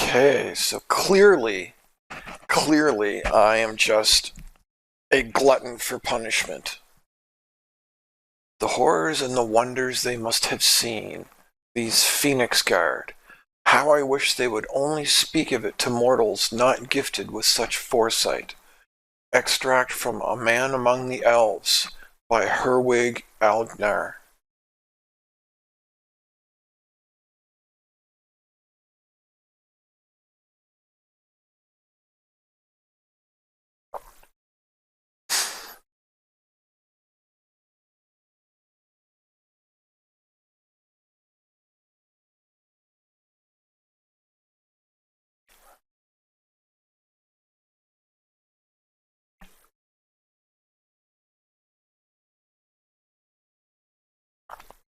Okay, so clearly I am just a glutton for punishment. The horrors and the wonders they must have seen, these Phoenix Guard. How I wish they would only speak of it to mortals not gifted with such foresight. Extract from A Man Among the Elves by Herwig Algnar.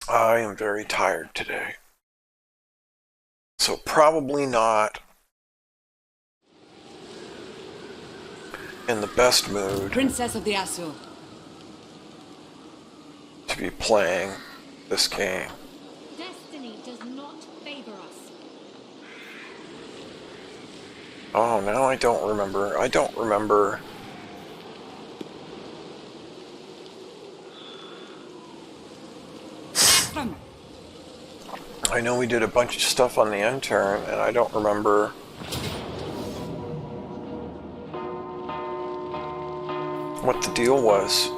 I am very tired today. So probably not in the best mood Princess of the Azure. to be playing this game. Destiny does not favor us. Oh, now I don't remember. I know we did a bunch of stuff on the end turn, and I don't remember what the deal was.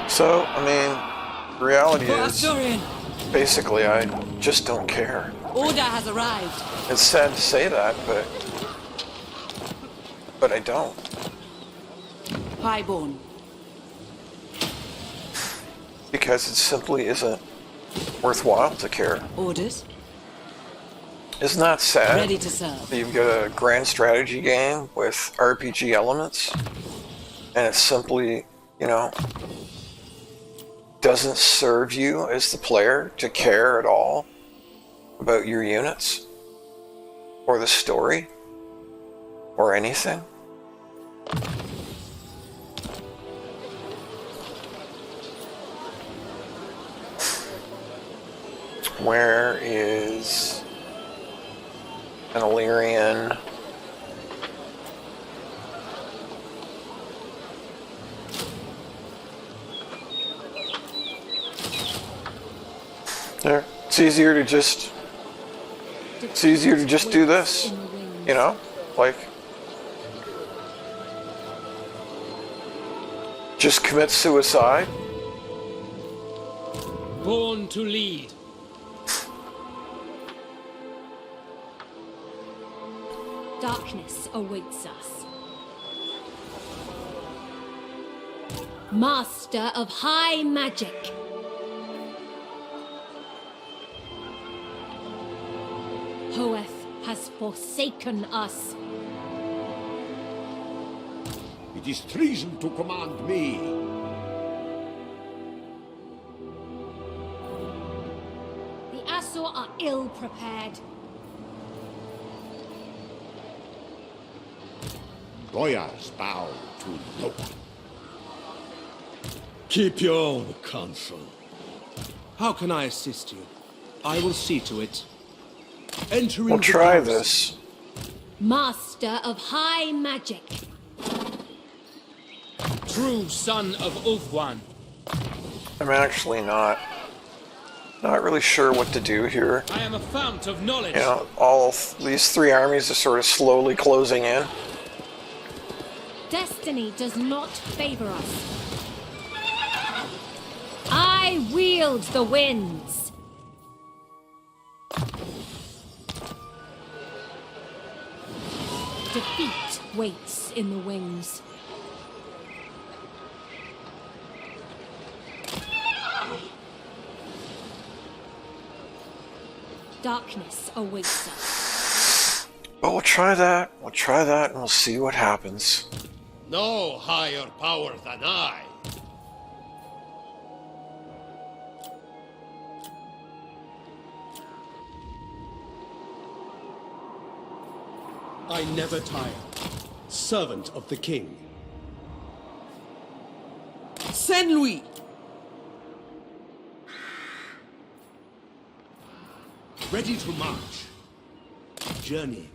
So, I mean, the reality is, basically, I just don't care. Order has arrived. It's sad to say that, but I don't. Highborn. Because it simply isn't worthwhile to care. Orders. Isn't that sad? Ready to serve. That you've got a grand strategy game with RPG elements, and it simply, doesn't serve you as the player to care at all about your units, or the story, or anything. Where is an Illyrian? There. It's easier to just do this, like just commit suicide. Born to lead. Darkness awaits us. Master of high magic. Hoeth has forsaken us. It is treason to command me. The Azure are ill prepared. Boyars bow to no one. Keep your own counsel. How can I assist you? I will see to it. Entering We'll the try house. this. Master of high magic. True son of Ulfwan. I'm actually not really sure what to do here. I am a fount of knowledge. All these three armies are sort of slowly closing in. Destiny does not favor us. I wield the winds. Defeat waits in the wings. Darkness awaits us. But we'll try that, and we'll see what happens. No higher power than I. I never tire. servant of the king. Saint Louis. Ready to march. Journey.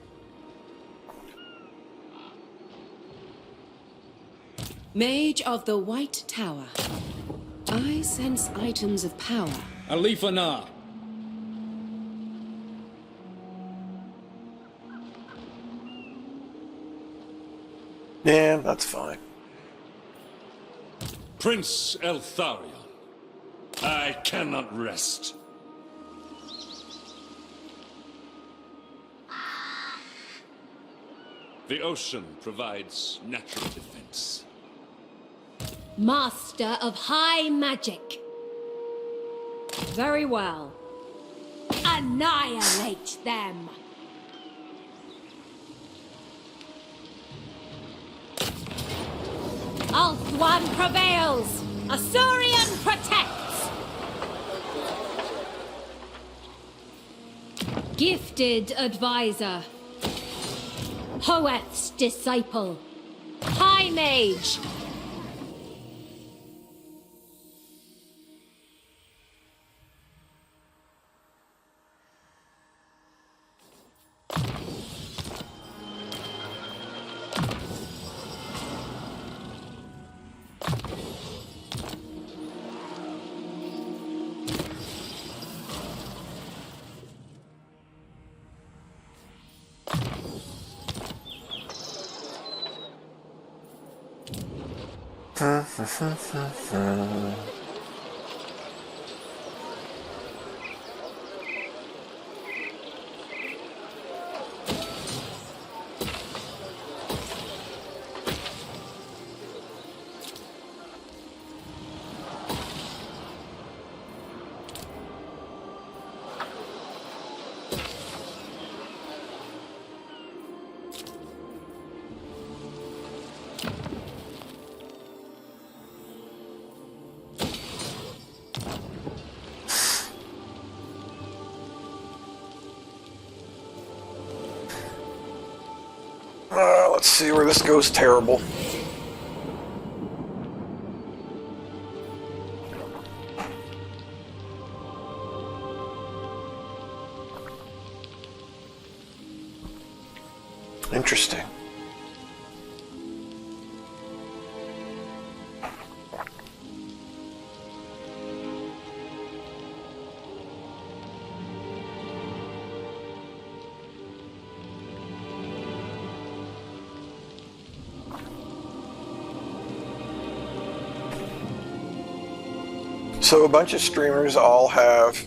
Mage of the White Tower. I sense items of power. Alifana. Yeah, that's fine. Prince Eltharion. I cannot rest. The ocean provides natural defense. Master of high magic. Very well. Annihilate them. Ulthuan prevails. Asuryan protects. Gifted advisor. Hoeth's disciple. High mage. Let's see where this goes terrible. Interesting. So a bunch of streamers all have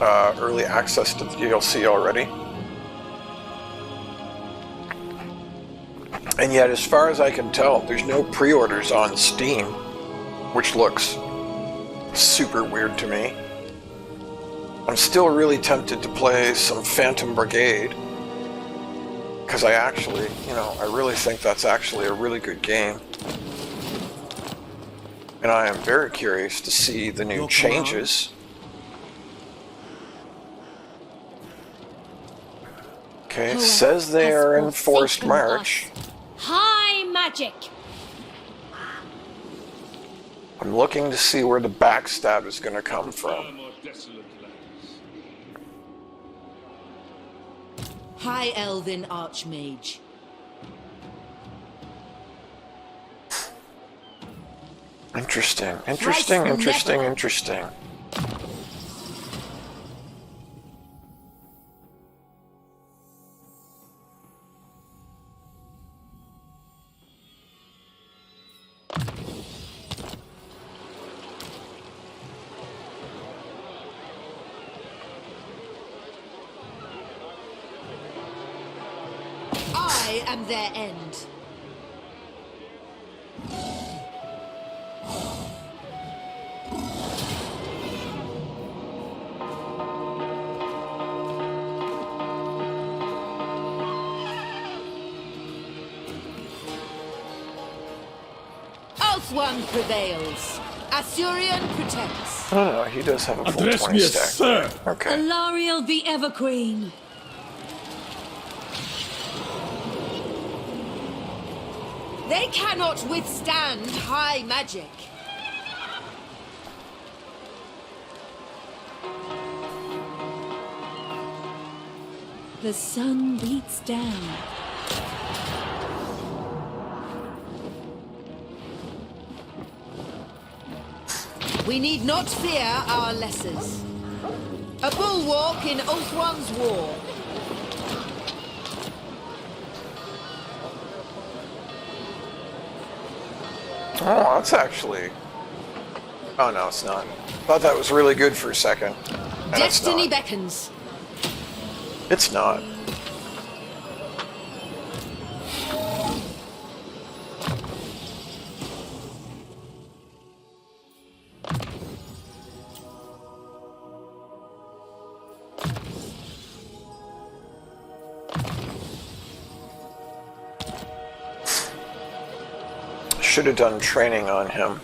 early access to the DLC already. And yet, as far as I can tell, there's no pre-orders on Steam, which looks super weird to me. I'm still really tempted to play some Phantom Brigade, because I actually, I really think that's actually a really good game. And I am very curious to see the new changes. Okay, it says they are in forced march. High magic. I'm looking to see where the backstab is going to come from. More desolate lands. High Elven Archmage. Interesting, interesting, interesting, interesting. I am their end. One prevails. Asuryan protects. Oh no, he does have a full Address 20 me as stack. sir. Okay. Alariel the Everqueen. They cannot withstand high magic. The sun beats down. We need not fear our lessers. A bulwark in Oathwan's war. Oh, that's actually... Oh, no, it's not. Thought that was really good for a second. And Destiny it's not. beckons. It's not. Should have done training on him.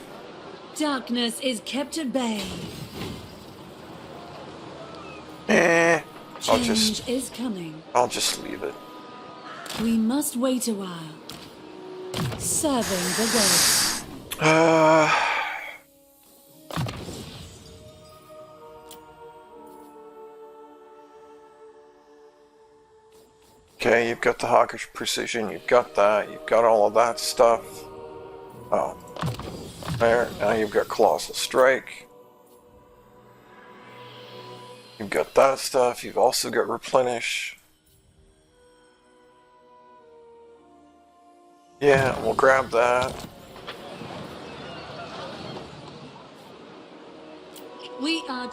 Darkness is kept at bay. Change is coming. I'll just leave it. We must wait a while. Serving the gods. Okay, you've got the hawkish precision, you've got that, you've got all of that stuff. Oh. There, now you've got colossal strike. You've got that stuff, you've also got replenish. Yeah, we'll grab that. We are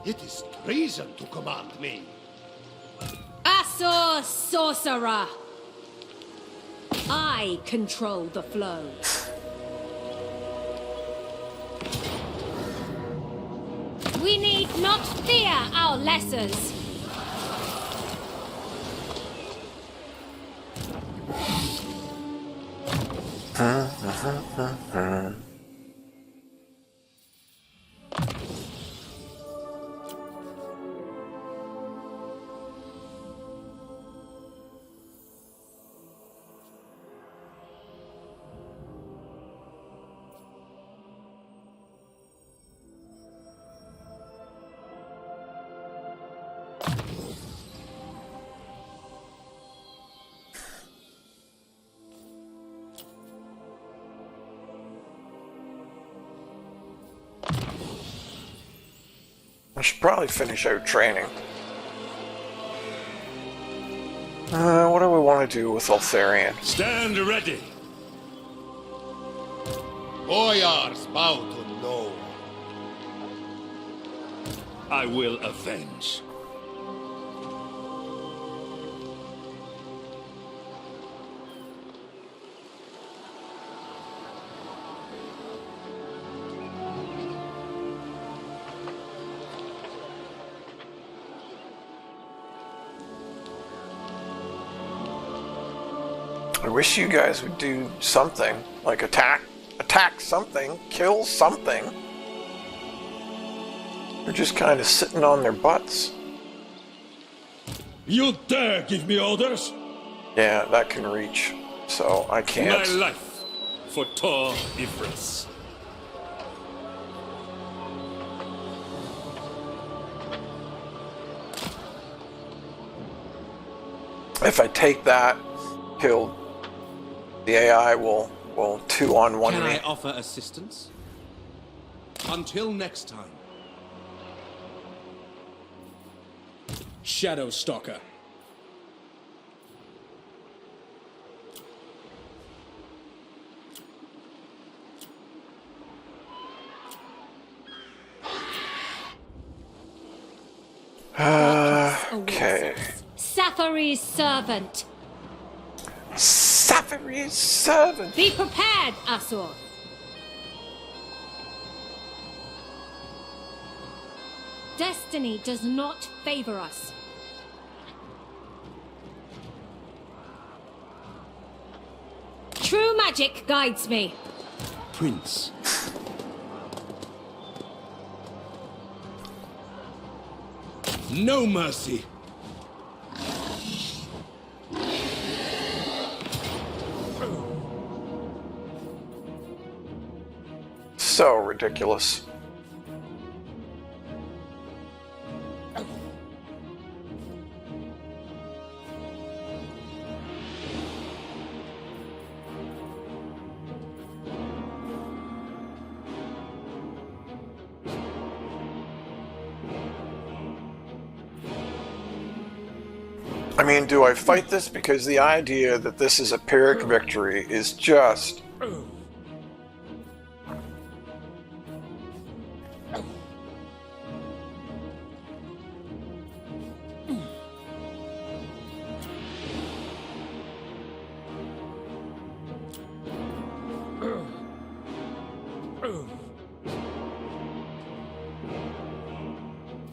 It is treason to command me. Asur sorcerer! I control the flow. We need not fear our lessers. I should probably finish out training. What do we want to do with Ultharion? Stand ready. Boyars bow to no. I will avenge. I wish you guys would do something, like attack something, kill something. They're just kind of sitting on their butts. You dare give me orders? Yeah, that can reach, so I can't. My life for Tor Ifris. If I take that, he'll... The AI will 2-on-1 Can me. I offer assistance? Until next time. Shadow Stalker. Okay. Safari's servant. Safari's servant. Be prepared, Asur. Destiny does not favor us. True magic guides me. Prince. No mercy. So ridiculous. I mean, do I fight this? Because the idea that this is a Pyrrhic victory is just...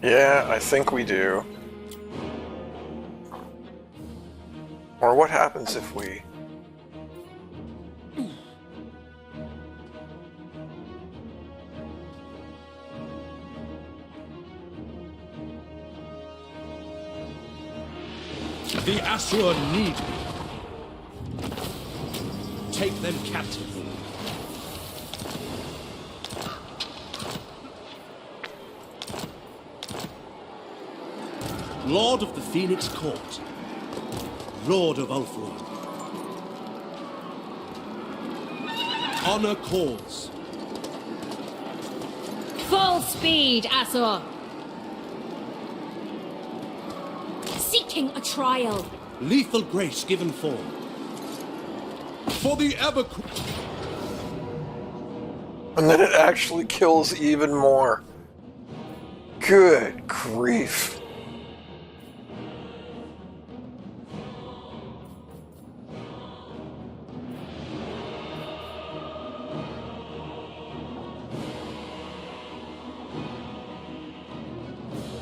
Yeah, I think we do. Or what happens if we... The Asur need me. Take them captive. Lord of the Phoenix Court. Lord of Ulthuan. Honor calls. Full speed, Asur. Seeking a trial. Lethal grace given form. For the ever... And then it actually kills even more. Good grief.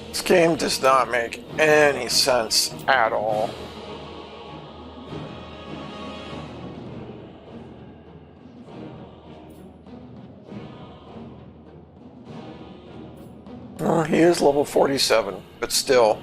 This game does not make any sense at all. Well, he is level 47, but still.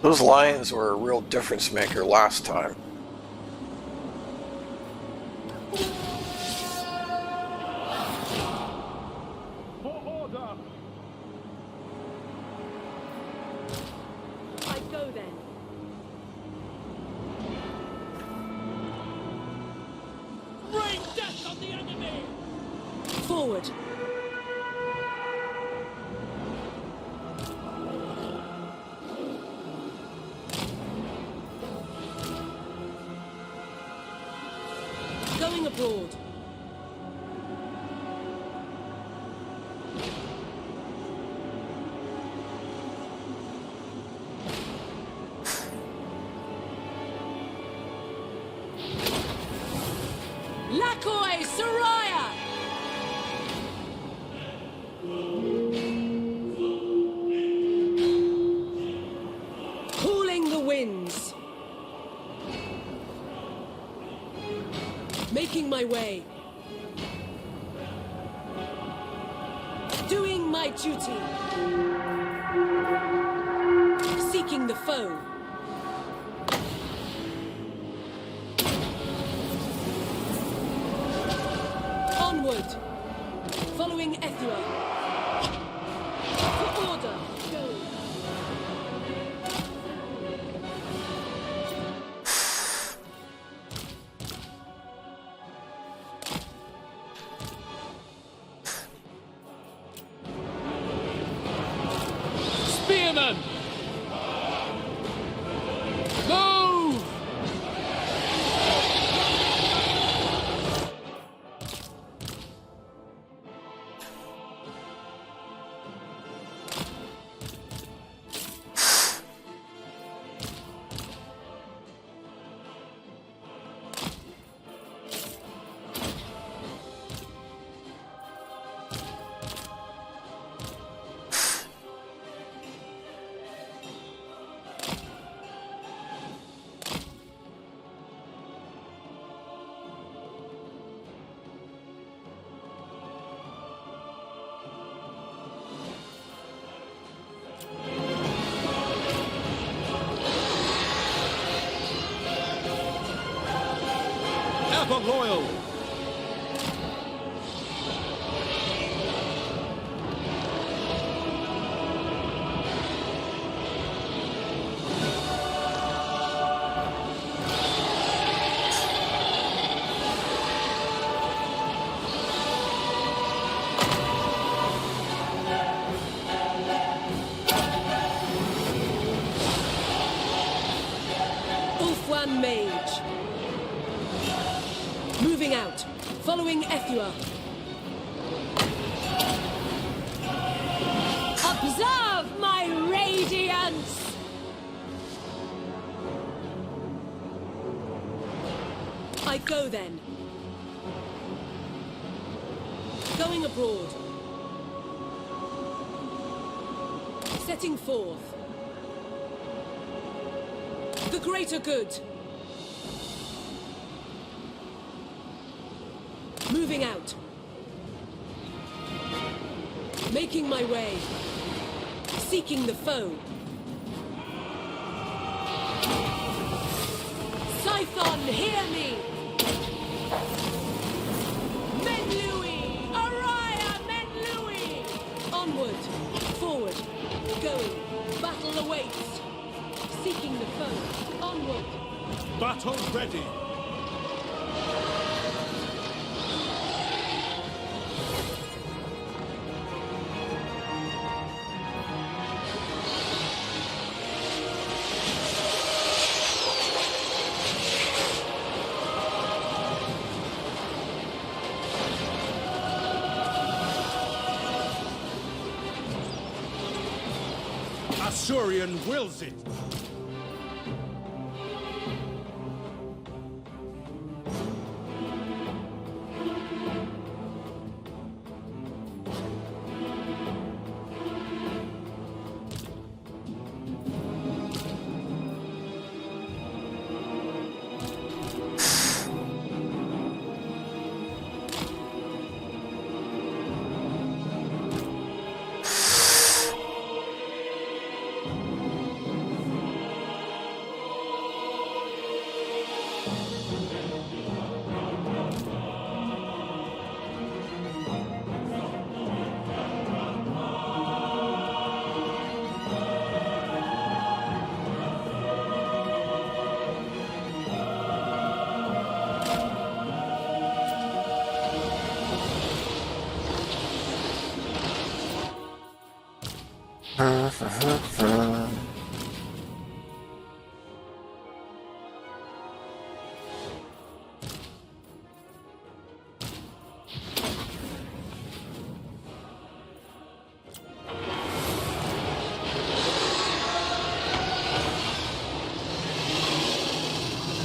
Those lions were a real difference maker last time. I go then. Rain death on the enemy! Forward. Going abroad. Akoi Soraya! Cooling the winds. Making my way. Doing my duty. Seeking the foe. Onward. Following Ethua. For order. Go. Spearmen! Move! Ever loyal! Ulfwan Mage. Moving out. Following Ethua. Observe my radiance! I go then. Going abroad. Setting forth. The greater good. Moving out. Making my way. Seeking the foe. Scython, hear me! Menlui! Araya Menlui! Onward. Forward. Going. Battle awaits. Seeking the foe. Onward. Battle ready! Asurian wills it!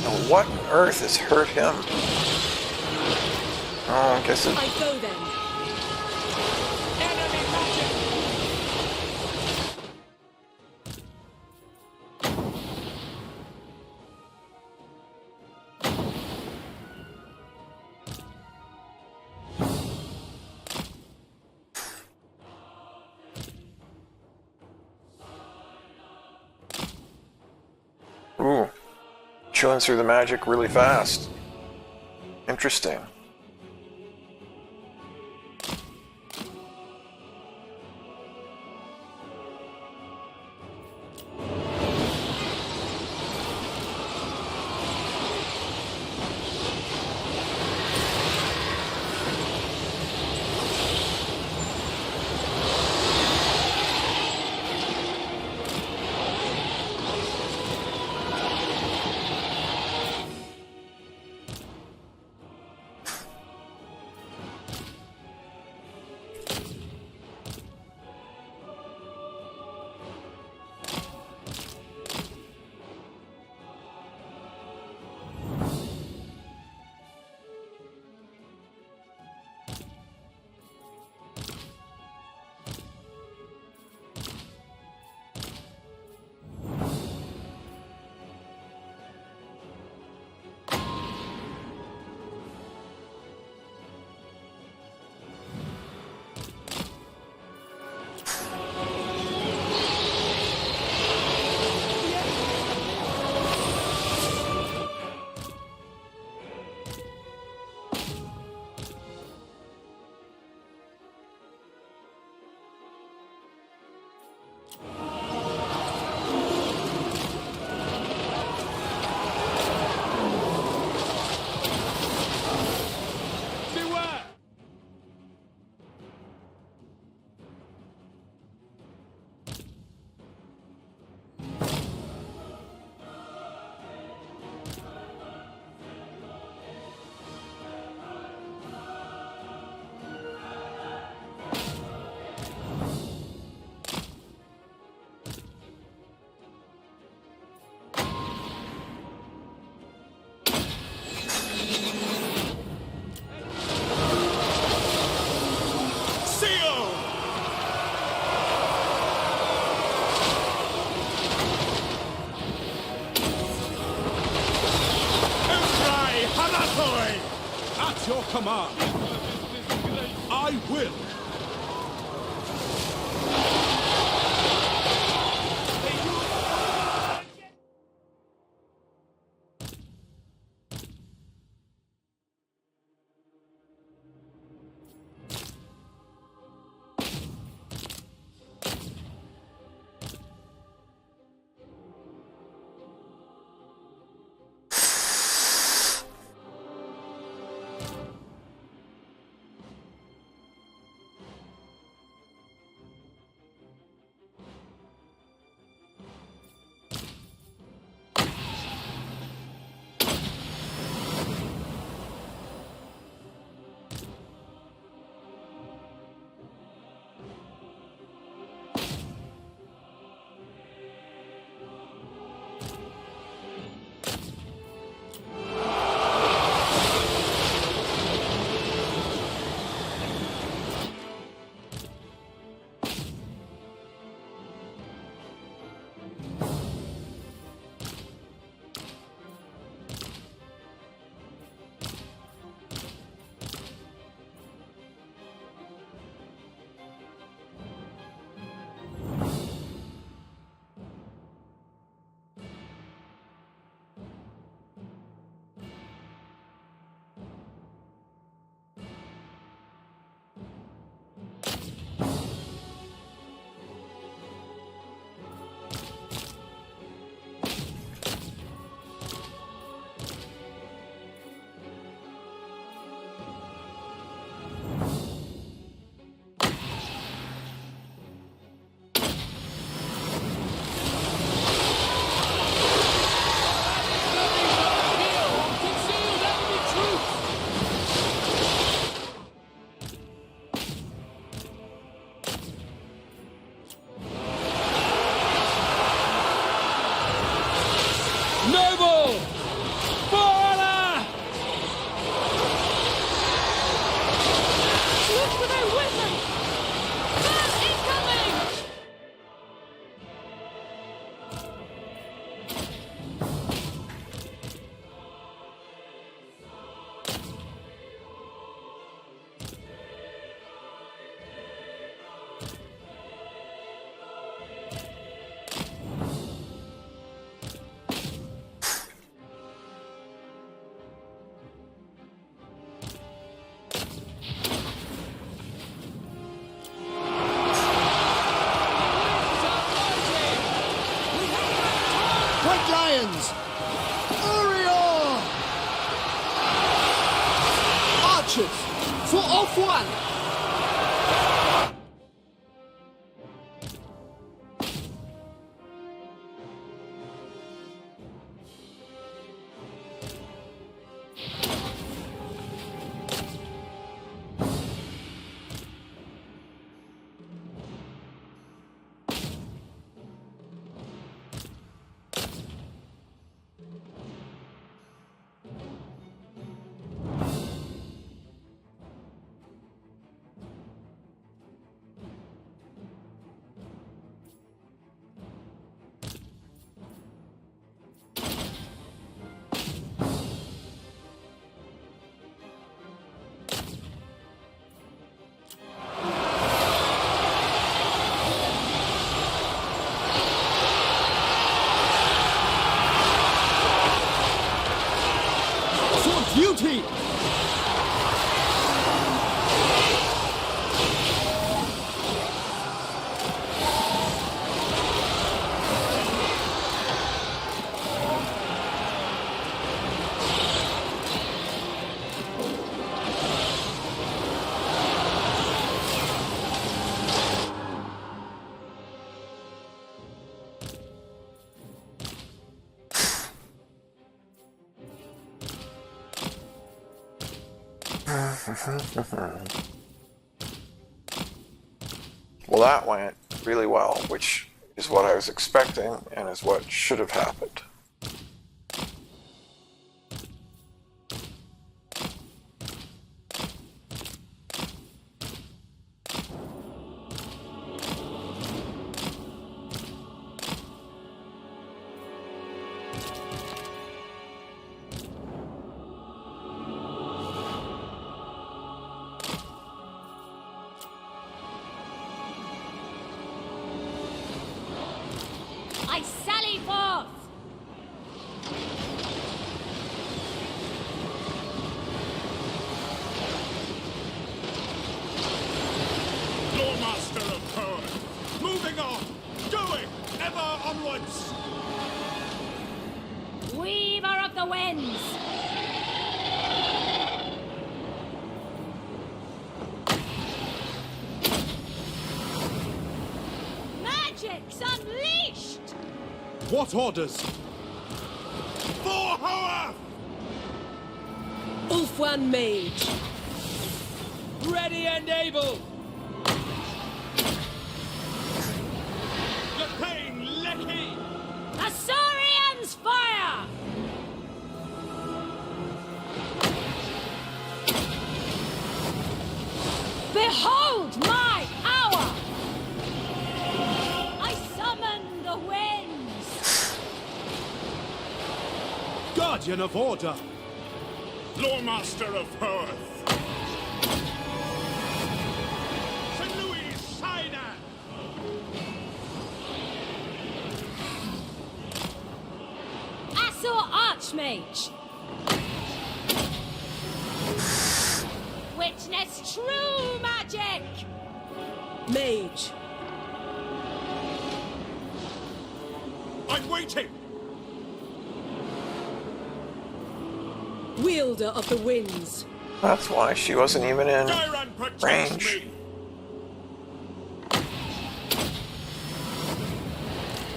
Now, what on earth has hurt him? Oh, I guess it... I go then. Enemy magic! Ooh. Chewing through the magic really fast. Interesting. Beware! Seal! Try Hanatoi! At your command. I will. White Lions! Warrior! Archers! For off one! Duty! Well, that went really well, which is what I was expecting and is what should have happened. I sally forth! Lawmaster of power! Moving on! Going! Ever onwards! Weaver of the winds! Magic's unleashed! What orders? For Hoeth! Ulfwan Mage. Ready and able! Lepain Lecky! Asaurian's fire! Behold my power! I summon the winds! Guardian of Order! Lawmaster of Hoeth! St. Louis Sinai! Asur Archmage! Witness true magic! Mage. I'm waiting! Wielder of the winds. That's why she wasn't even in Tyrion protects range. me!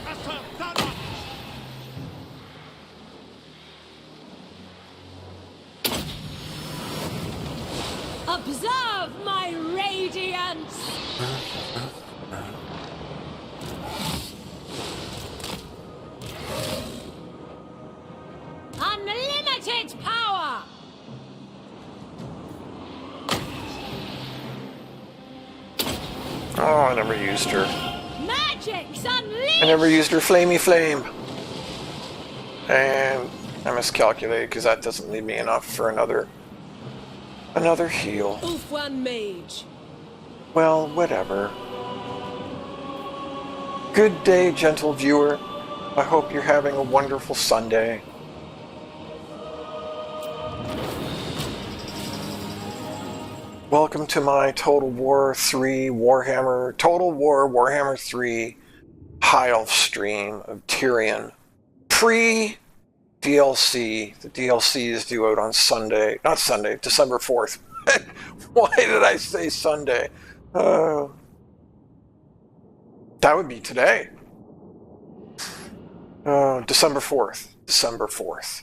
Asatana! Observe my radiance! Unlimited power! Oh, I never used her. Magic's unleashed! I never used her flamey flame. And I miscalculated because that doesn't leave me enough for another heal. Ulfwan Mage. Well, whatever. Good day, gentle viewer. I hope you're having a wonderful Sunday. Welcome to my Total War 3 Warhammer 3 High Elf stream of Tyrion pre-DLC. The DLC is due out on Sunday. Not Sunday, December 4th. Why did I say Sunday? That would be today. December 4th. December 4th.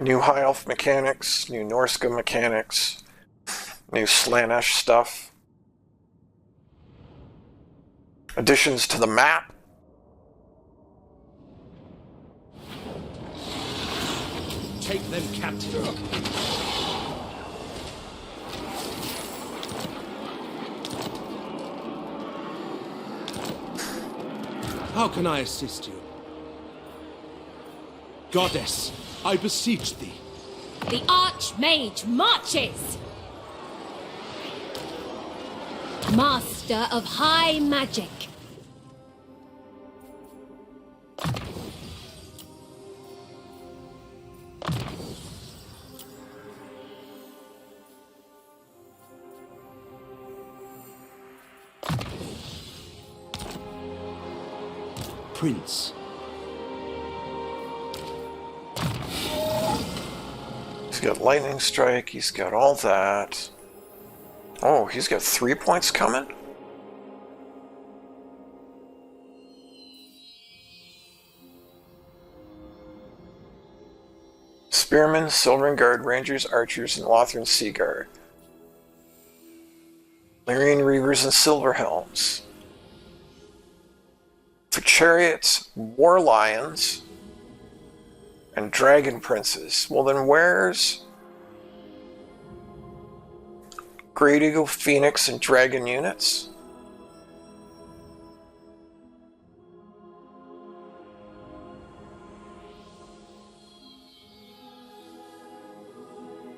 New High Elf mechanics, new Norska mechanics, new Slaanesh stuff. Additions to the map. Take them captive. How can I assist you? Goddess, I beseech thee. The Archmage marches! Master of High Magic. Prince. He's got lightning strike, he's got all that. Oh, he's got 3 points coming? Spearmen, Sylvan Guard, Rangers, Archers, and Lothran Sea Guard. Lyrian Reavers and Silverhelms. For Chariots, War Lions, and Dragon Princes. Well then where's Great Eagle, Phoenix, and Dragon units?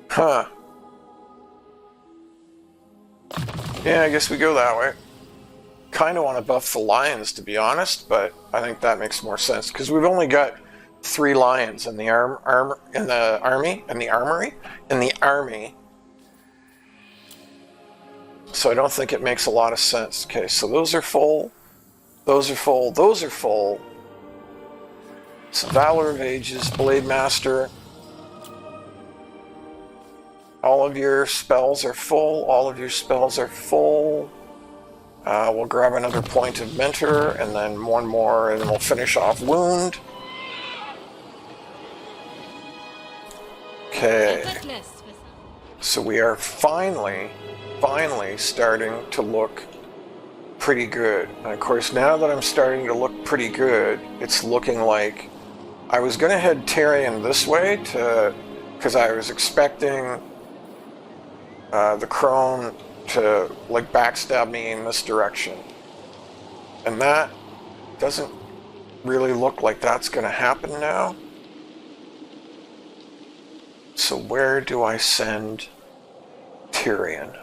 Huh. Yeah, I guess we go that way. Kind of want to buff the lions, to be honest, but I think that makes more sense because we've only got 3 lions in the army. So I don't think it makes a lot of sense. Okay, so those are full. Those are full. Those are full. So Valor of Ages, Blade Master. All of your spells are full. All of your spells are full. We'll grab another point of Mentor, and then one more, and then we'll finish off Wound. Okay. So we are finally starting to look pretty good. And of course, now that I'm starting to look pretty good, it's looking like I was going to head Tyrion this way because I was expecting the Crone to like backstab me in this direction, and that doesn't really look like that's going to happen now. So where do I send Tyrion?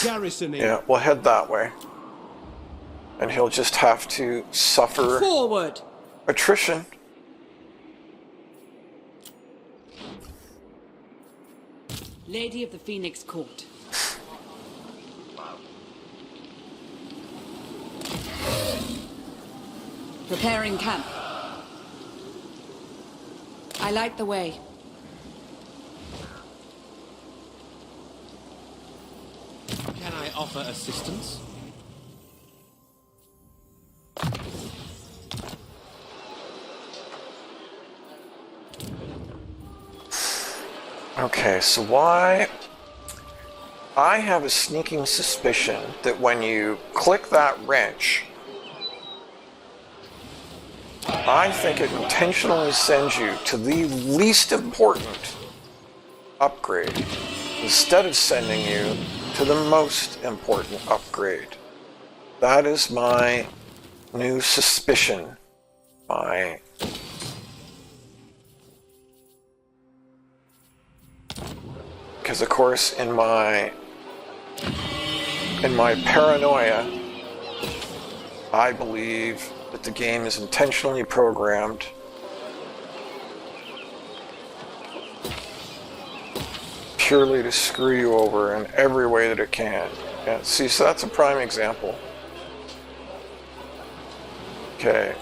Garrisoning. Yeah, we'll head that way. And he'll just have to suffer Forward! attrition. Lady of the Phoenix Court. Preparing camp. I light the way. Can I offer assistance? Okay, so why? I have a sneaking suspicion that when you click that wrench, I think it intentionally sends you to the least important upgrade instead of sending you to the most important upgrade. That is my new suspicion. Because of course in my paranoia, I believe that the game is intentionally programmed purely to screw you over in every way that it can. Yeah, see, so that's a prime example. Okay.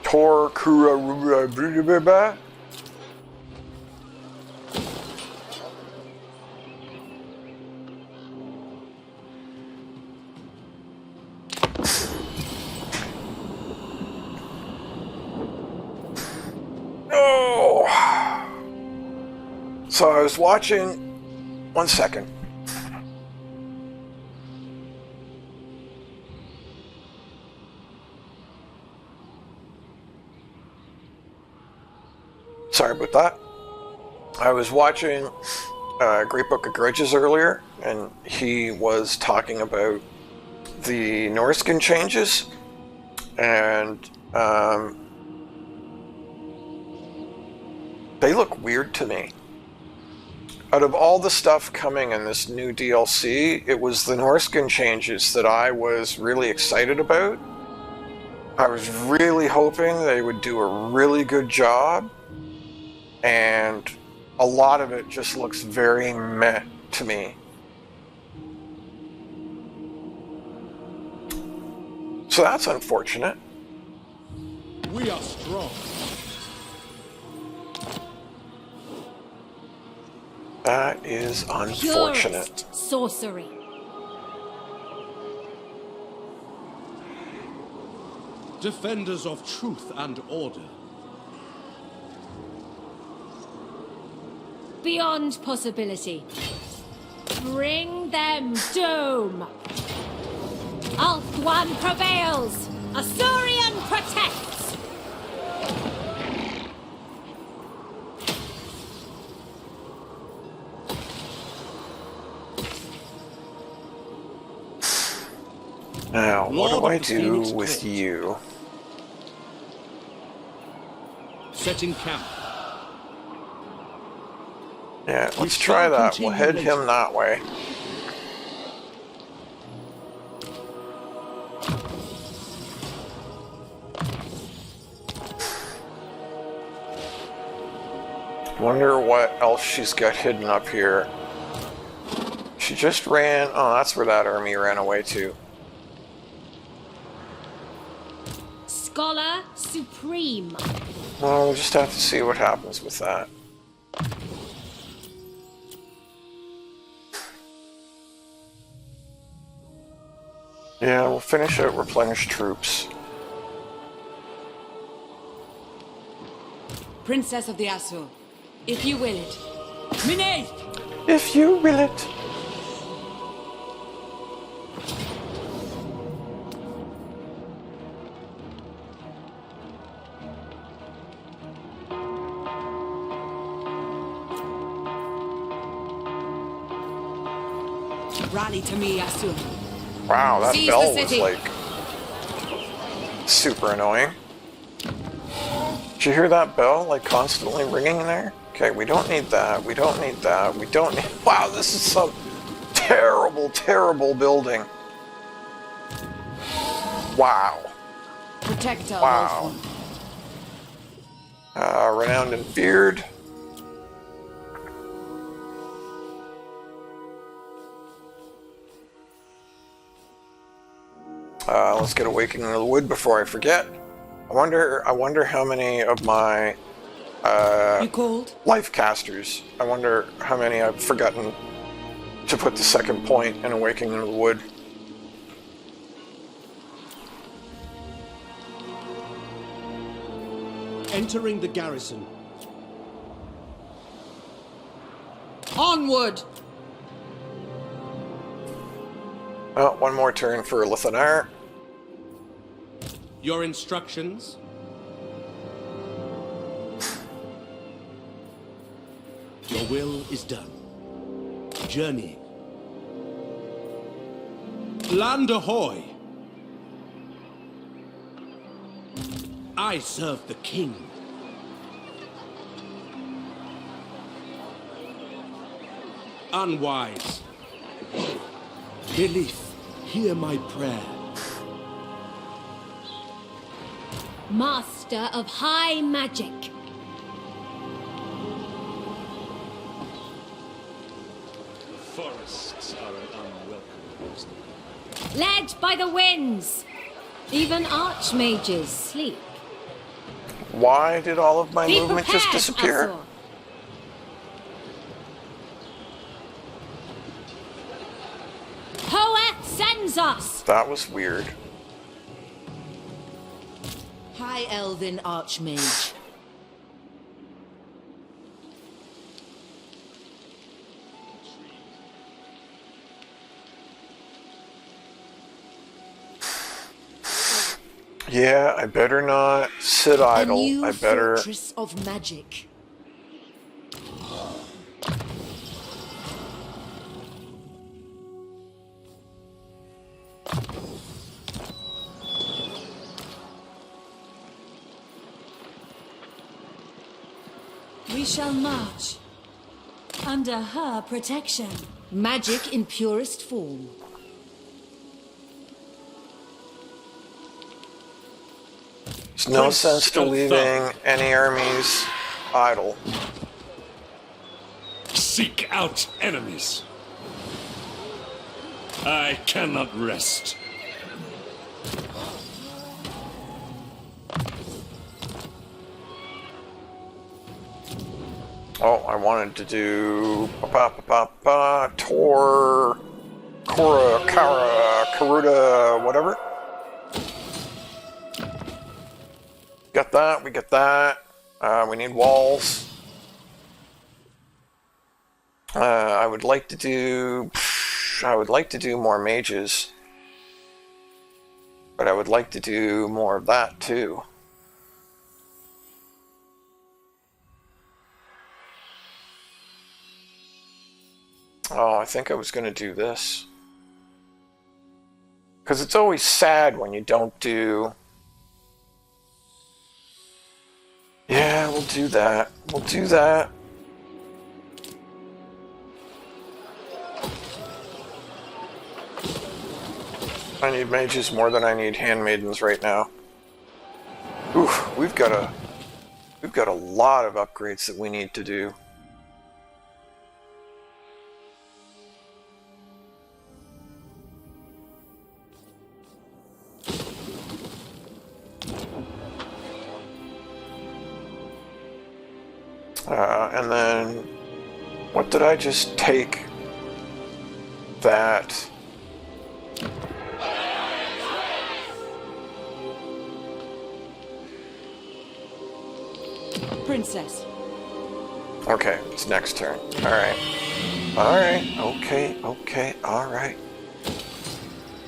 Tor Kura Ruba. Oh! So I was watching. 1 second. Sorry about that. I was watching Great Book of Grudges earlier, and he was talking about the Norskin changes, and they look weird to me. Out of all the stuff coming in this new DLC, it was the Norskin changes that I was really excited about. I was really hoping they would do a really good job, and a lot of it just looks very meh to me. So that's unfortunate. We are strong. That is unfortunate. Purest sorcery. Defenders of truth and order. Beyond possibility. Bring them doom. Ulthuan prevails. Asuryan protects. Now, what do Lord I of the do Phoenix with Court. you? Setting camp. Yeah, let's shall try that. continue We'll head later. him that way. Wonder what else she's got hidden up here. She just ran... Oh, that's where that army ran away to. Scholar supreme. Well, we'll just have to see what happens with that. Yeah, we'll finish out replenish troops. Princess of the Asur, if you will it. Minay! If you will it. Rally to me, Asur. Wow, that Seize bell the was city. like super annoying. Did you hear that bell like constantly ringing in there? Okay, we don't need that. We don't need that. We don't need... Wow, this is some terrible, terrible building. Wow. Protect our Wow. Renowned and feared. Let's get Awakening of the Wood before I forget. I wonder how many of my You called? life casters. I wonder how many I've forgotten to put the second point in Awakening of the Wood. Entering the garrison. Onward! Oh, one more turn for Lithanar. Your instructions? Your will is done. Journeying. Land ahoy! I serve the king. Unwise. Belief, hear my prayer. Master of high magic. Forests are an unwelcome poison. Led by the winds. Even archmages sleep. Why did all of my Be movement just prepared, disappear? Azor. Poet sends us. That was weird. High Elven Archmage. Yeah, I better not sit A idle. new I better... fortress of magic. We shall march. Under her protection. Magic in purest form. There's no Prince sense to of leaving Thumb. any armies idle. Seek out enemies. I cannot rest. Oh, I wanted to do Tor, Kora, Kara, Karuda, whatever. Got that. We got that. We need walls. I would like to do. I would like to do more mages, but I would like to do more of that too. Oh, I think I was going to do this. Because it's always sad when you don't do... Yeah, we'll do that. We'll do that. I need mages more than I need handmaidens right now. Oof, we've got a lot of upgrades that we need to do. And then, what did I just take? That. Princess. Okay, it's next turn. Alright. Alright, okay, alright.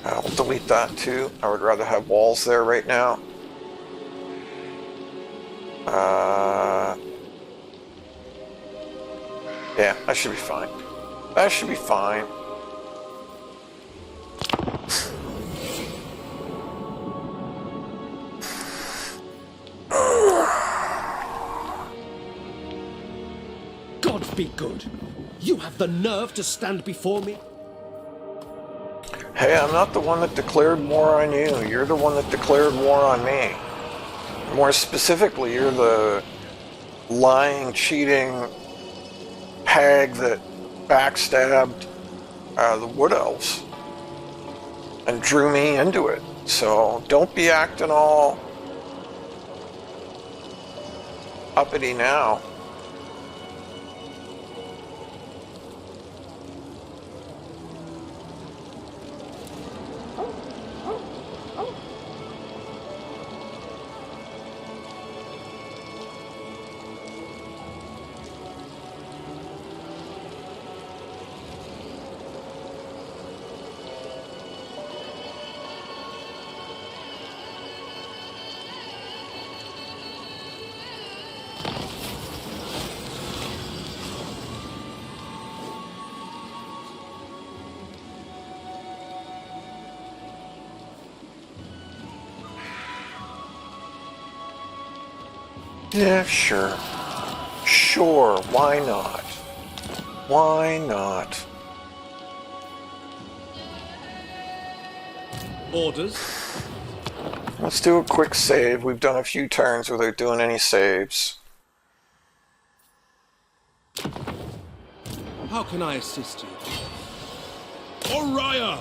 I'll delete that too. I would rather have walls there right now. Yeah, that should be fine. That should be fine. God be good. You have the nerve to stand before me? Hey, I'm not the one that declared war on you. You're the one that declared war on me. More specifically, you're the lying, cheating hag that backstabbed the Wood Elves and drew me into it. So don't be acting all uppity now. Yeah, sure. Sure, why not? Why not? Orders? Let's do a quick save. We've done a few turns without doing any saves. How can I assist you? Oriah!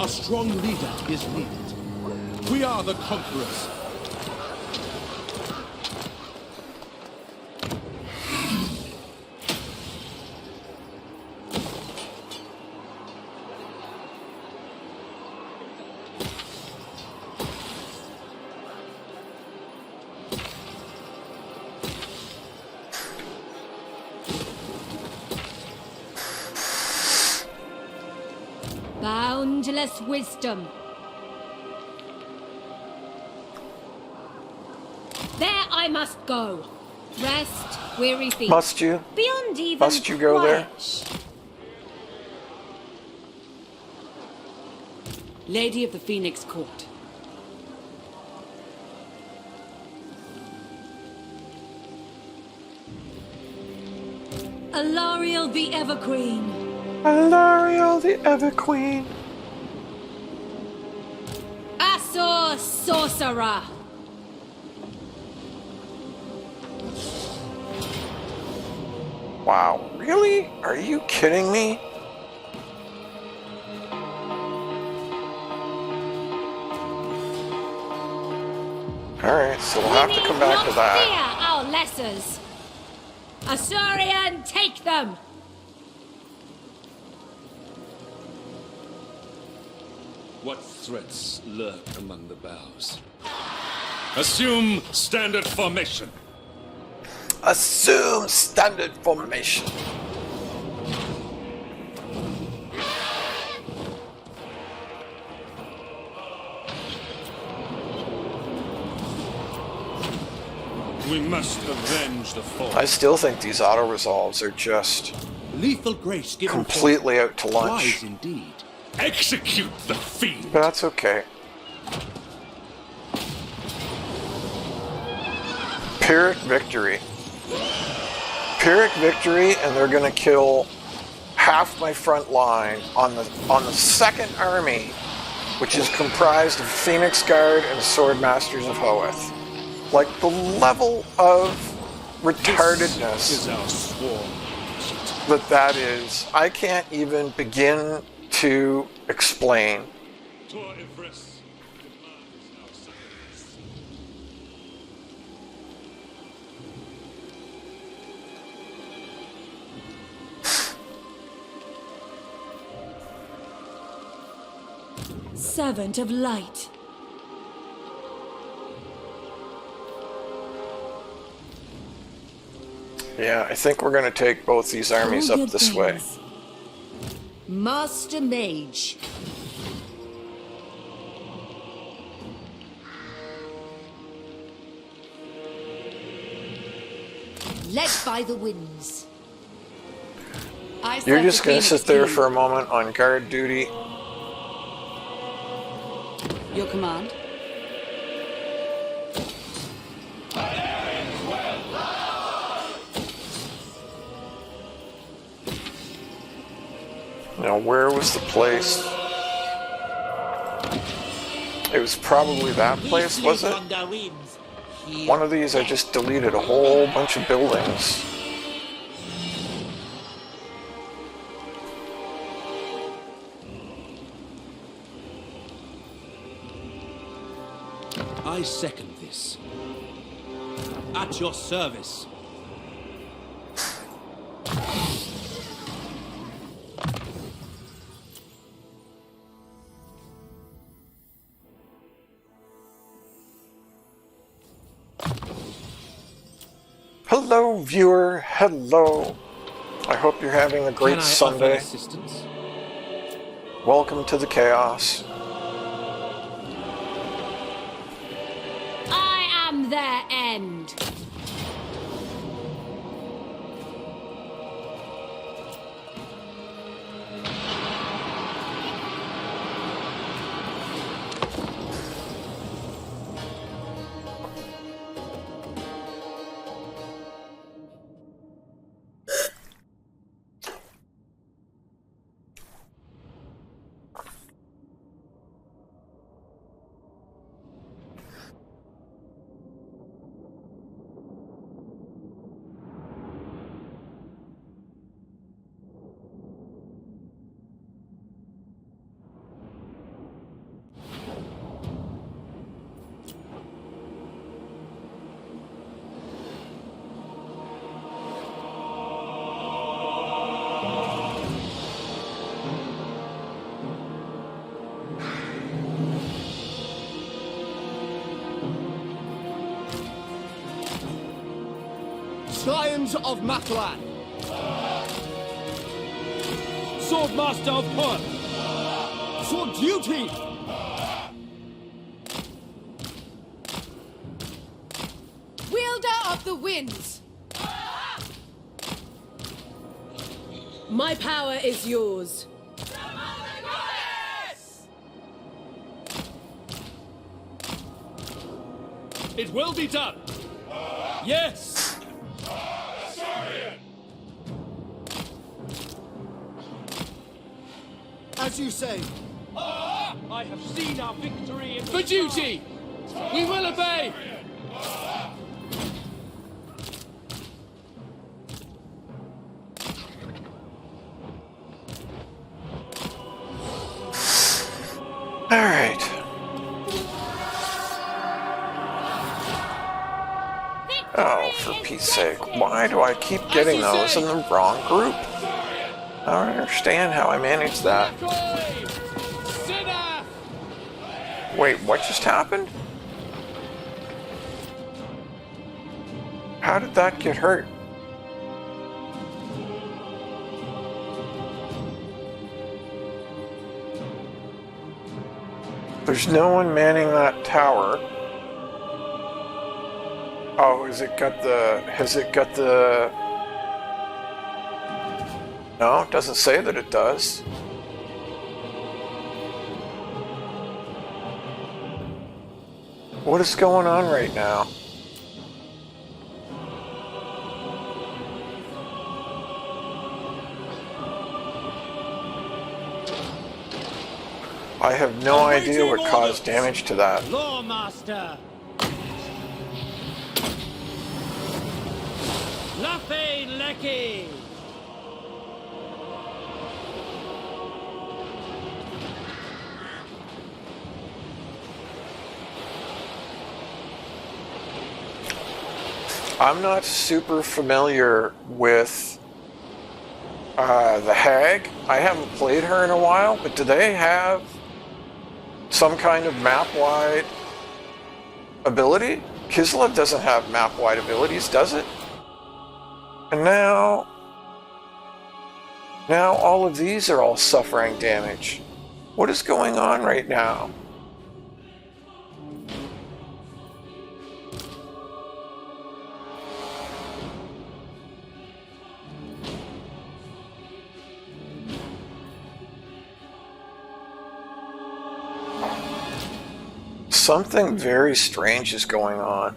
A strong leader is needed. We are the conquerors. Boundless wisdom. There I must go. Rest, weary feet. Must you? Beyond even Must you go there? quiet. Lady of the Phoenix Court. Alariel the Evergreen. Alariel the Everqueen. Asor Sorcerer. Wow, really? Are you kidding me? Alright, so we'll have to come back to that. Fear our lessers. Asturian, take them. What threats lurk among the boughs? Assume standard formation. Assume standard formation. We must avenge the fall. I still think these auto-resolves are just Lethal grace given completely out to lunch. wise indeed. Execute the fiend! But that's okay. Pyrrhic victory. Pyrrhic victory, and they're gonna kill half my front line on the second army, which is comprised of Phoenix Guard and Sword Masters of Hoeth. Like, the level of retardedness Is our sworn. that is, I can't even begin to explain. Tor Ivris demands our sacrifice. Servant of light. Yeah, I think we're going to take both these armies All up good this way. things. Master Mage. Led by the winds. I You're serve just the going to Phoenix sit there King. for a moment on guard duty. Your command? Now, where was the place? It was probably that place, was it? One of these I just deleted a whole bunch of buildings. I second this. At your service. Hello, viewer. Hello. I hope you're having a Can great I offer Sunday. assistance? Welcome to the chaos. I am their end. Scions of Matalan. Swordmaster of Horn. Sword duty. Wielder of the winds. My power is yours. It will be done. Yes. As you say. I have seen our victory in For duty! We will obey! Alright. Oh, for Pete's sake, why do I keep getting those in the wrong group? I don't understand how I managed that. Wait, what just happened? How did that get hurt? There's no one manning that tower. Oh, has it got the... No, it doesn't say that it does. What is going on right now? I have no idea what caused damage to that. Lawmaster. Nothing lecky. I'm not super familiar with the Hag. I haven't played her in a while, but do they have some kind of map-wide ability? Kislev doesn't have map-wide abilities, does it? And now all of these are all suffering damage. What is going on right now? Something very strange is going on.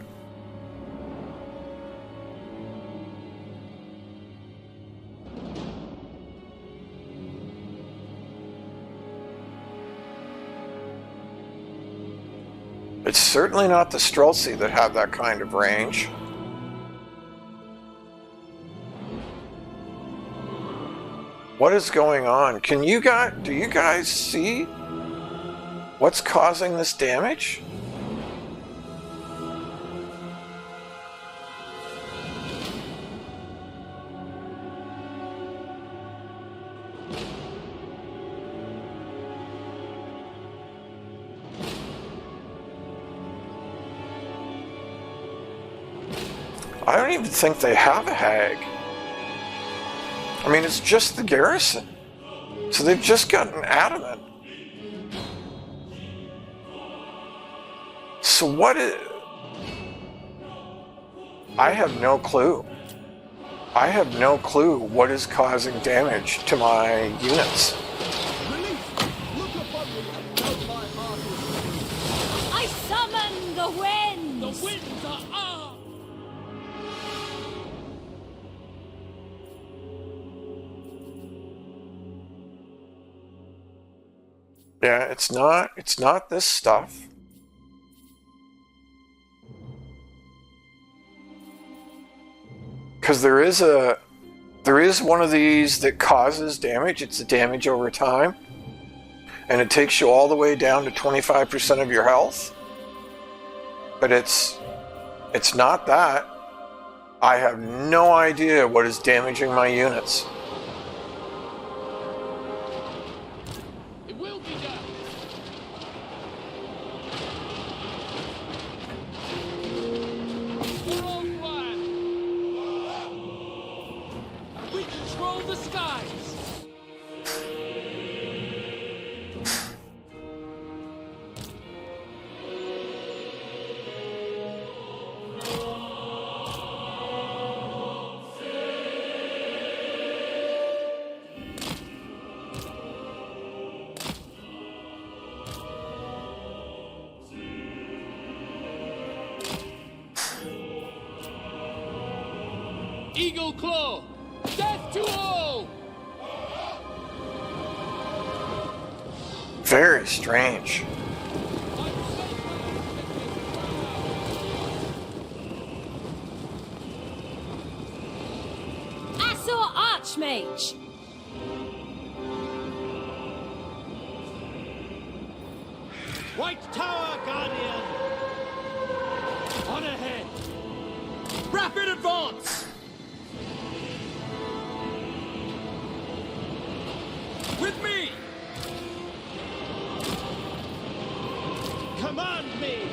It's certainly not the Streltsy that have that kind of range. What is going on? Do you guys see what's causing this damage? I don't even think they have a Hag. I mean, it's just the garrison. So they've just gotten adamant. So what is... I have no clue. I have no clue what is causing damage to my units. I summon the winds! The winds are armed. Yeah, it's not this stuff. Because there is one of these that causes damage. It's the damage over time. And it takes you all the way down to 25% of your health. But it's not that. I have no idea what is damaging my units. It will be done. For all fire. Eagle Claw! Death to all! Very strange. Azure Archmage! White Tower Guardian! On ahead! Rapid advance! With me! Command me!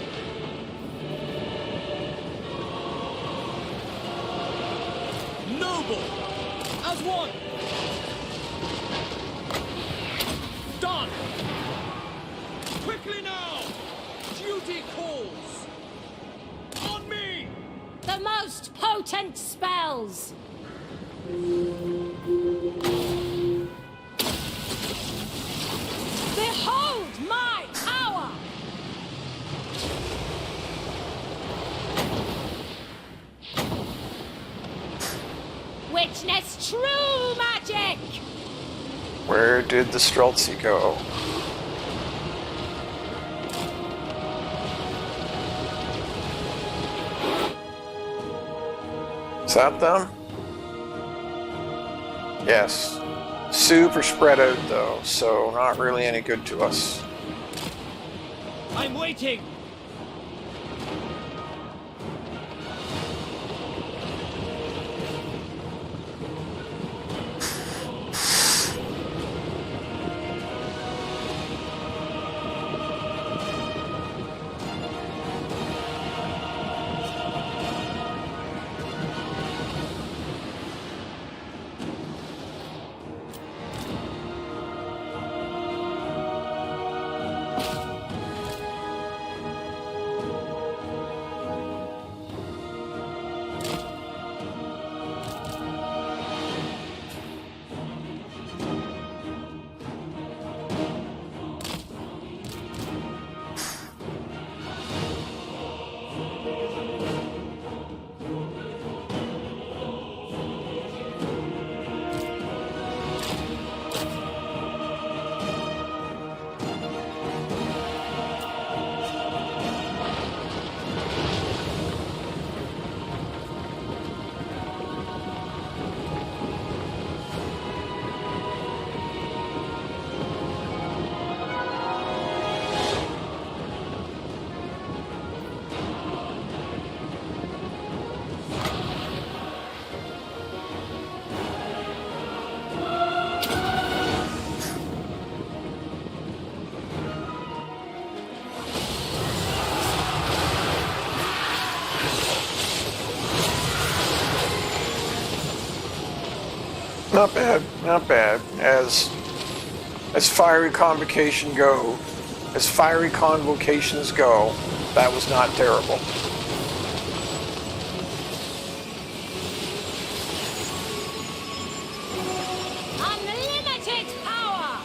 Noble! As one! Done! Quickly now! Duty calls! On me! The most potent spells! Behold my power! Witness true magic! Where did the Streltsy go? Is that them? Yes. Super spread out though, so not really any good to us. I'm waiting! Not bad, not bad. As fiery convocations go, that was not terrible. Unlimited power!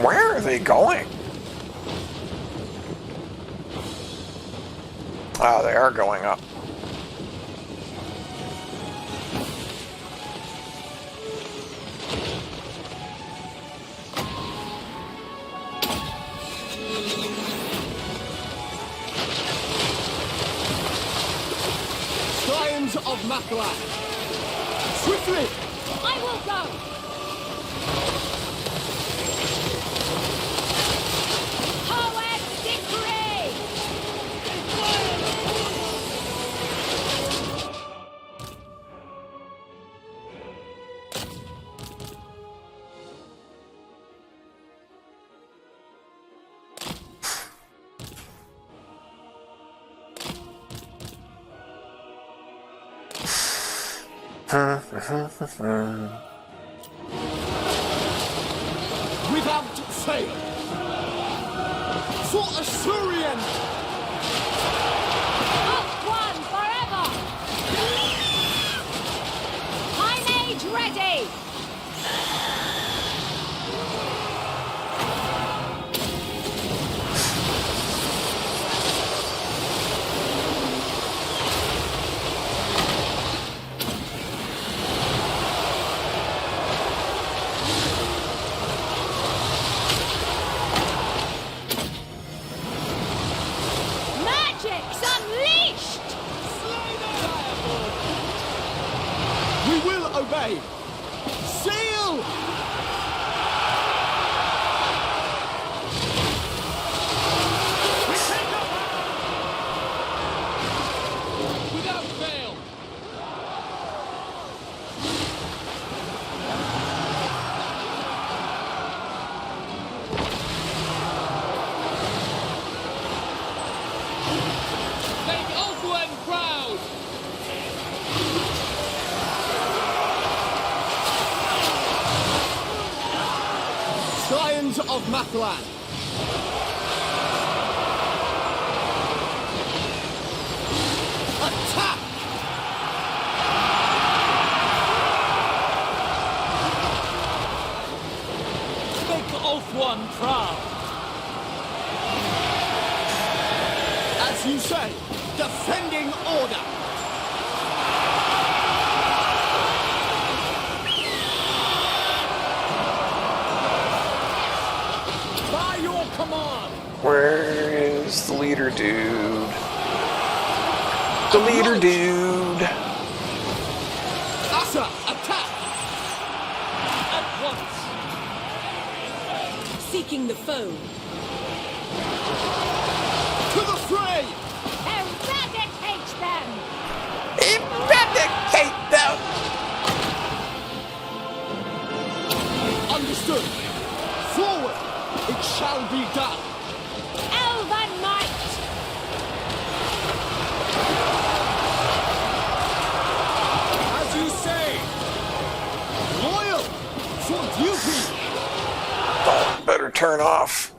Where are they going? Oh, they are going up. Scions of Makla! Swiftly! I will go! Poet decree! Without fail. For Assyrian! Up one forever! High mage ready! Magic's unleashed! We will obey! Seal! We take up! Without fail! Make Ulthuan proud! Scions of Mathalan! Attack! Make Ulthuan proud! As you say, defending order! By your command! Where is the leader dude? The leader dude. Asa, attack! At once! Seeking the foe. To the fray! Eradicate them! Eradicate them! Understood! Forward! It shall be done! Elven might! As you say! Loyal! For duty! Oh, better turn off.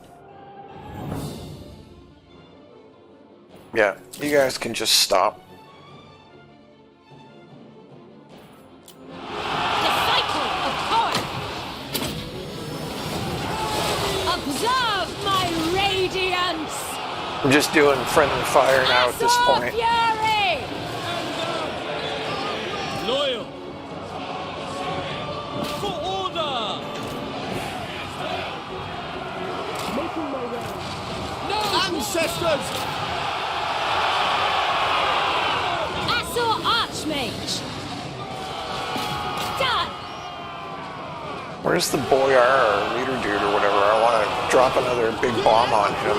Yeah, you guys can just stop. Disciple of power! Observe my radiance! I'm just doing friendly fire now at this Azure point. Fury! Loyal! For order! Making my way. No! Ancestors! Azure Archmage! Done! Where's the boyar or leader dude or whatever? I want to drop another big bomb on him.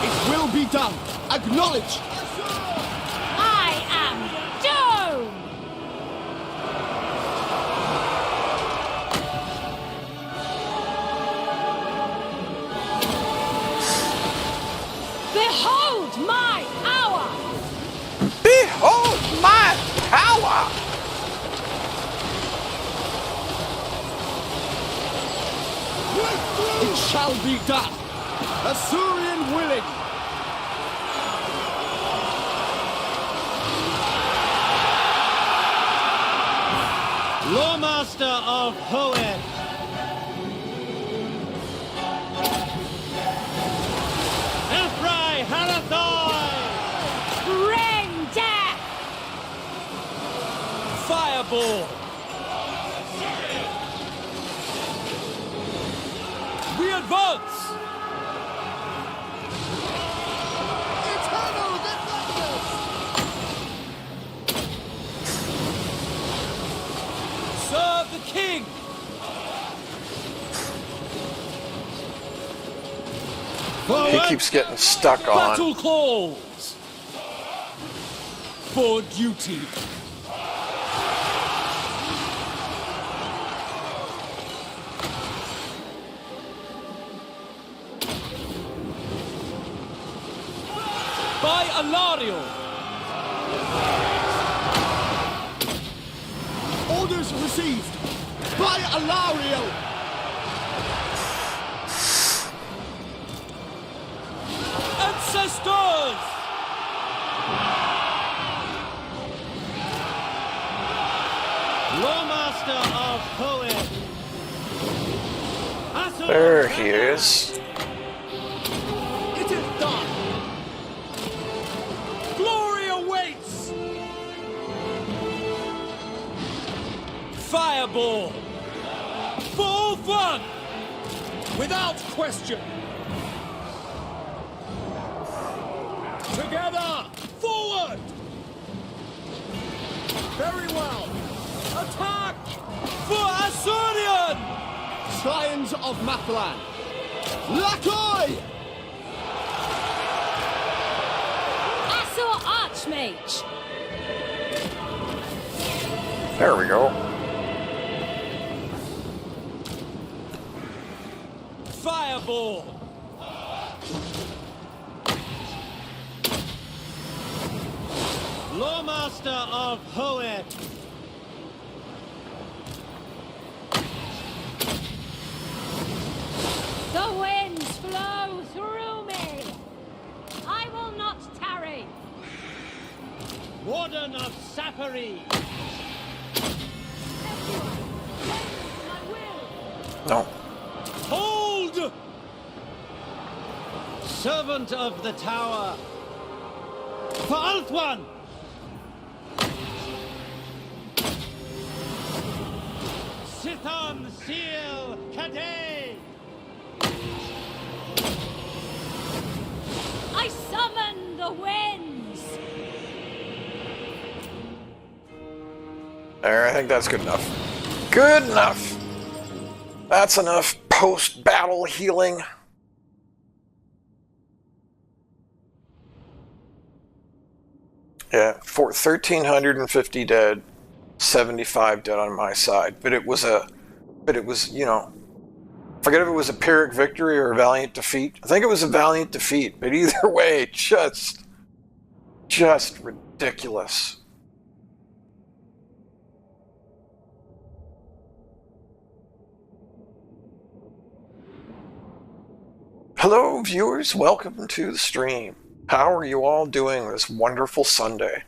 It will be done! Acknowledge! I am Doom! Behold my power! Behold my power! It shall be done! Assyrian willing! Lawmaster of Poet! Ephrai Harathai! Bring death! Fireball! We advance! Eternal defenders! Serve the king! He keeps getting stuck on. Battle calls! For duty! By Alariel! Orders received! By Alariel! Ancestors! Lawmaster of Poet! There he is. It is done! Glory awaits! Fireball! Full fun! Without question! Together! Forward! Very well! Attack! For Asurion! Scions of Maplan! Lakoi! Asur Archmage! There we go. Fireball! Lawmaster of Hoet! The winds flow through me! I will not tarry! Warden of Sapphire! My will! No. Hold! Servant of the Tower! For Ulthuan! Sithon Seal Cadet! I summon the winds! There, I think that's good enough. Good enough. That's enough post-battle healing. Yeah, 1,350 dead, 75 dead on my side. But it was, you know, forget if it was a Pyrrhic victory or a valiant defeat. I think it was a valiant defeat, but either way, just ridiculous. Hello, viewers. Welcome to the stream. How are you all doing this wonderful Sunday?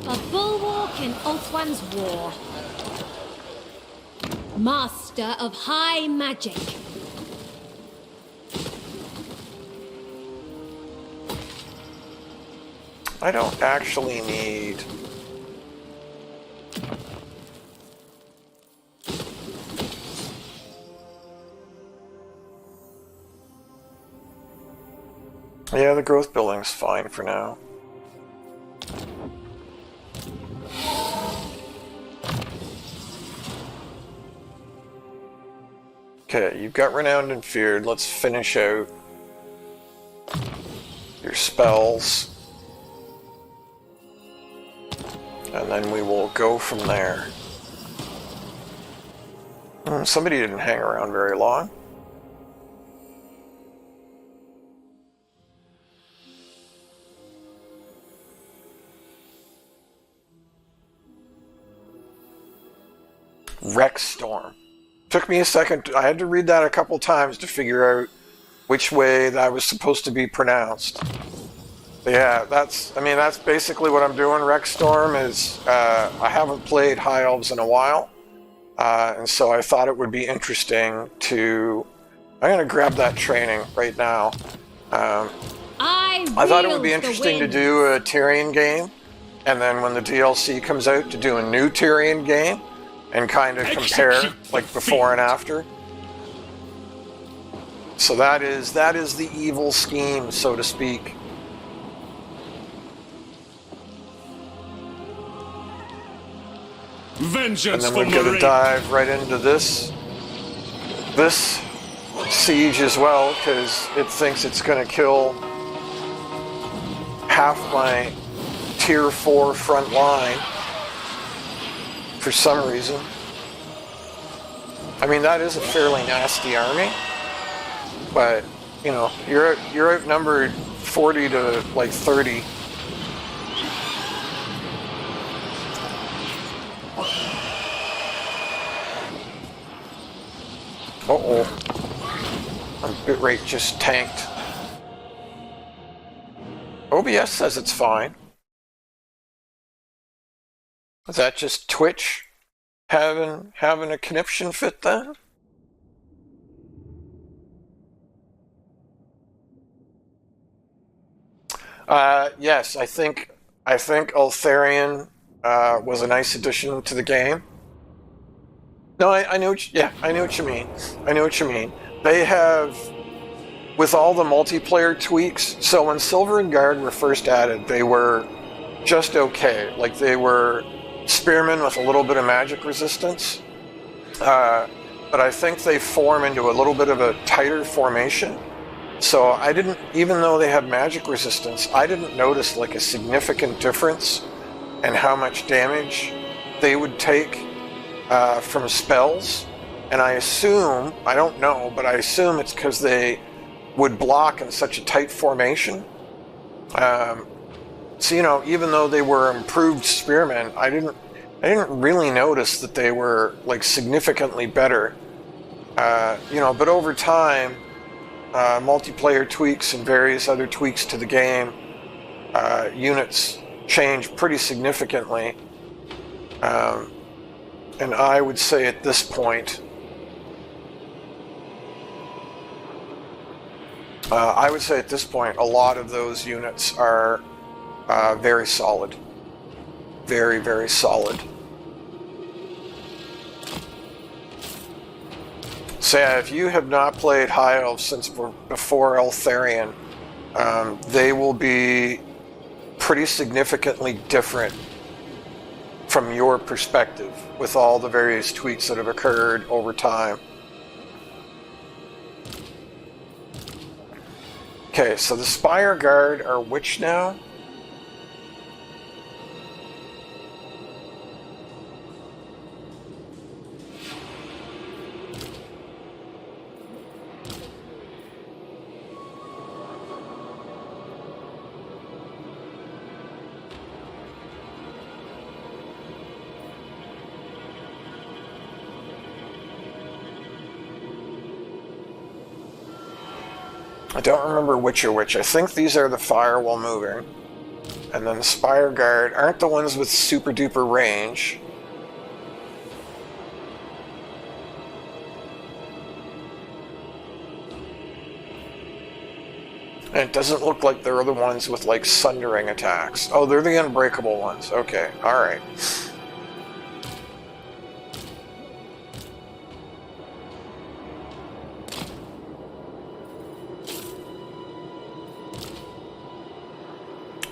A bulwark in Ulthuan's war. Master of high magic. I don't actually need... Yeah, the growth building's fine for now. Okay, you've got Renowned and Feared. Let's finish out your spells. And then we will go from there. Somebody didn't hang around very long. Rexstorm. Took me a second. I had to read that a couple times to figure out which way that was supposed to be pronounced. But yeah, that's basically what I'm doing. Rexstorm is, I haven't played High Elves in a while, and so I thought it would be interesting to, I'm going to grab that training right now. I thought it would be interesting to do a Tyrion game, and then when the DLC comes out to do a new Tyrion game, and kind of compare, like, before and after. So that is the evil scheme, so to speak. Vengeance And then we're going to dive right into this siege as well, because it thinks it's going to kill half my tier 4 front line for some reason. I mean, that is a fairly nasty army. but you know, you're outnumbered 40 to like 30. Uh-oh. My bitrate just tanked. OBS says it's fine. Is that just Twitch having a conniption fit then? Yes, I think Eltharion was a nice addition to the game. No, I know what you mean. I know what you mean. They have, with all the multiplayer tweaks, so when Silver and Guard were first added, they were just okay. Like, they were spearmen with a little bit of magic resistance. But I think they form into a little bit of a tighter formation. So I didn't, even though they have magic resistance, I didn't notice like a significant difference in how much damage they would take from spells. And I assume, I don't know, but I assume it's because they would block in such a tight formation. So, you know, even though they were improved spearmen, I didn't really notice that they were like significantly better. You know, but over time, multiplayer tweaks and various other tweaks to the game, units change pretty significantly. And I would say at this point, a lot of those units are very solid. Very, very solid. So yeah, if you have not played High Elves since before Eltharion, they will be pretty significantly different from your perspective with all the various tweaks that have occurred over time. Okay, so the Spire Guard are which now? I don't remember which are which. I think these are the fire while moving. And then the Spire Guard aren't the ones with super duper range. And it doesn't look like they're the ones with like sundering attacks. Oh, they're the unbreakable ones. Okay, alright.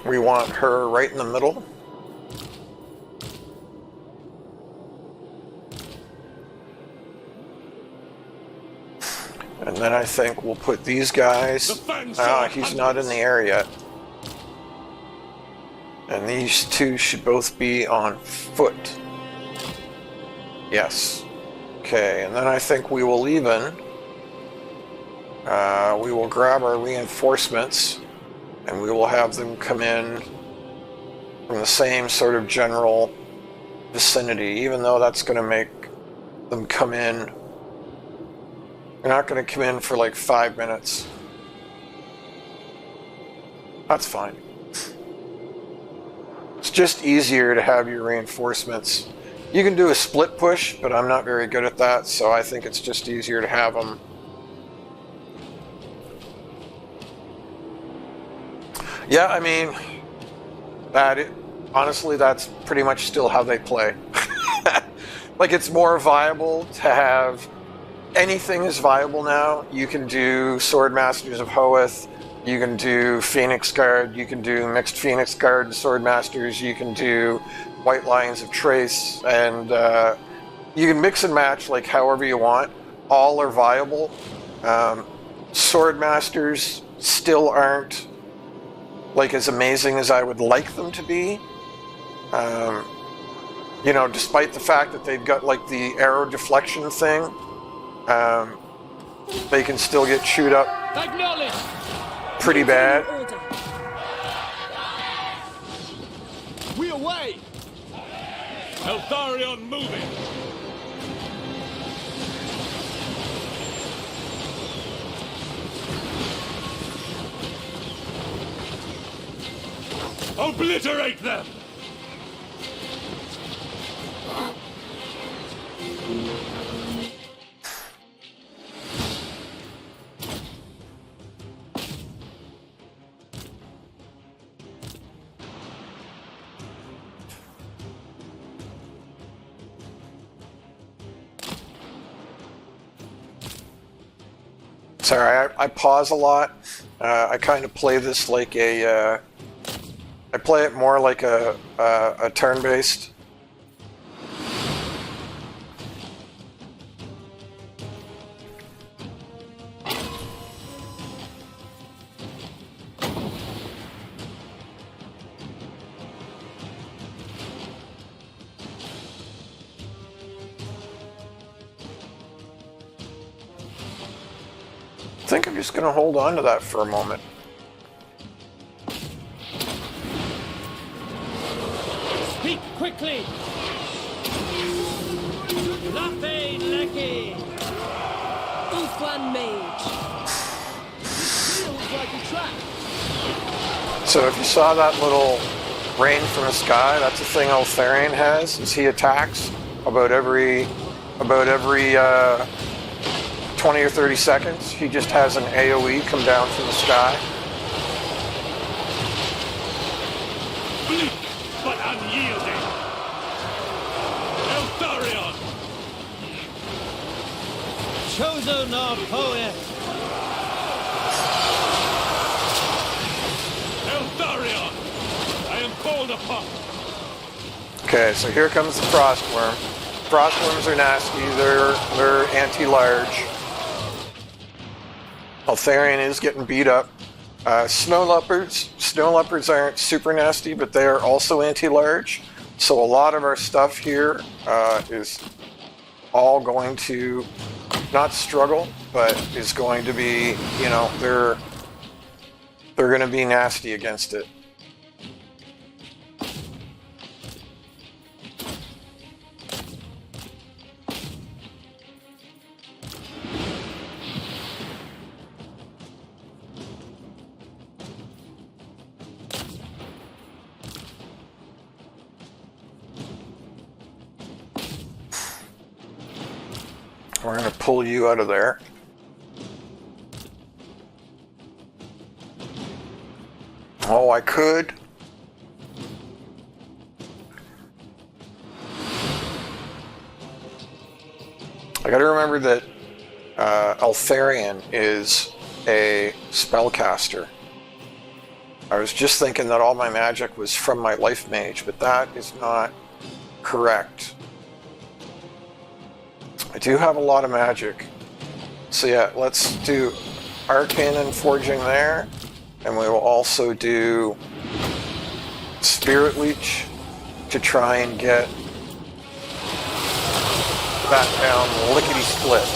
We want her right in the middle. And then I think we'll put these guys... he's not in the air yet. And these two should both be on foot. Yes. Okay, and then I think we will even... we will grab our reinforcements. And we will have them come in from the same sort of general vicinity, even though that's going to make them come in. They're not going to come in for like 5 minutes. That's fine. It's just easier to have your reinforcements. You can do a split push, but I'm not very good at that, so I think it's just easier to have them. Yeah, I mean, honestly, that's pretty much still how they play. Like, it's more viable to have... Anything is viable now. You can do Swordmasters of Hoeth, you can do Phoenix Guard, you can do Mixed Phoenix Guard and Swordmasters, you can do White Lions of Trace, and you can mix and match, like, however you want. All are viable. Swordmasters still aren't like as amazing as I would like them to be. You know, despite the fact that they've got like the arrow deflection thing. they can still get chewed up Acknowledge. pretty bad. Order. We away. Eltharion moving. Obliterate them! Sorry, I pause a lot. I kind of play this like a. I play it more like a turn-based. I think I'm just going to hold on to that for a moment. Speak quickly. Nothing lecky. Ulfwan Mage. Feels like a trap. So if you saw that little rain from the sky, that's a thing Eltharion has, is he attacks about every 20 or 30 seconds. He just has an AoE come down from the sky. Bleak, but unyielding. Eltharion! Chosen our poet. Eltharion! I am called upon. Okay, so here comes the frostworm. Frostworms are nasty. They're anti-large. Eltharion is getting beat up. Snow leopards aren't super nasty, but they are also anti-large. So a lot of our stuff here is all going to not struggle, but is going to be, you know, they're going to be nasty against it. We're going to pull you out of there. Oh, I could. I got to remember that Eltharion is a spellcaster. I was just thinking that all my magic was from my life mage, but that is not correct. I do have a lot of magic. So yeah, let's do Arcane and Forging there. And we will also do Spirit Leech to try and get that down lickety-split.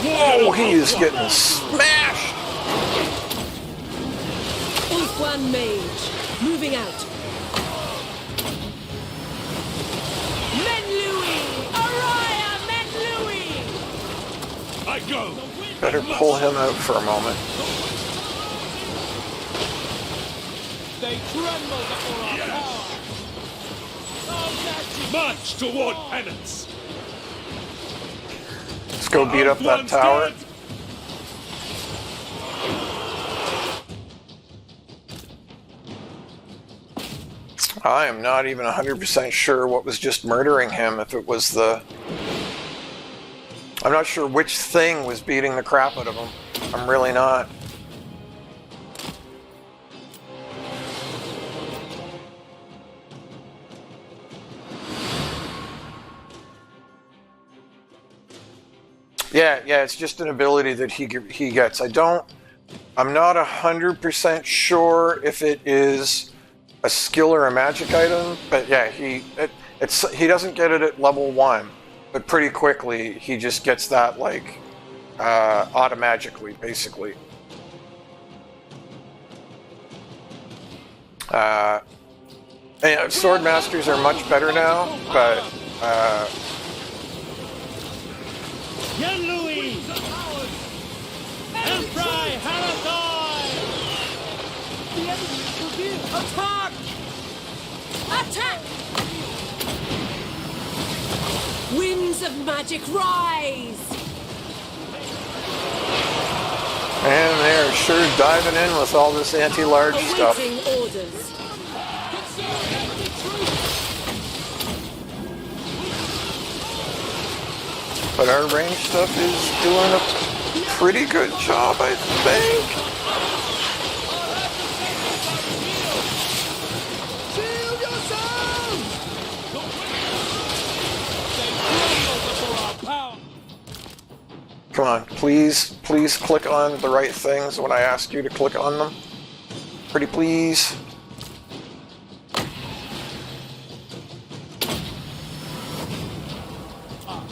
Whoa, he is getting smashed! Ulfwan Mage. Moving out. Menlui! Araya Menlui! I go! Better pull him out for a moment. They tremble before our power. March toward penance! Let's go beat up that tower. I am not even 100% sure what was just murdering him, if it was the... I'm not sure which thing was beating the crap out of him. I'm really not. Yeah, it's just an ability that he gets. I don't I'm not 100% sure if it is a skill or a magic item, but yeah, he doesn't get it at level 1, but pretty quickly he just gets that like automagically, basically. And sword masters are much better now, but Yen Louis! Emperor Halathai! The enemy's revealed. Attack! Attack! Winds of magic rise! and they're sure diving in with all this anti-large stuff. Awaiting orders. But our range stuff is doing a pretty good job, I think. Shield yourselves! Come on, please click on the right things when I ask you to click on them. Pretty please.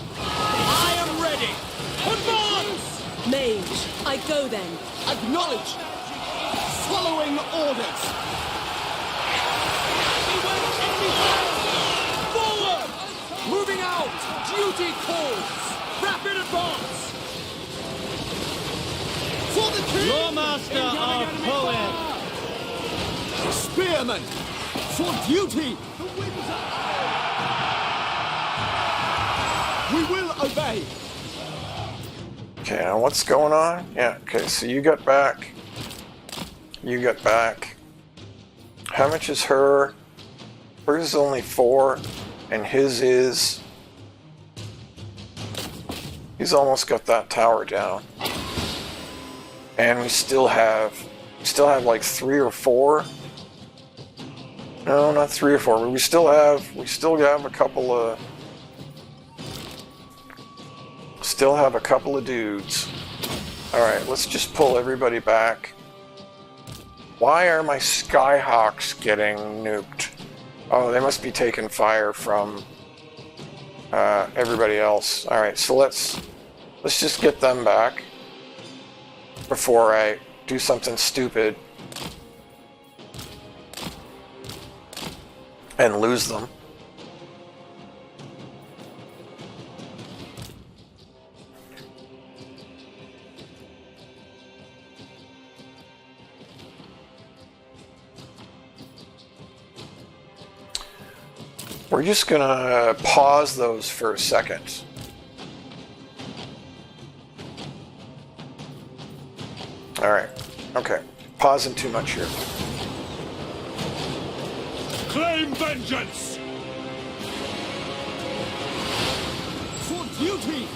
I am ready! Advance! Mage, I go then. Acknowledge! Following orders! Forward! Moving out! Duty calls! Rapid advance! For the king! Lawmaster of Poet! Spearmen! For duty! We will obey! Okay, now what's going on? Yeah, okay, so you got back. You got back. How much is her? Hers is only 4, and his is... He's almost got that tower down. And we still have like 3 or 4. No, not 3 or 4, but we still have a couple of... Still have a couple of dudes. Alright, let's just pull everybody back. Why are my Skyhawks getting nuked? Oh, they must be taking fire from everybody else. Alright, so let's just get them back before I do something stupid and lose them. We're just gonna pause those for a second. Alright, okay. Pausing too much here. Claim vengeance! For duty!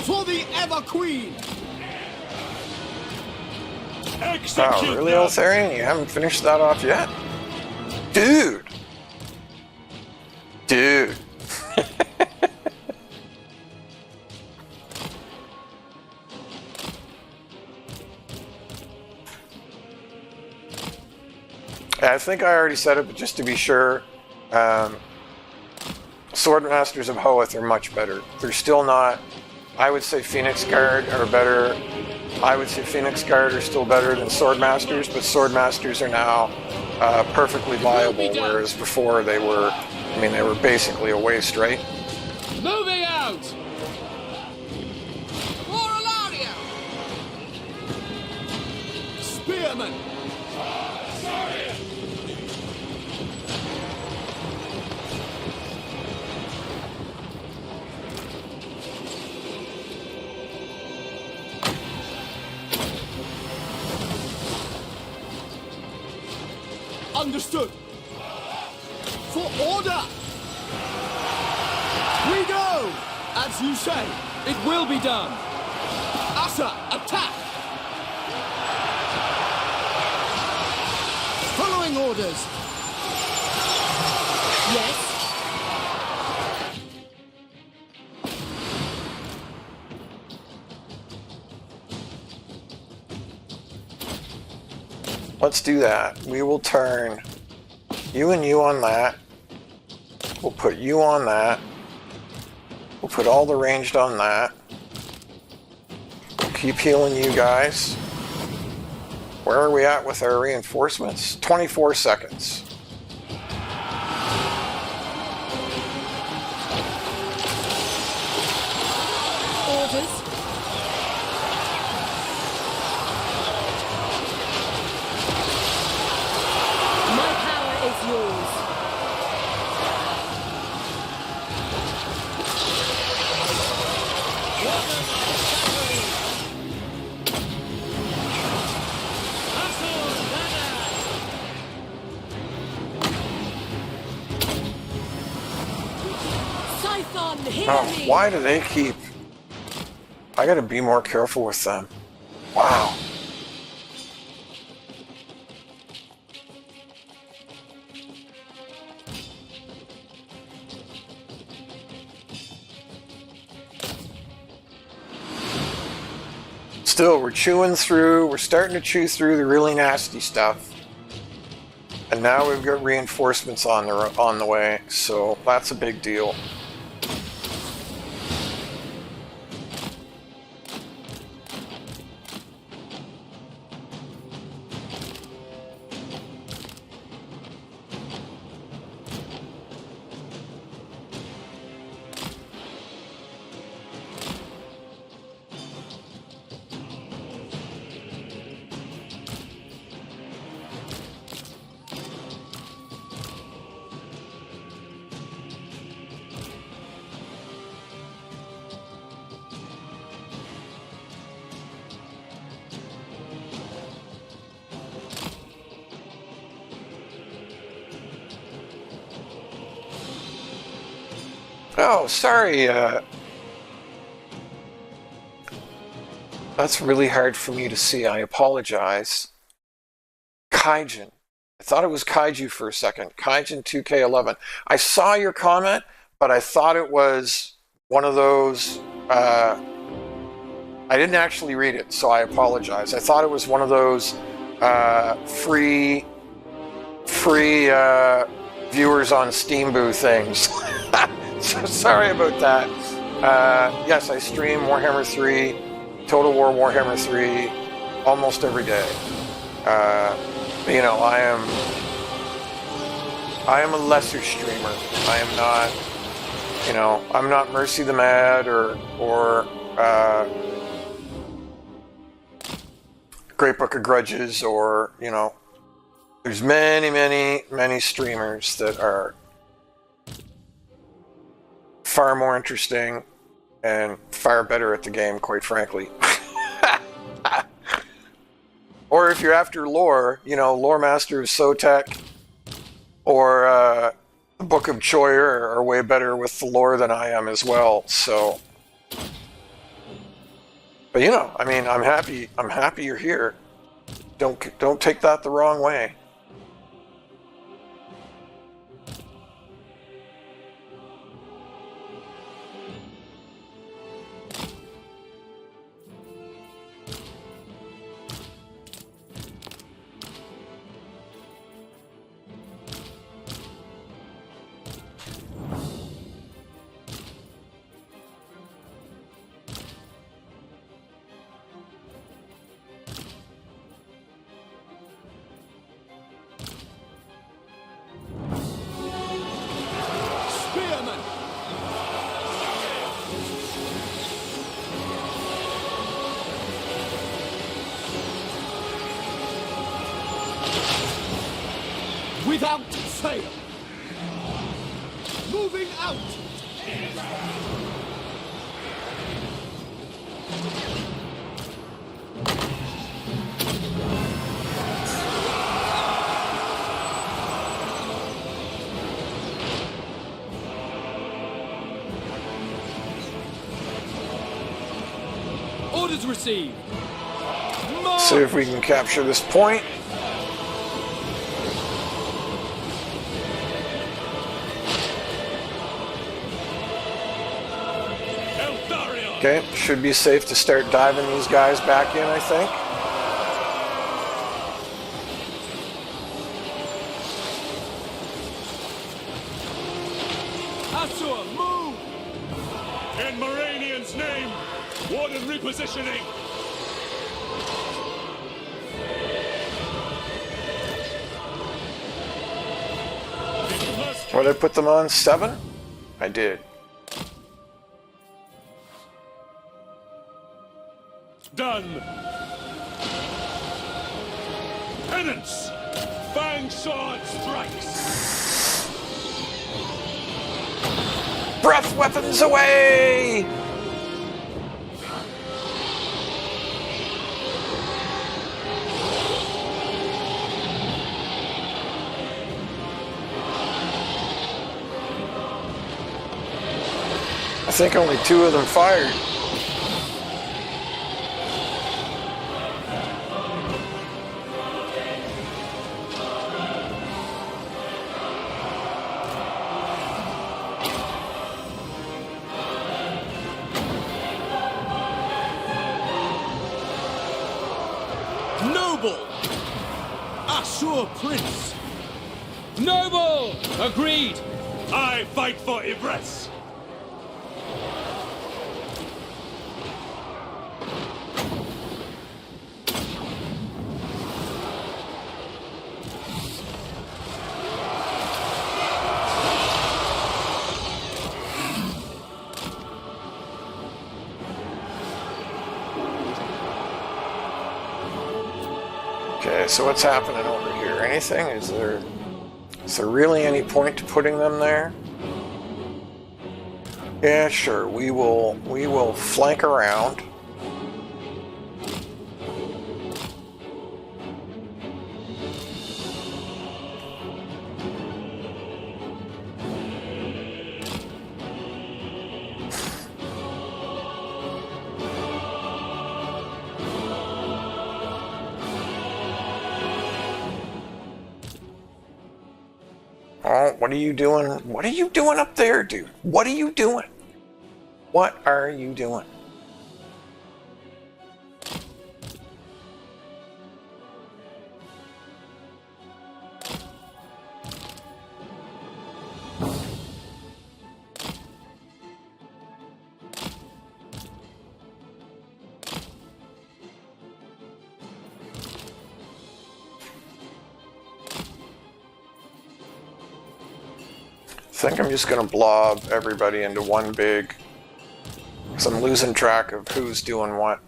For the Ever Queen! Execute Oh, really, them! Eltharion? You haven't finished that off yet? Dude! Dude. I think I already said it, but just to be sure, Swordmasters of Hoeth are much better. They're still not... I would say Phoenix Guard are better. I would say Phoenix Guard are still better than Swordmasters, but Swordmasters are now perfectly viable, whereas before they were basically a waste, right? Moving out! Spearmen! Understood. For order! We go! As you say, it will be done. Asa, attack! Following orders. Yes. let's do that. We will turn you and you on that. We'll put you on that. We'll put all the ranged on that. We'll keep healing you guys. Where are we at with our reinforcements? 24 seconds. Orders. My power is yours. Scython, hear Oh, me! why do they keep... I gotta be more careful with them. Wow. Still, we're chewing through, we're starting to chew through the really nasty stuff. And now we've got reinforcements on the way, so that's a big deal. Oh, sorry. That's really hard for me to see. I apologize. Kaijin. I thought it was Kaiju for a second. Kaijin 2K11. I saw your comment, but I thought it was one of those... I didn't actually read it, so I apologize. I thought it was one of those free viewers on Steamboo things. So sorry about that. Yes, I stream Warhammer 3, Total War Warhammer 3 almost every day. You know, I am a lesser streamer. I am not, you know, I'm not Mercy the Mad or Great Book of Grudges, or, you know, there's many streamers that are far more interesting and far better at the game, quite frankly. Or if you're after lore, you know, Lore Master of Sotek or the Book of Choyer are way better with the lore than I am as well. So, but you know, I mean, I'm happy you're here. Don't take that the wrong way. Without fail. Moving out. Orders received. See if we can capture this point. Okay, should be safe to start diving these guys back in, I think. Asur, move! In Moranian's name, Warden repositioning. What did I put them on? 7? I did. Done. Penance. Fang sword strikes. Breath weapons away! I think only 2 of them fired. Noble! Asur Prince! Noble! Agreed! I fight for Ibris. Okay, so what's happening over here? Anything? Is there really any point to putting them there? Yeah, sure. We will flank around. Oh, what are you doing? What are you doing up there, dude? What are you doing? What are you doing? I think I'm just going to blob everybody into one big, because I'm losing track of who's doing what.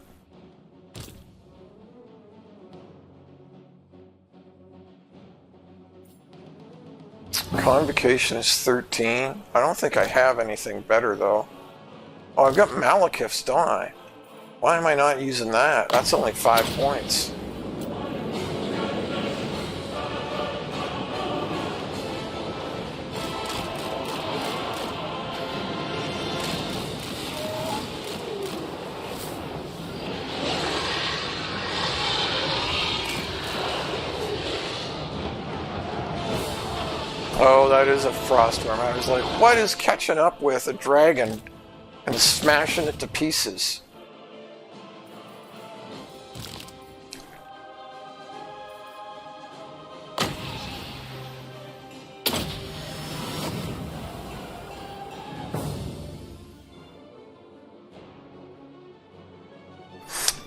Convocation is 13. I don't think I have anything better, though. Oh, I've got Malekith's, don't I? Why am I not using that? That's only 5 points. Oh, that is a frostworm. I was like, what is catching up with a dragon and smashing it to pieces?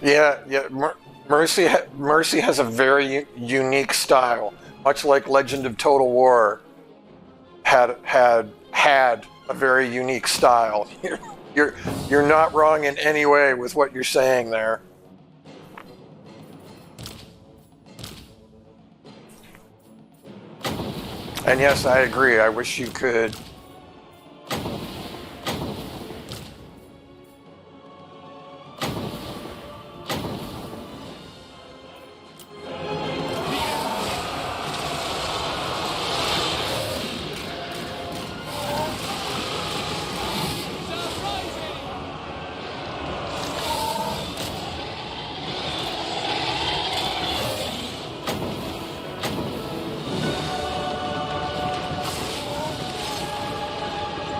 Yeah. Mercy has a very unique style, much like Legend of Total War had a very unique style. You're not wrong in any way with what you're saying there. And yes, I agree. I wish you could.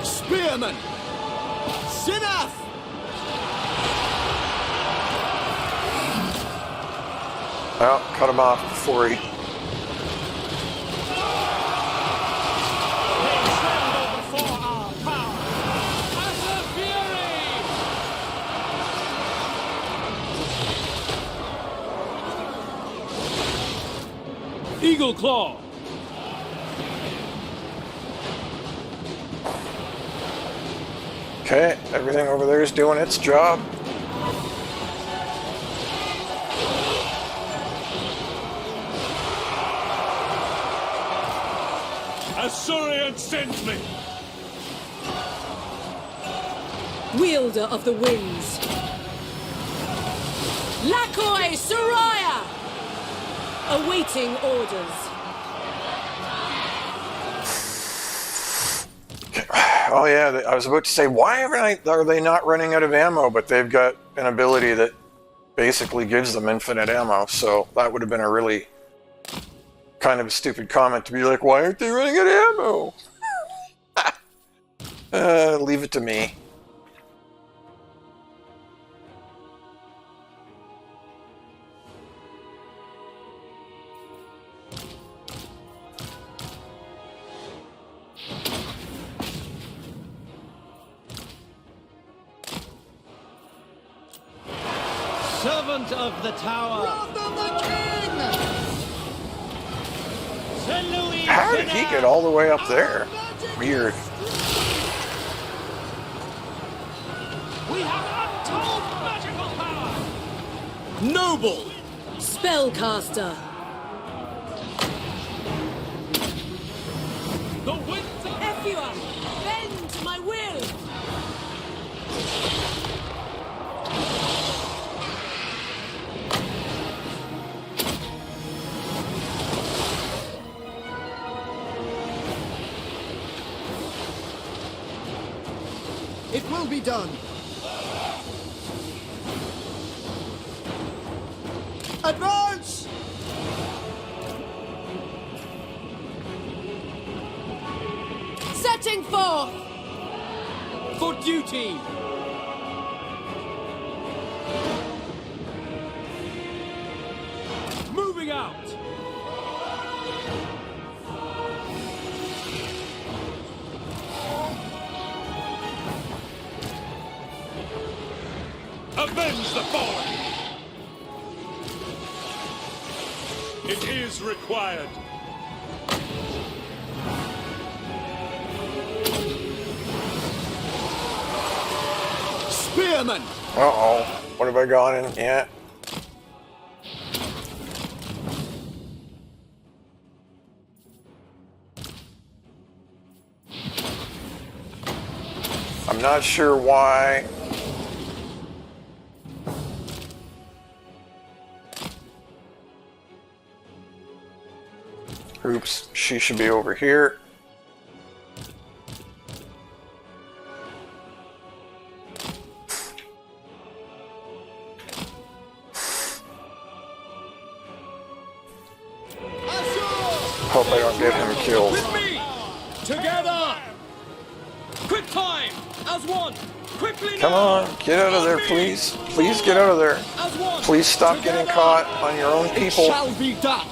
Spearman! Sinaf! Well, cut him off before he... They tremble before our power. Eagle Claw! Okay, everything over there is doing its job. Assyrian sends me! Wielder of the winds. Lakoi Soraya! Awaiting orders. Oh yeah, I was about to say, why are they not running out of ammo? But they've got an ability that basically gives them infinite ammo, so that would have been a really kind of a stupid comment to be like, why aren't they running out of ammo? Leave it to me. Servant of the tower. Sir Louis How did he get all the way up there? Weird. We have untold magical power! Noble. Spellcaster. The winds of Effua, bend to my will. It will be done. Advance! Setting forth. For duty. Moving out! Avenge the fallen! It is required. Spearman. Uh-oh. What have I gone in? Yeah. I'm not sure why. Oops, she should be over here. Hope I don't get him killed. With me! Together! Quick time! As one! Quickly Come now! on, get out of there, please. Please get out of there. As one! Please stop getting caught on your own It people. shall be done!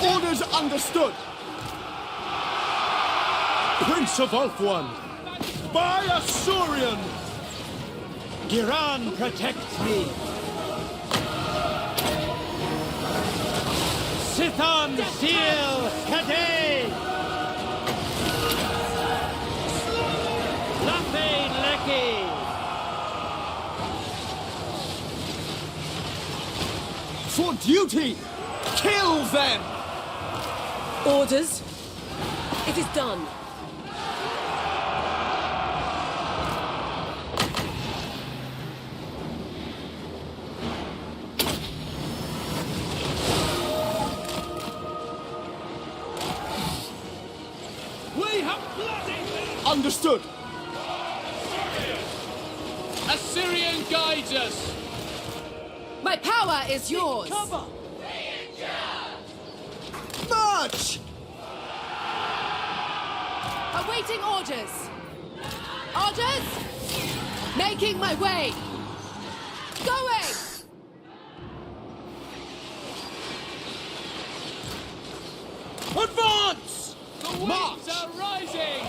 Orders understood! Prince of Ulthuan! By Assyrian! Giran protects me! Sithan Seal Kade! Lafain Leki! For duty! Kill them! Orders. It is done. We have bloody Understood! Assyrian guides us! My power is yours. March! Awaiting orders. Orders? Making my way. Going. Advance! The winds March! are rising!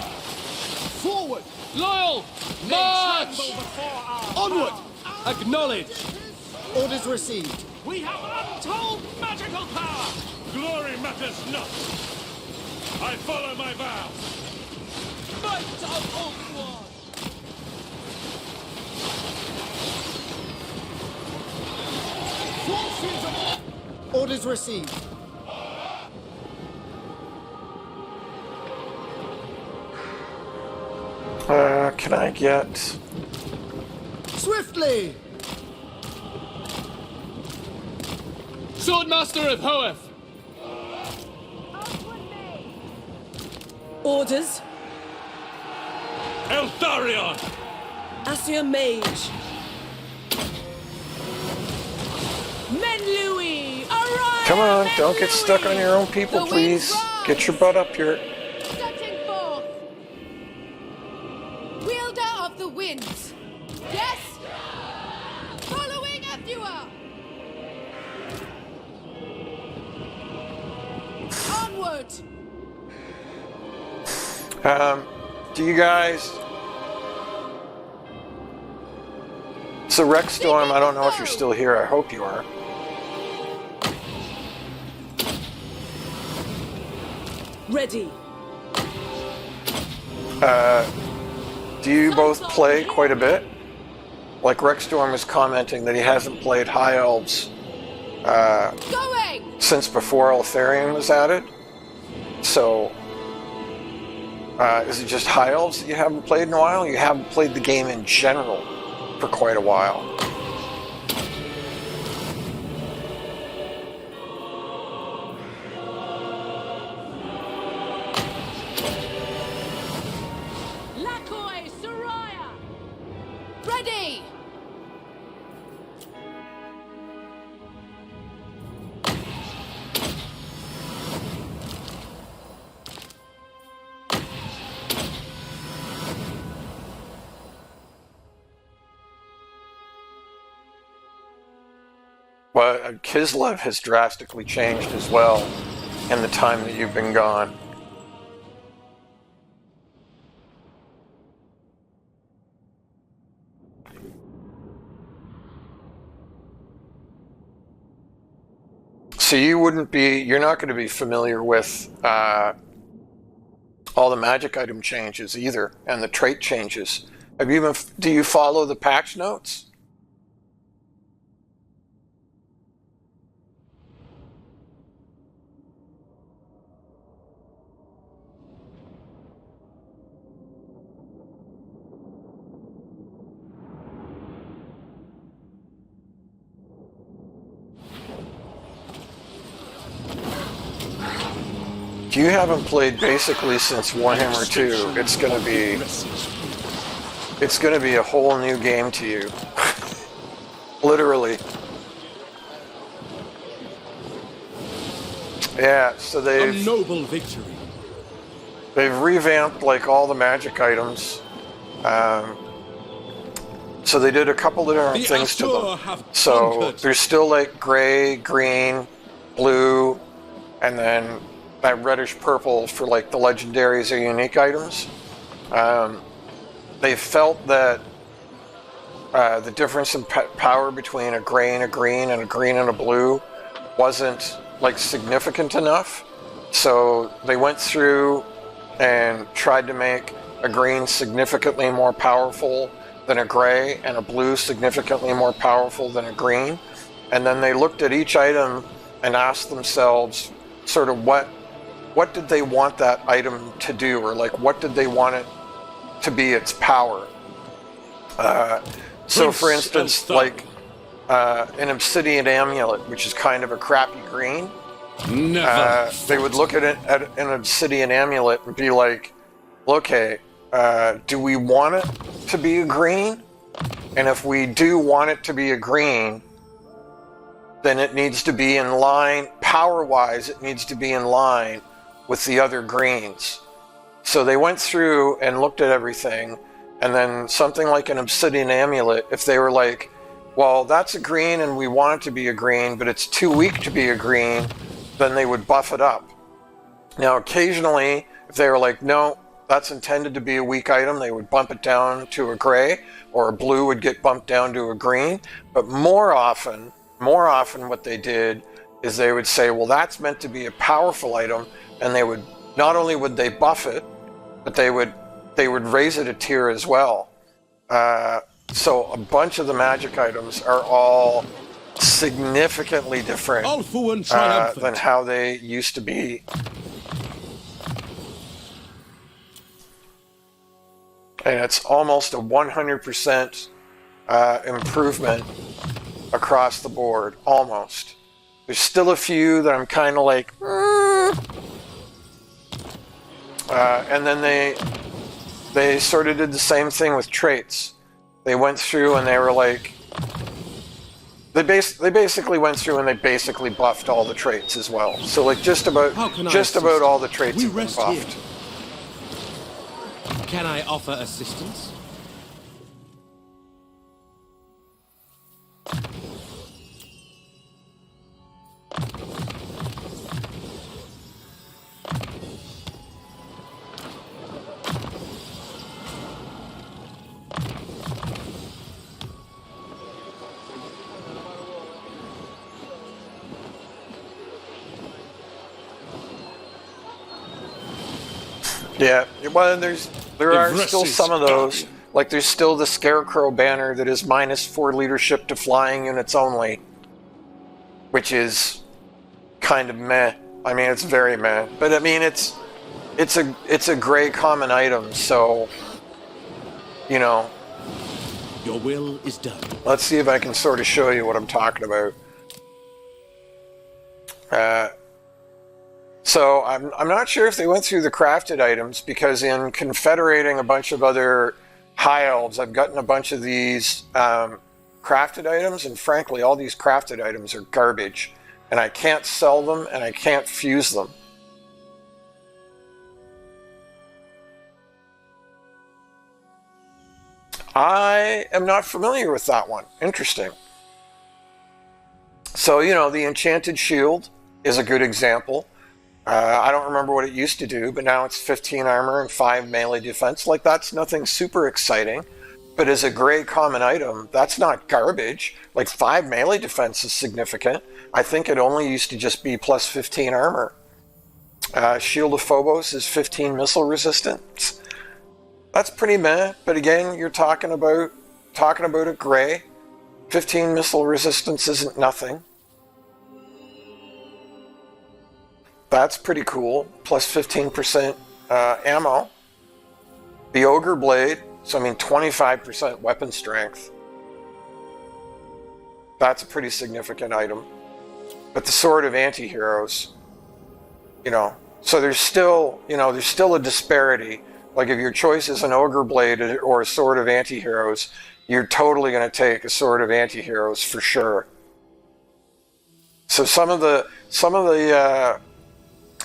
Forward! Loyal! March! Onward! Acknowledge! Orders received. We have untold magical power! Glory matters not. I follow my vow. Fight of Ulthuan! Forces of... Orders received. Can I get... Swiftly! Swordmaster of Hoeth! Orders. Eltharion! Assia Mage. Menlui! Arise! Come on, don't get stuck on your own people, The please. winds rise. Get your butt up here. Setting forth! Wielder of the winds! Yes! Following Athua! Onward! Do you guys... So Rex Storm, I don't know if you're still here. I hope you are. Ready. Do you both play quite a bit? Like Rex Storm was commenting that he hasn't played High Elves Going! since before Eltharion was added. So, is it just High Elves that you haven't played in a while? You haven't played the game in general for quite a while. Lakoi Soraya! Ready! But Kislev has drastically changed as well in the time that you've been gone. So you're not going to be familiar with all the magic item changes either, and the trait changes. Do you follow the patch notes? If you haven't played basically since Warhammer 2, it's gonna be a whole new game to you. Literally. Yeah, so A noble victory. they've revamped like all the magic items. So they did a couple of different The things to Asur them. have So conquered. there's still like gray, green, blue, and then that reddish purple for like the legendaries or unique items. They felt that the difference in power between a gray and a green and a green and a blue wasn't like significant enough. So they went through and tried to make a green significantly more powerful than a gray and a blue significantly more powerful than a green. And then they looked at each item and asked themselves sort of what did they want that item to do, or like what did they want it to be its power. So for instance, like an obsidian amulet, which is kind of a crappy green, Never. they would look at an obsidian amulet and be like, okay, do we want it to be a green? And if we do want it to be a green, then it needs to be in line, power-wise, it needs to be in line with the other greens. So they went through and looked at everything, and then something like an obsidian amulet, if they were like, well, that's a green and we want it to be a green, but it's too weak to be a green, then they would buff it up. Now, occasionally, if they were like, no, that's intended to be a weak item, they would bump it down to a gray, or a blue would get bumped down to a green. But more often what they did is they would say, well, that's meant to be a powerful item, and they would not only would they buff it, but they would raise it a tier as well. So a bunch of the magic items are all significantly different All for one triumphant. than how they used to be. And it's almost a 100% improvement across the board, almost. There's still a few that I'm kind of like, and then they sort of did the same thing with traits. They went through and they were like, they basically went through and they basically buffed all the traits as well. So like just about all the traits We have been rest buffed. here. Can I offer assistance? Yeah, well, there are Everest still is some of those. Guardian. Like there's still the Scarecrow banner that is -4 leadership to flying units only, which is kind of meh. I mean, it's very meh. But I mean, it's a gray common item, so you know. Your will is done. Let's see if I can sort of show you what I'm talking about. So I'm not sure if they went through the crafted items, because in confederating a bunch of other high elves, I've gotten a bunch of these crafted items, and frankly, all these crafted items are garbage, and I can't sell them and I can't fuse them. I am not familiar with that one. Interesting. So, you know, the Enchanted Shield is a good example. I don't remember what it used to do, but now it's 15 armor and 5 melee defense. Like, that's nothing super exciting. But as a gray common item, that's not garbage. Like, 5 melee defense is significant. I think it only used to just be plus 15 armor. Shield of Phobos is 15 missile resistance. That's pretty meh, but again, you're talking about a gray. 15 missile resistance isn't nothing. That's pretty cool. Plus 15% ammo. The Ogre Blade, so I mean 25% weapon strength. That's a pretty significant item. But the Sword of Anti-Heroes, you know, so there's still a disparity. Like if your choice is an Ogre Blade or a Sword of Anti-Heroes, you're totally going to take a Sword of Anti-Heroes for sure. So some of the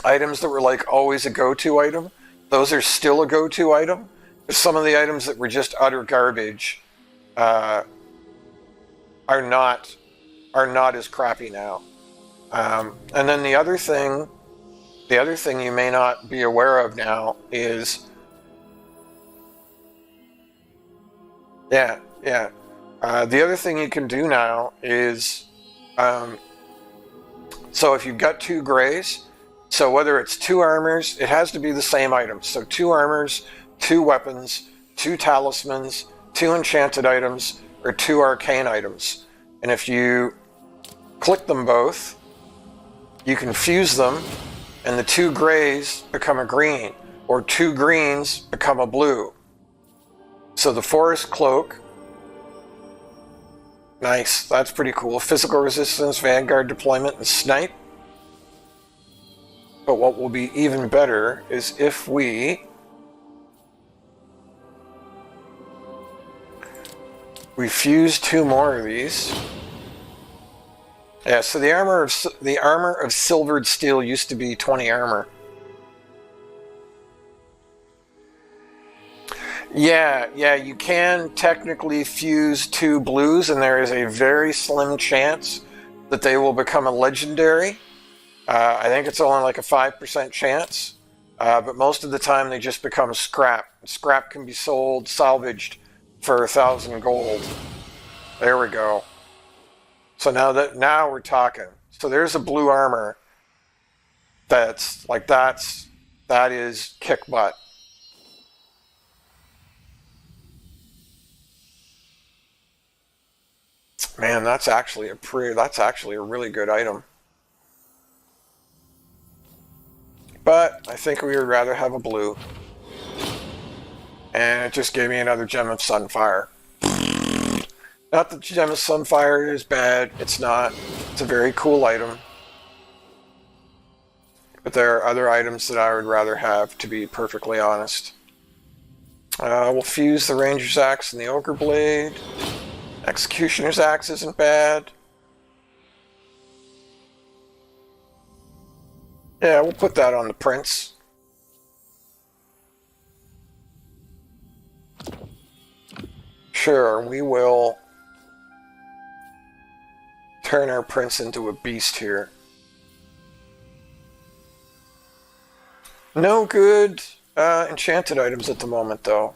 items that were like always a go-to item, those are still a go-to item. But some of the items that were just utter garbage are not as crappy now. And then the other thing you may not be aware of now is the other thing you can do now is so if you've got 2 grays, so whether it's 2 armors, it has to be the same item. So 2 armors, 2 weapons, 2 talismans, 2 enchanted items, or 2 arcane items. And if you click them both, you can fuse them, and the 2 grays become a green, or 2 greens become a blue. So the Forest Cloak, nice, that's pretty cool. Physical resistance, Vanguard deployment, and snipe. But what will be even better is if we fuse 2 more of these. Yeah, so the armor of silvered steel used to be 20 armor. Yeah, you can technically fuse 2 blues, and there is a very slim chance that they will become a legendary. I think it's only like a 5% chance, but most of the time they just become scrap. Scrap can be sold, salvaged, for 1,000 gold. There we go. So now we're talking. So there's a blue armor that is kick butt. Man, that's actually a really good item. But I think we would rather have a blue. And it just gave me another Gem of Sunfire. Not that Gem of Sunfire is bad, it's not. It's a very cool item. But there are other items that I would rather have, to be perfectly honest. We'll fuse the Ranger's Axe and the Ogre Blade. Executioner's Axe isn't bad. Yeah, we'll put that on the Prince. Sure, we will turn our Prince into a beast here. No good enchanted items at the moment, though.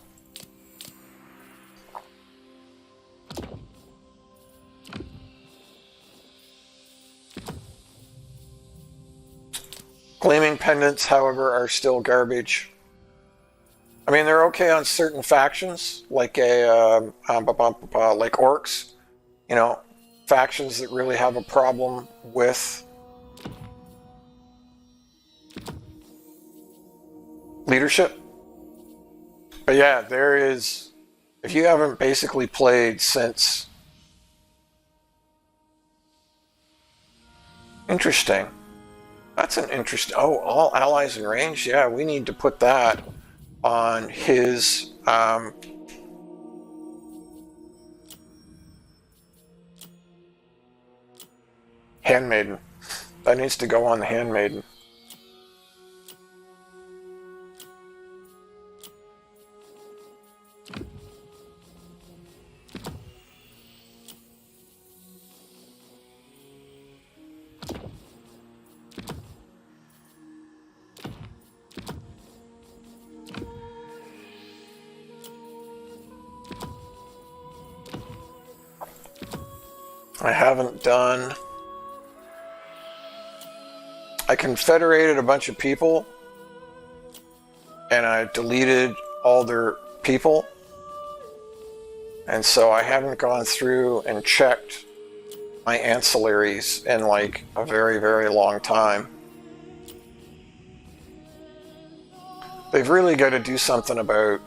Gleaming pendants, however, are still garbage. I mean, they're okay on certain factions, like like orcs. You know, factions that really have a problem with leadership. But yeah, there is. If you haven't basically played since. Interesting. That's an interesting. Oh, all allies in range? Yeah, we need to put that on his. Handmaiden. That needs to go on the Handmaiden. I haven't done. I confederated a bunch of people and I deleted all their people, and so I haven't gone through and checked my ancillaries in like a very, very long time. They've really got to do something about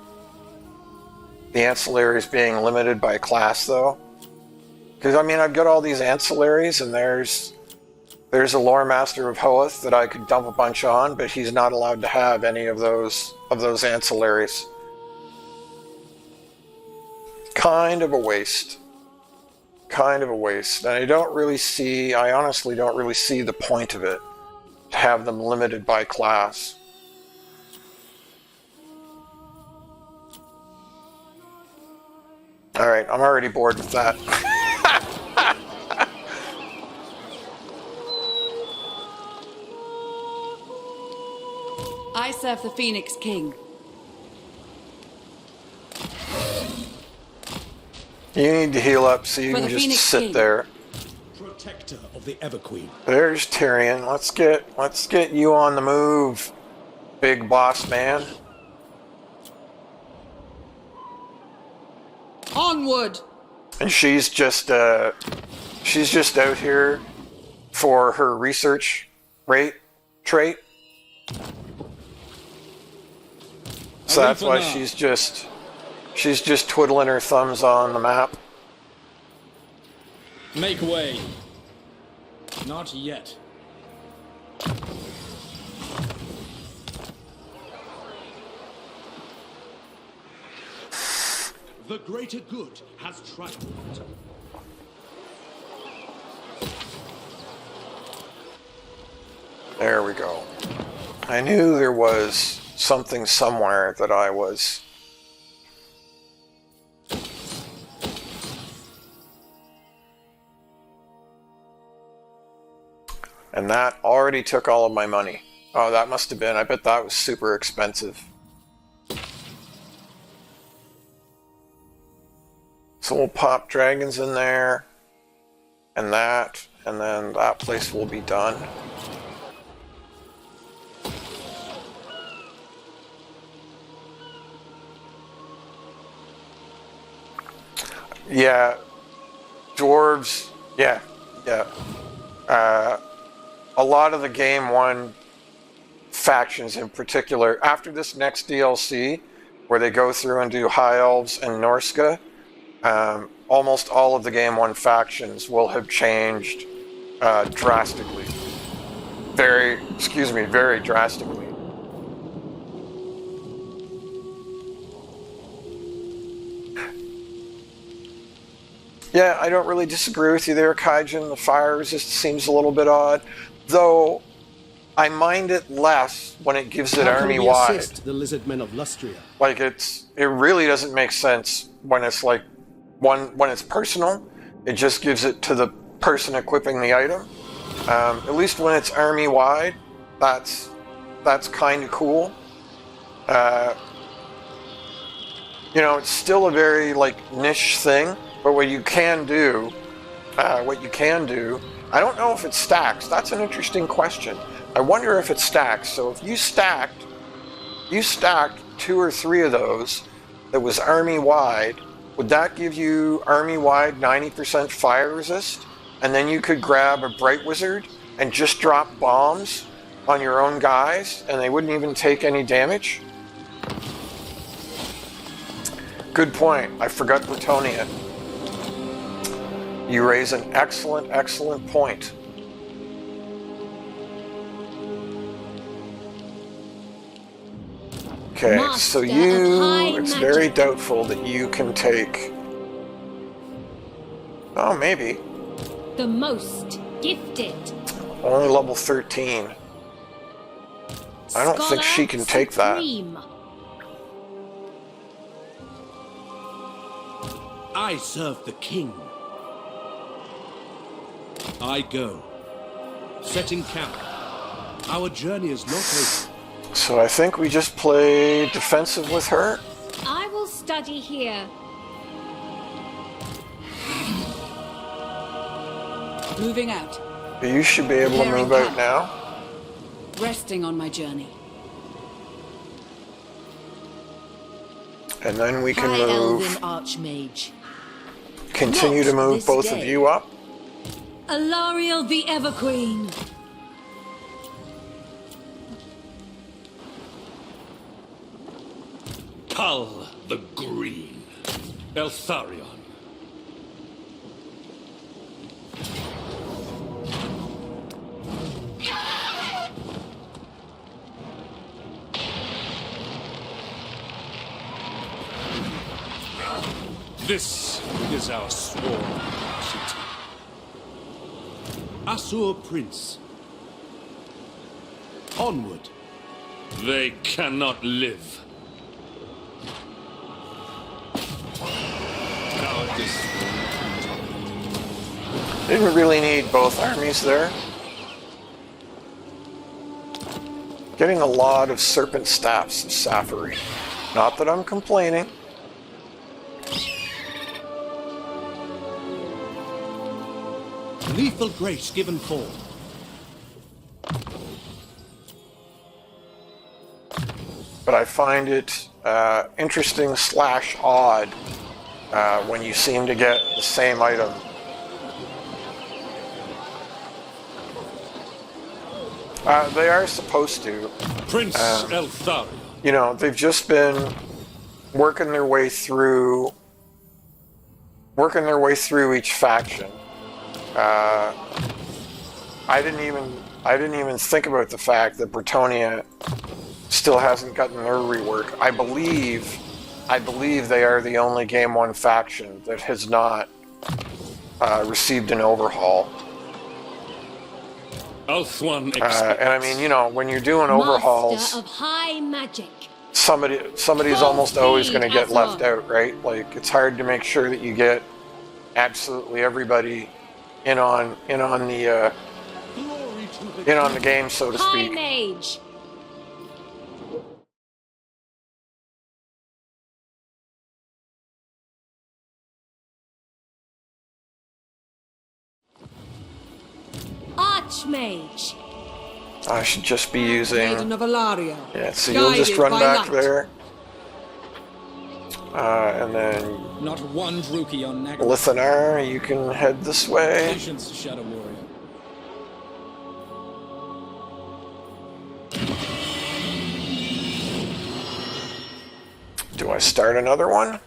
the ancillaries being limited by class, though. Because, I mean, I've got all these ancillaries, and there's a lore master of Hoeth that I could dump a bunch on, but he's not allowed to have any of those ancillaries. Kind of a waste. Kind of a waste. And I honestly don't really see the point of it, to have them limited by class. Alright, I'm already bored with that. I serve the Phoenix King. You need to heal up so you For can the just Phoenix sit King. there. Protector of the Everqueen. There's Tyrion. Let's get you on the move, big boss man. Onward! And she's just out here for her research trait. So that's why she's just twiddling her thumbs on the map. Make way. Not yet. The greater good has triumphed. There we go. I knew there was something somewhere that I was. And that already took all of my money. Oh, that must have been, I bet that was super expensive. So we'll pop dragons in there, and that, and then that place will be done. Yeah, dwarves, yeah. A lot of the Game 1 factions in particular, after this next DLC, where they go through and do High Elves and Norska, almost all of the Game 1 factions will have changed drastically. Very drastically. Yeah, I don't really disagree with you there, Kaijin. The fire resist seems a little bit odd, though I mind it less when it gives it army-wide. The lizardmen of Lustria. Like it really doesn't make sense when it's like when it's personal. It just gives it to the person equipping the item. At least when it's army-wide, that's kind of cool. You know, it's still a very like niche thing. But what you can do, I don't know if it stacks. That's an interesting question. I wonder if it stacks. So if you stacked 2 or 3 of those that was army-wide, would that give you army-wide 90% fire resist? And then you could grab a Bright Wizard and just drop bombs on your own guys and they wouldn't even take any damage? Good point. I forgot Bretonia. You raise an excellent, excellent point. Okay, so it's very doubtful that you can take... Oh, maybe. The most gifted. Only level 13. I don't think she can take that. I serve the king. I go. Setting camp. Our journey is not over. So I think we just play defensive with her. I will study here. Moving out. You should be able to move out now. Resting on my journey. And then we can High move. Elven Archmage. Continue to move both of you up. Alariel the Everqueen. Kull the Green. Eltharion. This is our sworn city. Asur Prince. Onward. They cannot live. Didn't really need both armies there. Getting a lot of serpent staffs of Safari. Not that I'm complaining. Lethal grace given forth. But I find it interesting / odd when you seem to get the same item. They are supposed to. Prince Eltharion. You know, they've just been working their way through each faction. I didn't even think about the fact that Bretonia still hasn't gotten their rework. I believe they are the only Game 1 faction that has not received an overhaul. Ulthuan And I mean, you know, when you're doing overhauls, Master of high magic. somebody's almost always going to get left out, right? Like, it's hard to make sure that you get absolutely everybody in on the game, so to High speak. mage. Archmage. I should just be using... Maiden of Alaria. Yeah, so you'll just Guided run by back light. there. And then Not one Druki on Nagara. Lithanar, you can head this way. Patience, Shadow Warrior. Do I start another one?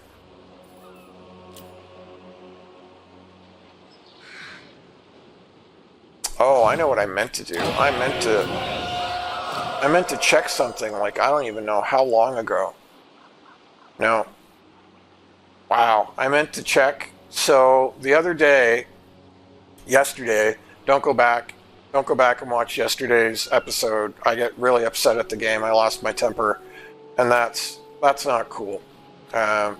Oh, I know what I meant to do. I meant to check something like I don't even know how long ago. No. Wow, I meant to check. So the other day, yesterday, don't go back and watch yesterday's episode. I get really upset at the game. I lost my temper, and that's not cool. But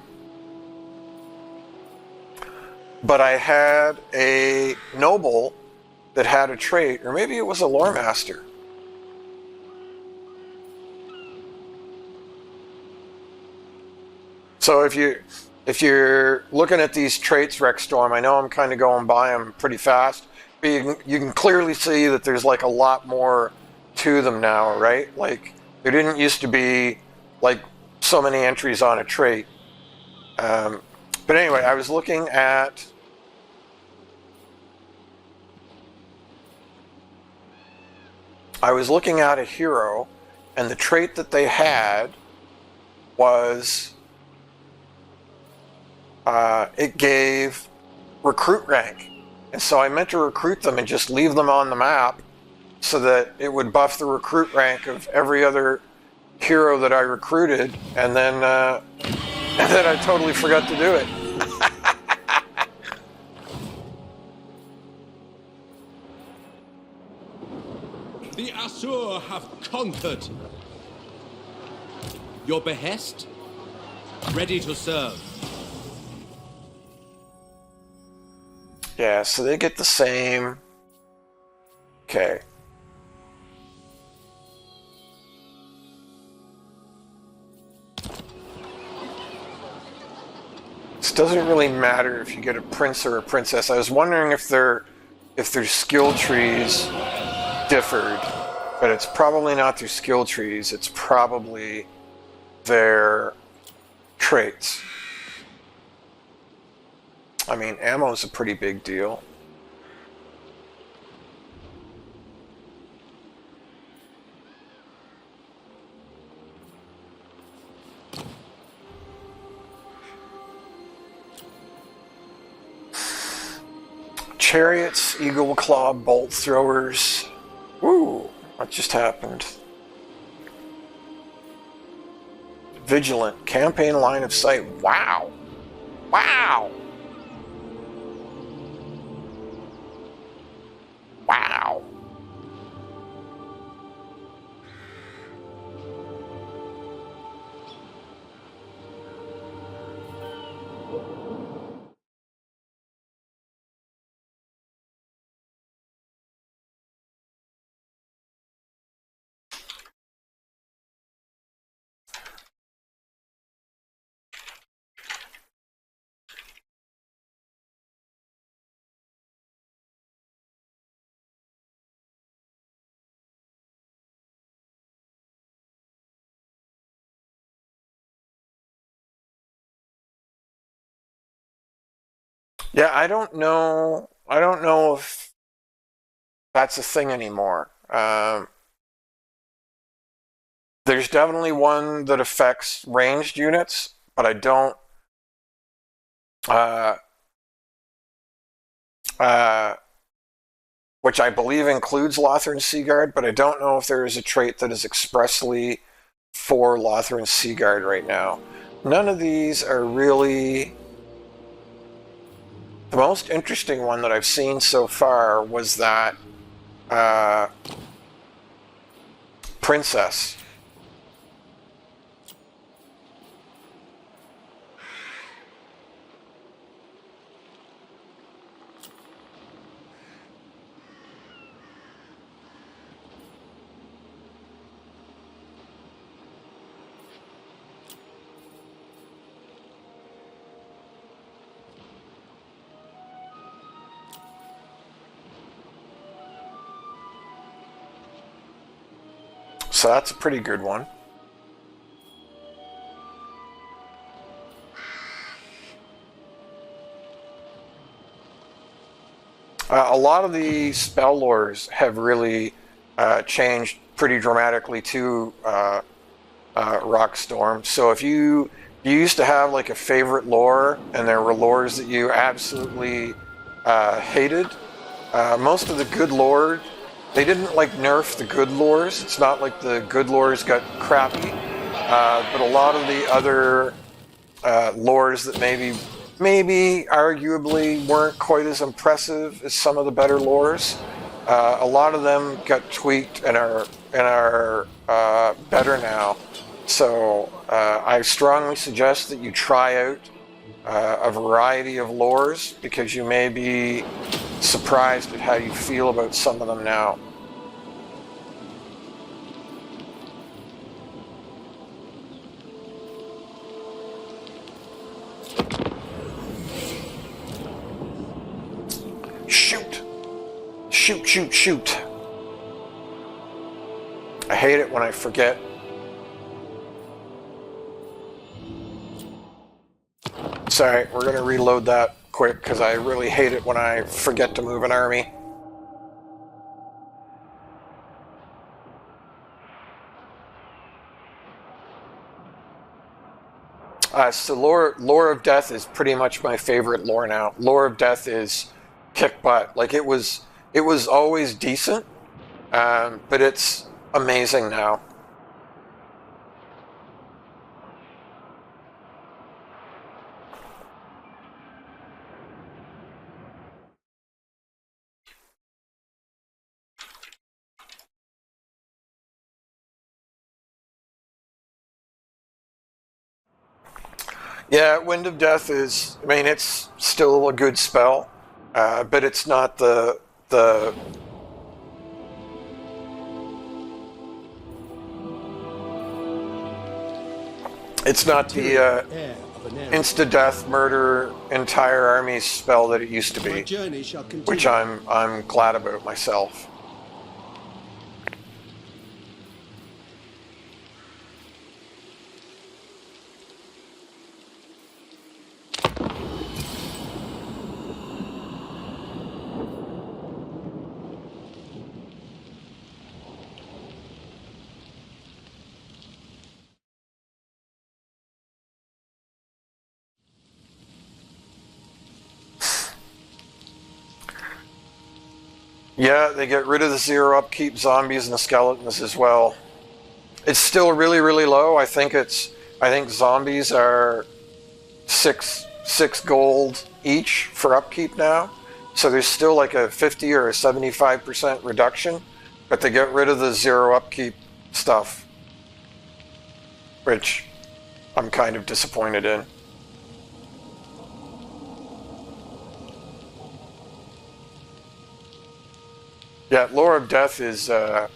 I had a noble that had a trait, or maybe it was a lore master. So if you're looking at these traits, Rexstorm, I know I'm kind of going by them pretty fast, but you can clearly see that there's like a lot more to them now, right? Like there didn't used to be like so many entries on a trait. But anyway, I was looking at a hero, and the trait that they had was it gave recruit rank. And so I meant to recruit them and just leave them on the map so that it would buff the recruit rank of every other hero that I recruited, and then I totally forgot to do it. The Asur have conquered. Your behest? Ready to serve. Yeah, so they get the same. Okay. This doesn't really matter if you get a prince or a princess. I was wondering if their skill trees differed, but it's probably not their skill trees. It's probably their traits. I mean, ammo is a pretty big deal. Chariots, eagle claw, bolt throwers. Woo! What just happened? Vigilant, campaign line of sight. Wow! Wow! Wow! Yeah, I don't know. I don't know if that's a thing anymore. There's definitely one that affects ranged units, but I don't. Which I believe includes Lothran Seaguard, but I don't know if there is a trait that is expressly for Lothran Seaguard right now. None of these are really. The most interesting one that I've seen so far was that Princess. So that's a pretty good one. A lot of the spell lores have really changed pretty dramatically to Rockstorm. So if you used to have like a favorite lore, and there were lores that you absolutely hated, most of the good lore, they didn't like nerf the good lores. It's not like the good lores got crappy, but a lot of the other lores that maybe arguably weren't quite as impressive as some of the better lores, a lot of them got tweaked and are better now. So I strongly suggest that you try out a variety of lores, because you may be surprised at how you feel about some of them now. Shoot! Shoot, shoot, shoot! I hate it when I forget. Sorry, we're going to reload that quick, because I really hate it when I forget to move an army. So Lore of Death is pretty much my favorite lore now. Lore of Death is kick butt. Like, it was always decent, but it's amazing now. Yeah, Wind of Death is, I mean, it's still a good spell, but it's not the it's not the insta-death murder entire armies spell that it used to be, which I'm glad about myself. Yeah, they get rid of the 0 upkeep zombies and the skeletons as well. It's still really, really low. I think zombies are six gold each for upkeep now. So there's still like a 50 or a 75% reduction, but they get rid of the 0 upkeep stuff, which I'm kind of disappointed in. Yeah, Lore of Death is, no,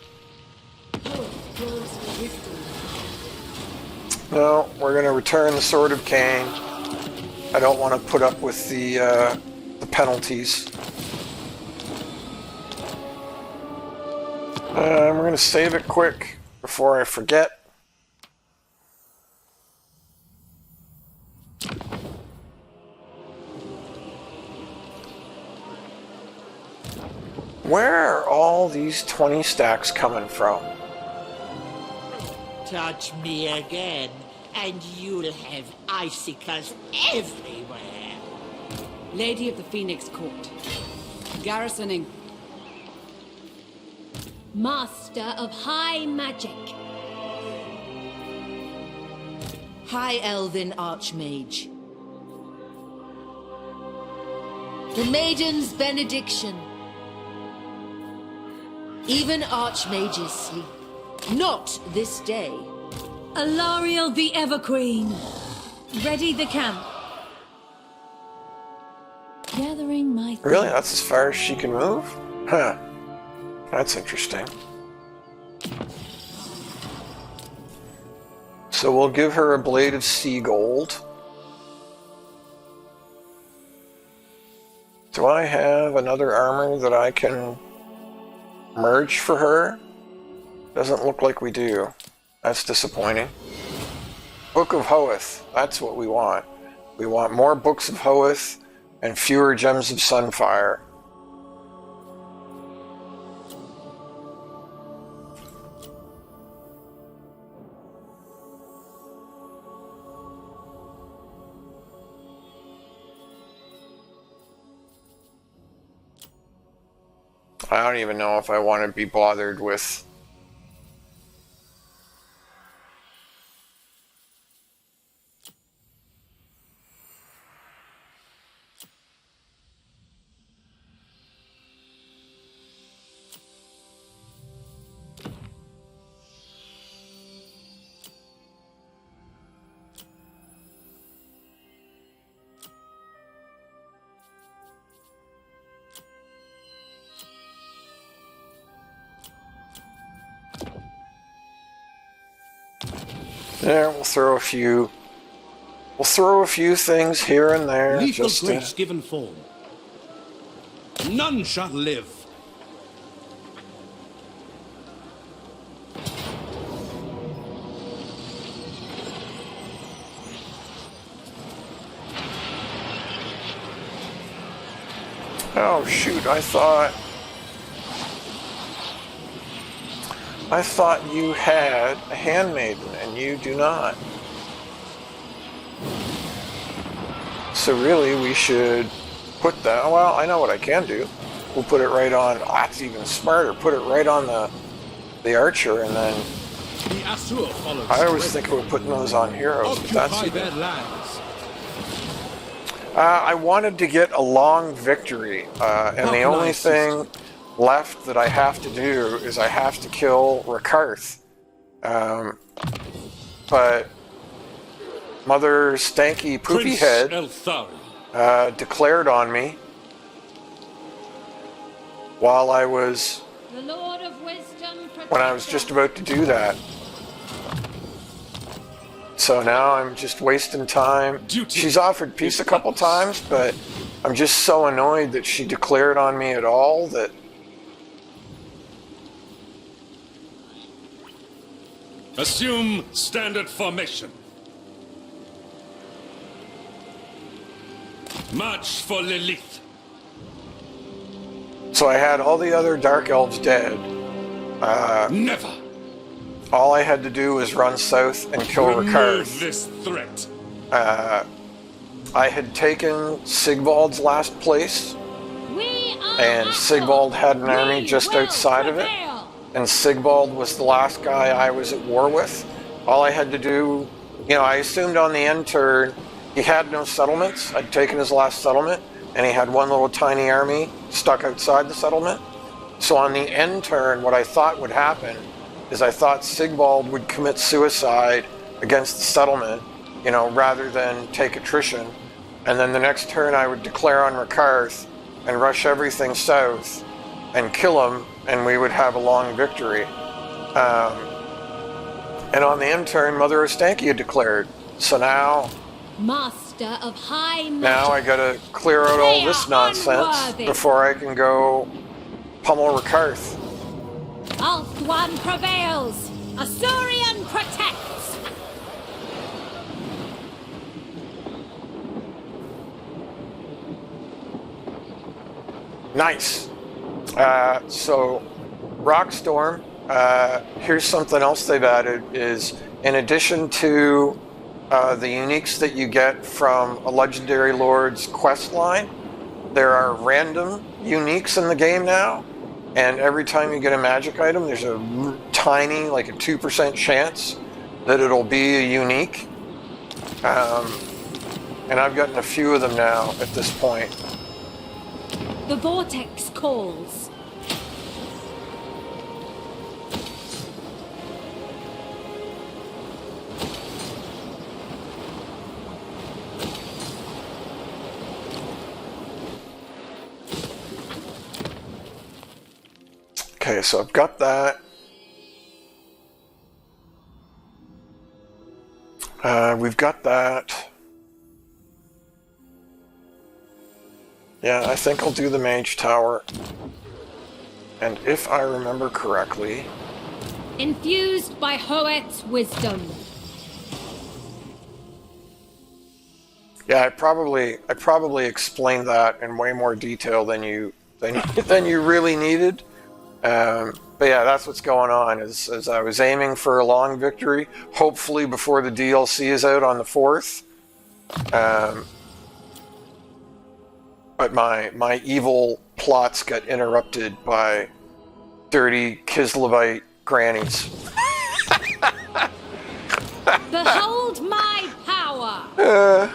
we're going to return the Sword of Cain. I don't want to put up with the penalties. We're going to save it quick before I forget. Where are all these 20 stacks coming from? Touch me again, and you'll have icicles everywhere. Lady of the Phoenix Court. Garrisoning. Master of High Magic. High Elven Archmage. The Maiden's Benediction. Even archmages sleep. Not this day. Alariel the Everqueen. Ready the camp. Gathering my... Really? That's as far as she can move? Huh. That's interesting. So we'll give her a Blade of Sea Gold. Do I have another armor that I can merge for her? Doesn't look like we do. That's disappointing. Book of Hoeth. That's what we want. We want more Books of Hoeth and fewer Gems of Sunfire. I don't even know if I want to be bothered with yeah, we'll throw a few things here and there. Lethal Just grace given form. None shall live. oh shoot, I thought you had a handmaiden and you do not. So really we should put that, well, I know what I can do. We'll put it right on, oh, that's even smarter, put it right on the archer, and then The Asur follows. I always think about putting those on heroes, but that's Occupy even, their lands. I wanted to get a long victory, and the only thing left that I have to do is I have to kill Rakarth. But Mother Stanky Poopy Prince Head Elthari. declared on me while I was, The Lord of Wisdom when I was just about to do that. So now I'm just wasting time. Duty She's offered peace a couple times, but I'm just so annoyed that she declared on me at all that Assume standard formation. March for Lilith. so I had all the other Dark Elves dead. Never All I had to do was run south and kill remove Rakarth. this threat. I had taken Sigvald's last place, We are and Asur. Sigvald had an army We just will outside of it. prevail. And Sigvald was the last guy I was at war with. All I had to do, I assumed on the end turn, he had no settlements. I'd taken his last settlement, and he had one little tiny army stuck outside the settlement. So on the end turn, what I thought would happen is I thought Sigvald would commit suicide against the settlement, rather than take attrition. And then the next turn I would declare on Rakarth and rush everything south and kill him, and we would have a long victory. And on the end turn, Mother Ostanky had declared. So now Master of High Magic. Now I gotta clear out all this nonsense Unworthy. before I can go pummel Rakarth. Ulthuan prevails. Asurian protects. Nice. So Rockstorm, here's something else they've added is in addition to the uniques that you get from a Legendary Lord's quest line, there are random uniques in the game now, and every time you get a magic item, there's a tiny, like a 2% chance that it'll be a unique. And I've gotten a few of them now at this point. The vortex calls. Okay, so I've got that. We've got that. Yeah, I think I'll do the Mage Tower. And if I remember correctly, Infused by Hoet's wisdom. Yeah, I probably explained that in way more detail than you really needed. But yeah, that's what's going on. Is I was aiming for a long victory, hopefully before the DLC is out on the 4th. But my evil plots got interrupted by dirty Kislevite grannies. Behold my power!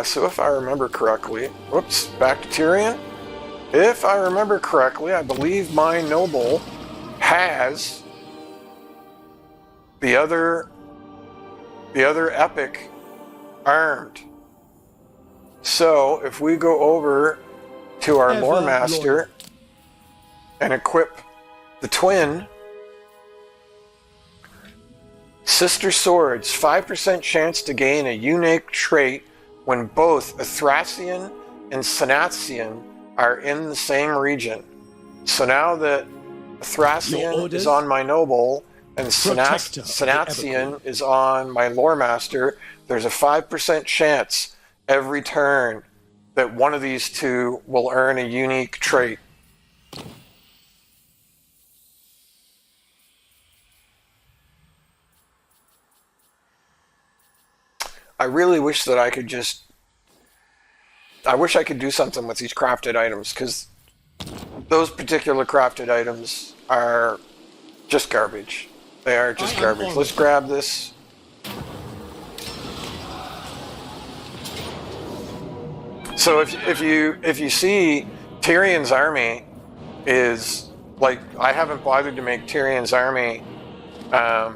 So if I remember correctly, whoops, back to Tyrion. If I remember correctly, I believe my noble has the other epic armed. So if we go over to our lore master and equip the twin sister swords, 5% chance to gain a unique trait when both Athrasian and Sanathian are in the same region. So now that Athrasian is on my noble and Sanathian is on my lore master, there's a 5% chance every turn that one of these two will earn a unique trait. I really wish that I could just... I wish I could do something with these crafted items, because those particular crafted items are just garbage. They are just garbage. Let's grab this. So if you see Tyrion's army is like, I haven't bothered to make Tyrion's army. I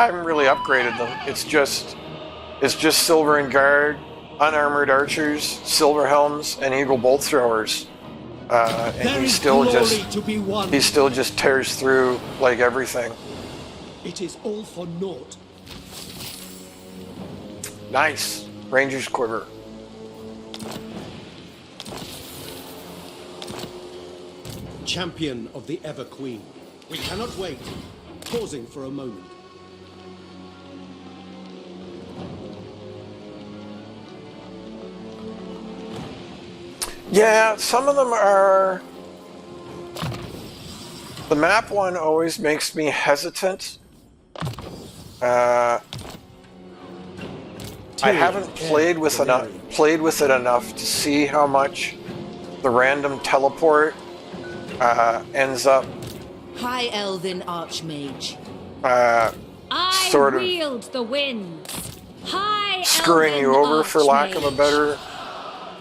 haven't really upgraded them. It's just silver and guard, unarmored archers, silver helms, and eagle bolt throwers. And he still just tears through like everything. It is all for naught. Nice. Ranger's quiver. Champion of the Ever Queen. We cannot wait. Pausing for a moment. Yeah, some of them are... The map one always makes me hesitant. I haven't played with it enough to see how much the random teleport ends up High Elven Archmage. sort of wield the winds. High screwing you over, for lack of a better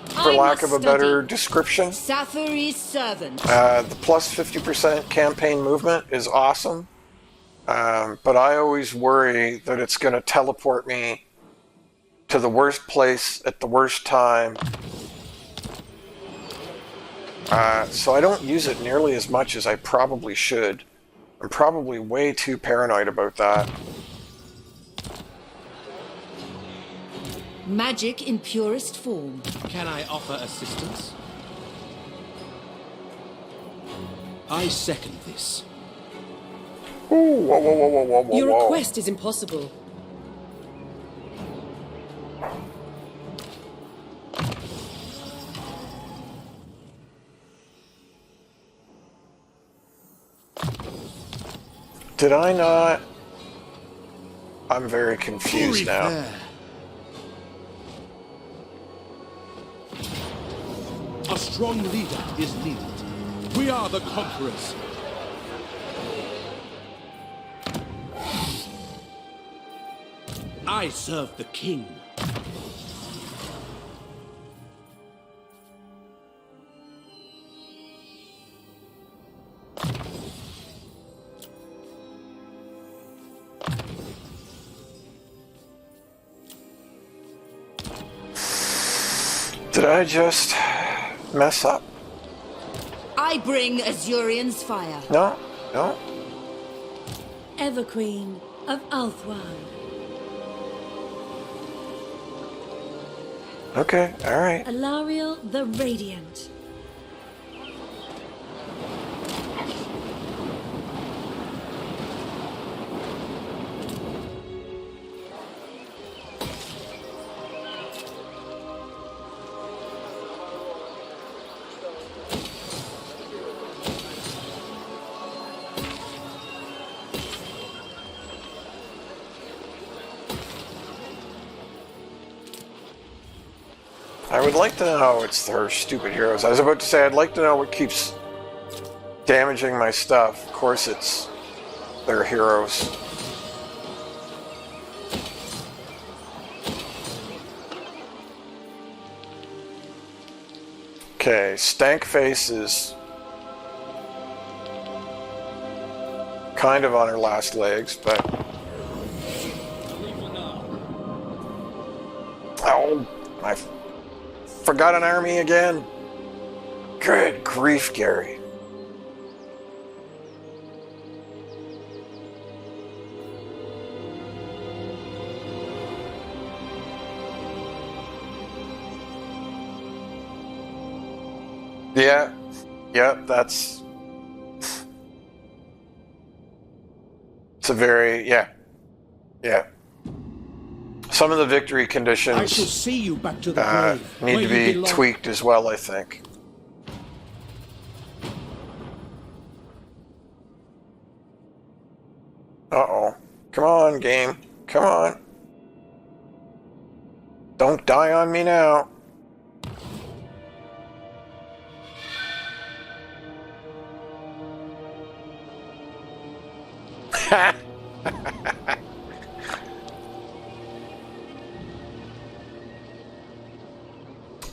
study. description. Sathari's servant. The plus 50% campaign movement is awesome, but I always worry that it's going to teleport me to the worst place at the worst time. So I don't use it nearly as much as I probably should. I'm probably way too paranoid about that. Magic in purest form. Can I offer assistance? I second this. Ooh, whoa, whoa, whoa, whoa, whoa, whoa. Your request is impossible. Did I not? I'm very confused now. A strong leader is needed. We are the conquerors. I serve the king. Did I just mess up? I bring Azurian's fire. No, no. Everqueen of Althwan. Okay, alright. Alariel the Radiant. I would like to know it's her stupid heroes. I was about to say I'd like to know what keeps damaging my stuff. Of course it's their heroes. Okay, Stankface is kind of on her last legs, but... Oh, I forgot an army again. Good grief, Gary. Yeah, that's... It's a very, yeah. Some of the victory conditions I shall see you back to the grave, need where to you be belong. tweaked as well, I think. Uh-oh. Come on, game. Come on. Don't die on me now.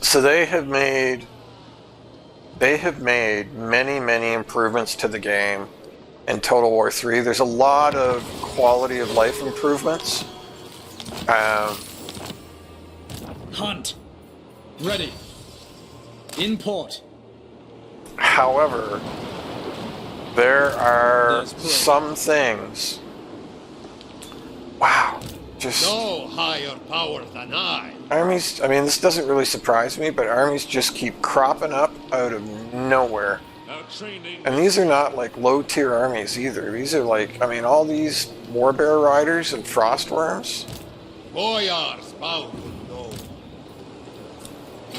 So they have made many improvements to the game in Total War 3. There's a lot of quality of life improvements. Hunt. Ready. In port. However, there are There's prey. some things. Wow. Just No higher power than I. armies, I mean, this doesn't really surprise me, but armies just keep cropping up out of nowhere. Our training. And these are not like low tier armies either. These are like, I mean, all these Warbear Riders and Frostworms. Boyars bound to know.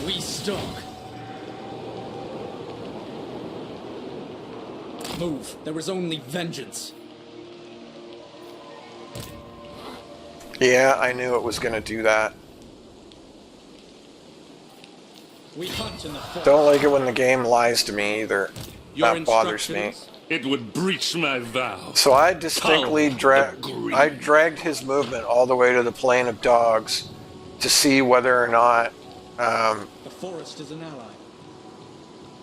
We stalk. Move. There is only vengeance. Yeah, I knew it was going to do that. We hunt in the forest. Don't like it when the game lies to me either. Your That bothers me. instructions? It would breach my vow. So I distinctly Agree. I dragged his movement all the way to the Plain of Dogs to see whether or not The forest is an ally.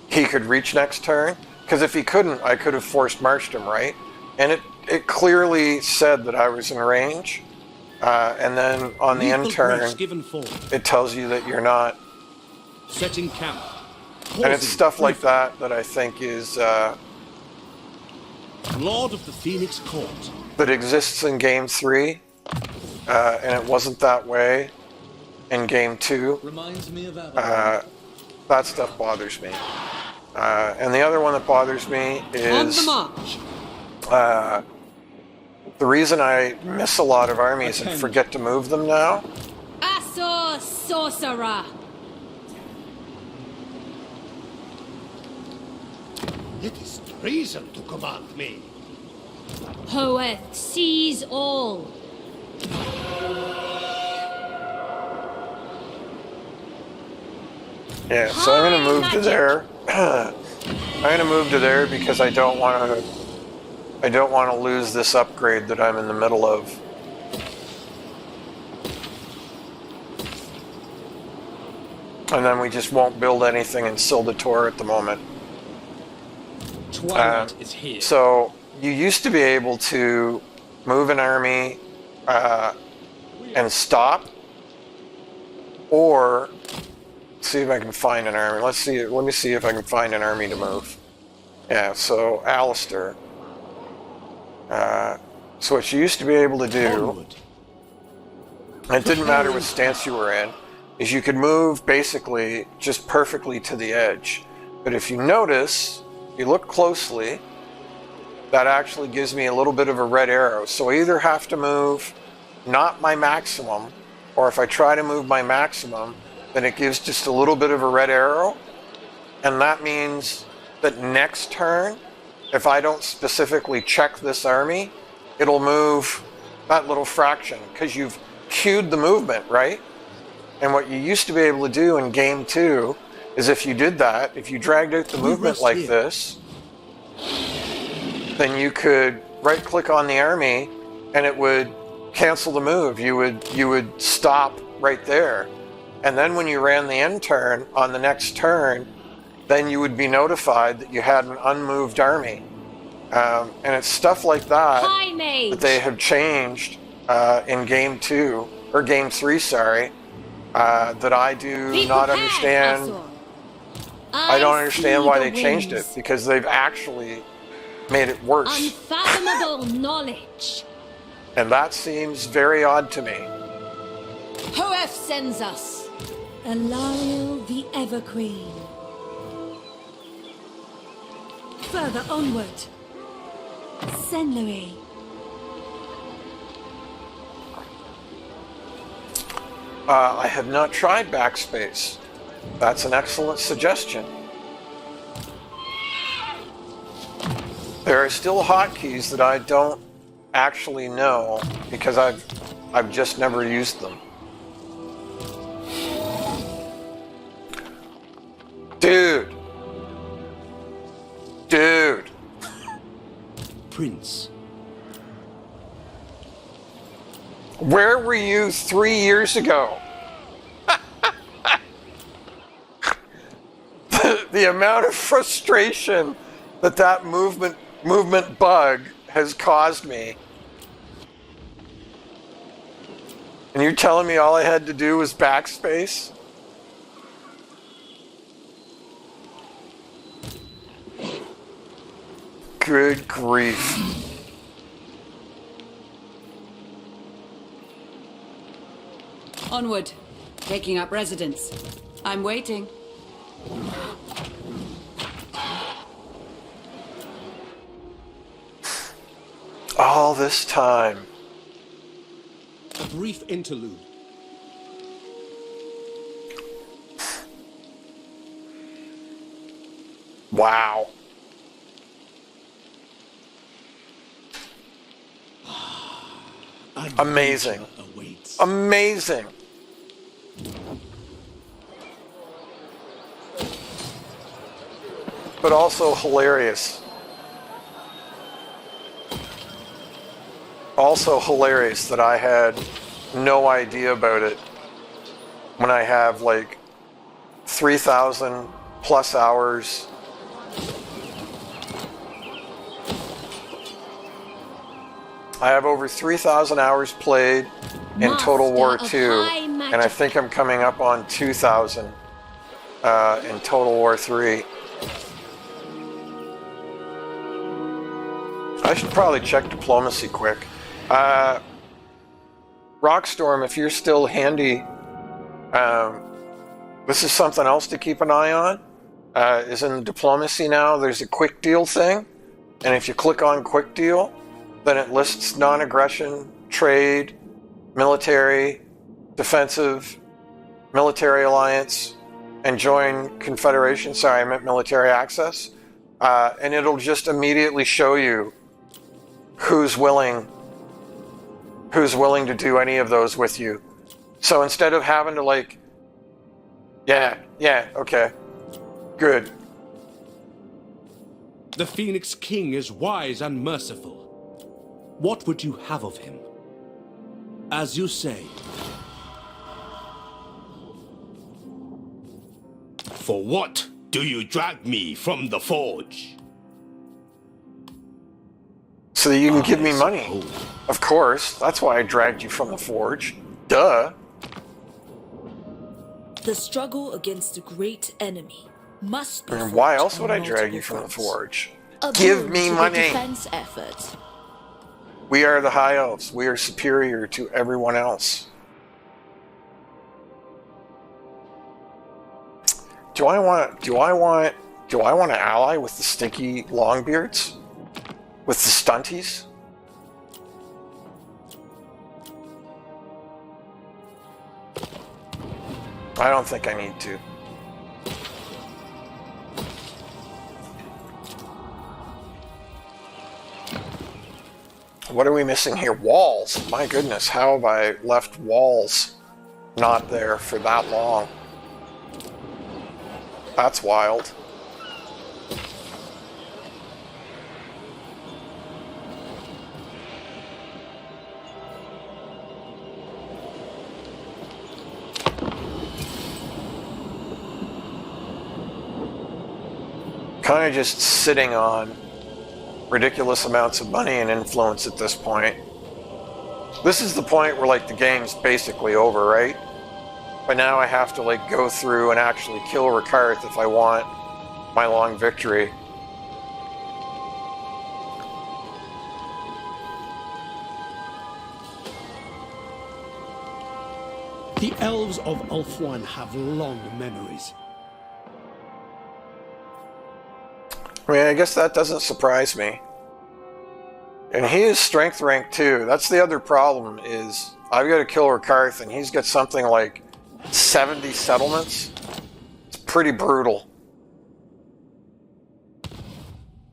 he could reach next turn. Because if he couldn't, I could have forced marched him, right? And it clearly said that I was in range. And then on the end Lethal turn, threats given forward. it tells you that you're not. Setting camp. And it's Pausing. stuff like that that I think is Lord of the Phoenix Court. that exists in Game 3, and it wasn't that way in Game 2. Reminds me of Avalon. That stuff bothers me. And the other one that bothers me On the is march. the reason I miss a lot of armies and forget to move them now. Asso sorcerer. It is treason to command me. Hoeth sees all. Yeah, so I'm going to move to there. I'm going to move to there because I don't want to lose this upgrade that I'm in the middle of. And then we just won't build anything in Sildator at the moment. Twilight is here. So you used to be able to move an army and stop, or see if I can find an army. Let me see if I can find an army to move. Yeah, so Alistair. So what you used to be able to do, Onward. and it didn't matter what stance you were in, is you could move basically just perfectly to the edge. But if you notice, you look closely, that actually gives me a little bit of a red arrow. So I either have to move not my maximum, or if I try to move my maximum, then it gives just a little bit of a red arrow. And that means that next turn, if I don't specifically check this army, it'll move that little fraction, because you've queued the movement, right? And what you used to be able to do in Game 2 is if you did that, if you dragged out the movement like this, then you could right-click on the army and it would cancel the move. You would stop right there. And then when you ran the end turn on the next turn, then you would be notified that you had an unmoved army. And it's stuff like that High Mage. that they have changed in Game 2, or Game 3, sorry, that I do Be not prepared, understand. Asor. I don't understand see why the they changed it, winds. because they've actually made it worse. Unfathomable knowledge. And that seems very odd to me. Hoef sends us. Alariel the Everqueen. Further onward. Senlery. I have not tried backspace. That's an excellent suggestion. There are still hotkeys that I don't actually know because I've just never used them. Dude. Prince. Where were you 3 years ago? The amount of frustration that movement bug has caused me. And you're telling me all I had to do was backspace? Good grief. Onward. Taking up residence. I'm waiting. All this time. A brief interlude. Wow. Amazing. Awaits. Amazing. But also hilarious. Also hilarious that I had no idea about it when I have like 3,000 plus hours. I have over 3,000 hours played in Total War Master of 2, high and I magic. think I'm coming up on 2,000 in Total War 3. I should probably check diplomacy quick. Rockstorm, if you're still handy, this is something else to keep an eye on. Is in diplomacy now, there's a quick deal thing, and if you click on quick deal, then it lists non-aggression, trade, military, defensive, military alliance, and join confederation. Sorry, I meant military access. And it'll just immediately show you who's willing to do any of those with you. So instead of having to like, yeah, okay, good. The Phoenix King is wise and merciful. What would you have of him? As you say. For what do you drag me from the forge? So that you can give me money. suppose. Of course, that's why I dragged you from the forge. Duh. The struggle against a great enemy must be And why fought else would on I drag you multiple from the fronts. forge? A Give boon me to the money. defense effort. We are the High Elves. We are superior to everyone else. Do I want to ally with the stinky longbeards? With the stunties? I don't think I need to. What are we missing here? Walls. My goodness, how have I left walls not there for that long. That's wild. Kind of just sitting on ridiculous amounts of money and influence at this point. This is the point where like the game's basically over, right? But now I have to like go through and actually kill Rikarth if I want my long victory. The elves of Ulthuan have long memories. I mean, I guess that doesn't surprise me. And he is strength rank 2. That's the other problem is I've got to kill Rikarth and he's got something like 70 settlements. It's pretty brutal.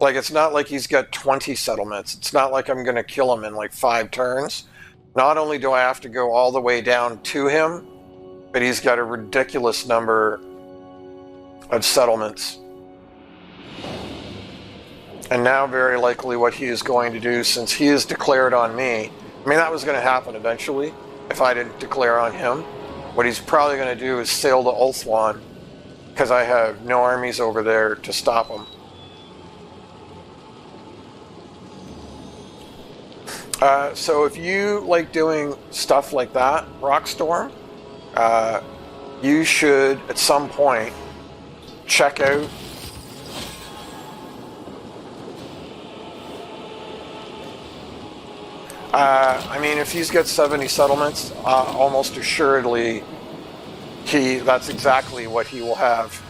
Like, it's not like he's got 20 settlements. It's not like I'm going to kill him in like 5 turns. Not only do I have to go all the way down to him, but he's got a ridiculous number of settlements. And now very likely what he is going to do, since he is declared on me, I mean that was going to happen eventually if I didn't declare on him. What he's probably going to do is sail to Ulthuan because I have no armies over there to stop him. So if you like doing stuff like that, Rockstorm, you should at some point check out I mean, if he's got 70 settlements, almost assuredly, that's exactly what he will have.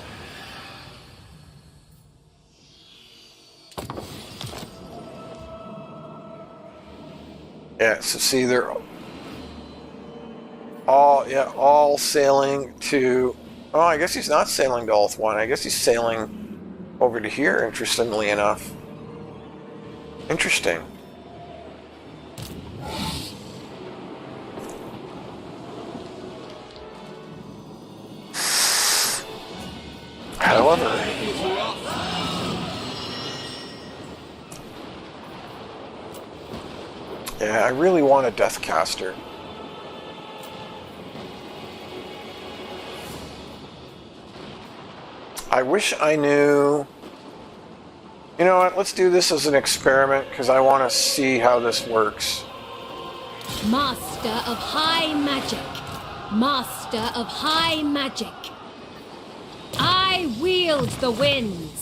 Yeah, so see, they're all sailing to... Oh, I guess he's not sailing to Ulthuan. I guess he's sailing over to here, interestingly enough. Interesting. However, yeah, I really want a Deathcaster. I wish I knew... You know what, let's do this as an experiment, because I want to see how this works. Master of high magic. Master of high magic. I wield the winds.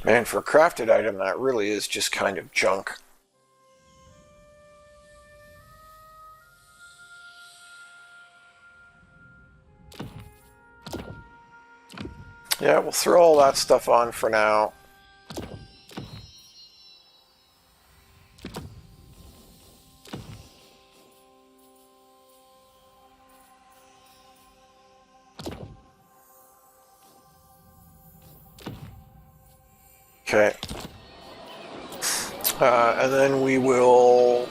Man, for a crafted item, that really is just kind of junk. Yeah, we'll throw all that stuff on for now. Okay. And then we will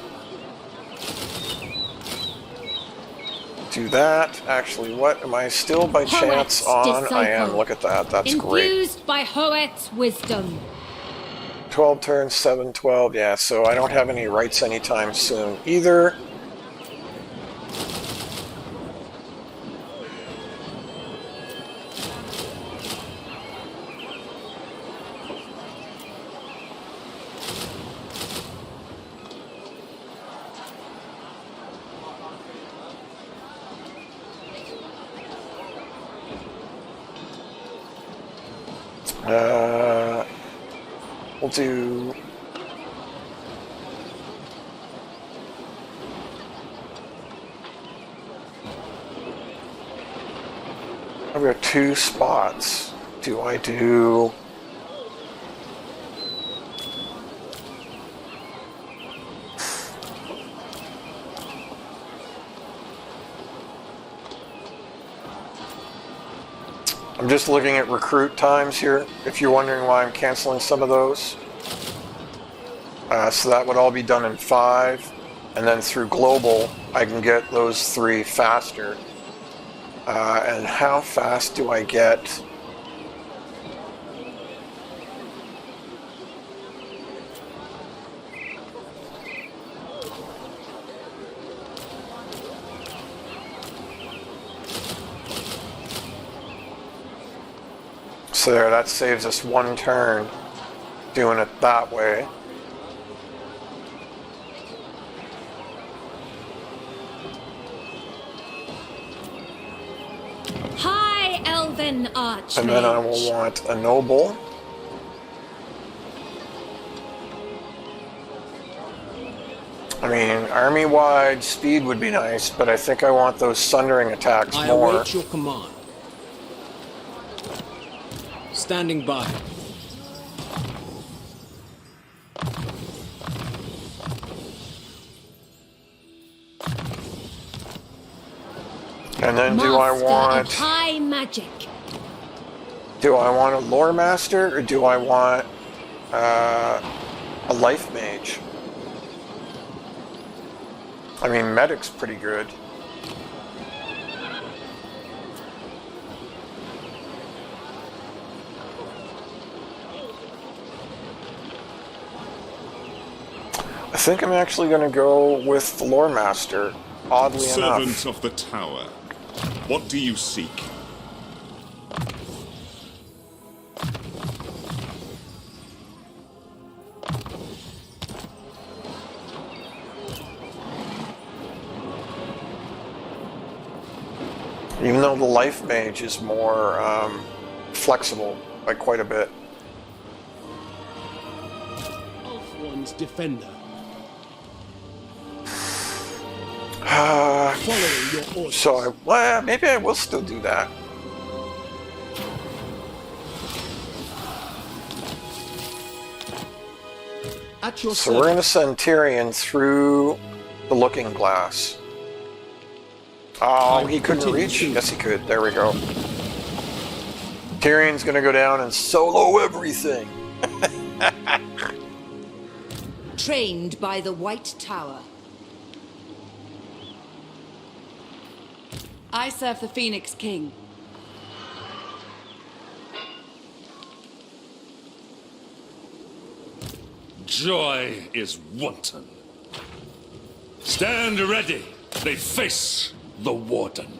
do that. Actually, what am I still by chance on? Disciple. I am. Look at that. That's great. Infused by Hoet's wisdom. 12 turns, 7, 12. Yeah, so I don't have any rights anytime soon either. We'll do I've got 2 spots. Do I do... I'm just looking at recruit times here, if you're wondering why I'm canceling some of those. So that would all be done in 5, and then through global, I can get those 3 faster. And how fast do I get? So there, that saves us 1 turn doing it that way. Hi, Elven Archmage. And then I will want a noble. I mean, army-wide speed would be nice, but I think I want those sundering attacks I more. await your command. Standing by. And then do I Master want... of high magic. Do I want a lore master, or do I want a life mage? I mean, medic's pretty good. I think I'm actually going to go with the lore master, oddly enough. Servant of the tower, what do you seek? Even though the life mage is more flexible by quite a bit. Ulthuan's defender. Uh, Following your orders. so well, maybe I will still do that. At your So we're going to send Tyrion through the looking glass. Oh, he couldn't reach? Yes, he could. There we go. Tyrion's going to go down and solo everything. Trained by the White Tower. I serve the Phoenix King. Joy is wanton. Stand ready. They face the Warden.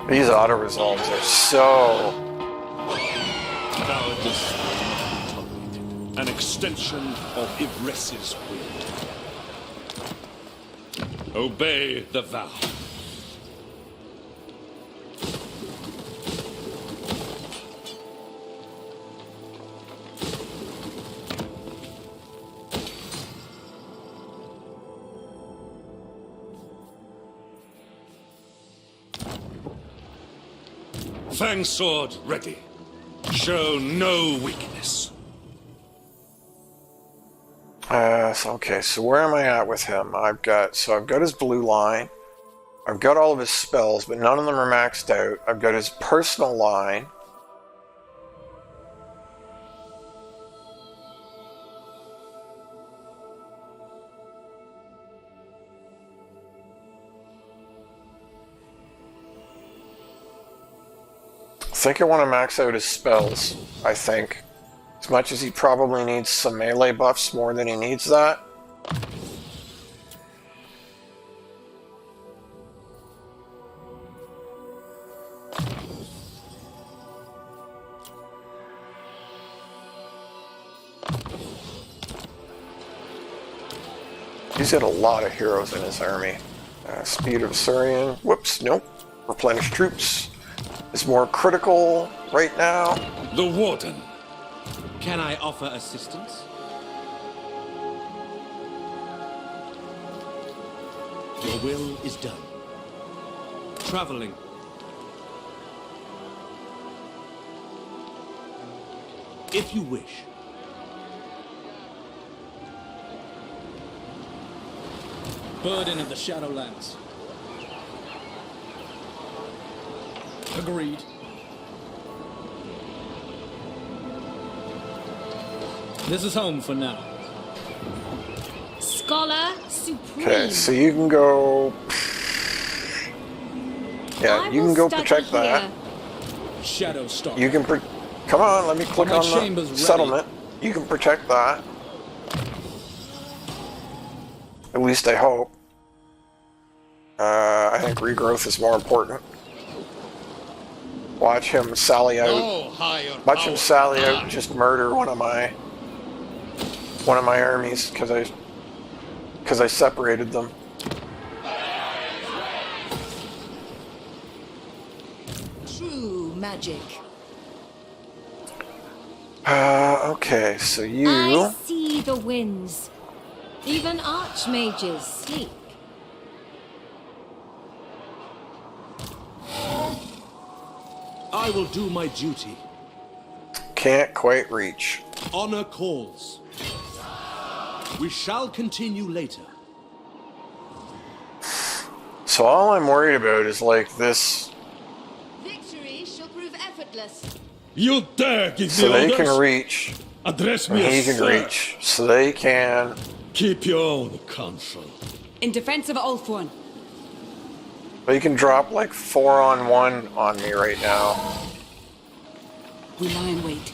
These auto-resolves are so... Cowardice will not be tolerated. An extension of Ivres's will. Obey the vow. Fang sword ready. Show no weakness. Okay, so where am I at with him? I've got his blue line. I've got all of his spells, but none of them are maxed out. I've got his personal line. I think I want to max out his spells, I think. As much as he probably needs some melee buffs more than he needs that. He's got a lot of heroes in his army. Speed of Saurian. Whoops, nope. Replenish troops is more critical right now. The Warden. Can I offer assistance? Your will is done. traveling. If you wish. Burden of the Shadowlands. Agreed. This is home for now. Scholar Supreme. Okay, so you can go. Yeah, I you will can go study protect that. here. Shadow Star. You can. Come on, let me click my on chamber's the ready. settlement. You can protect that. At least I hope. I think regrowth is more important. Watch him sally out. Watch him sally out and just murder one of my armies because I separated them. True magic. Okay, so you. I see the winds. Even archmages sleep. I will do my duty. Can't quite reach. Honor calls. We shall continue later. So all I'm worried about is like this. Victory shall prove effortless. You dare give So me they orders? can reach. Address And me he as can sir. reach. So they can. Keep your own counsel. In defense of Ulthuan. They can drop like 4-on-1 on me right now. We lie in wait.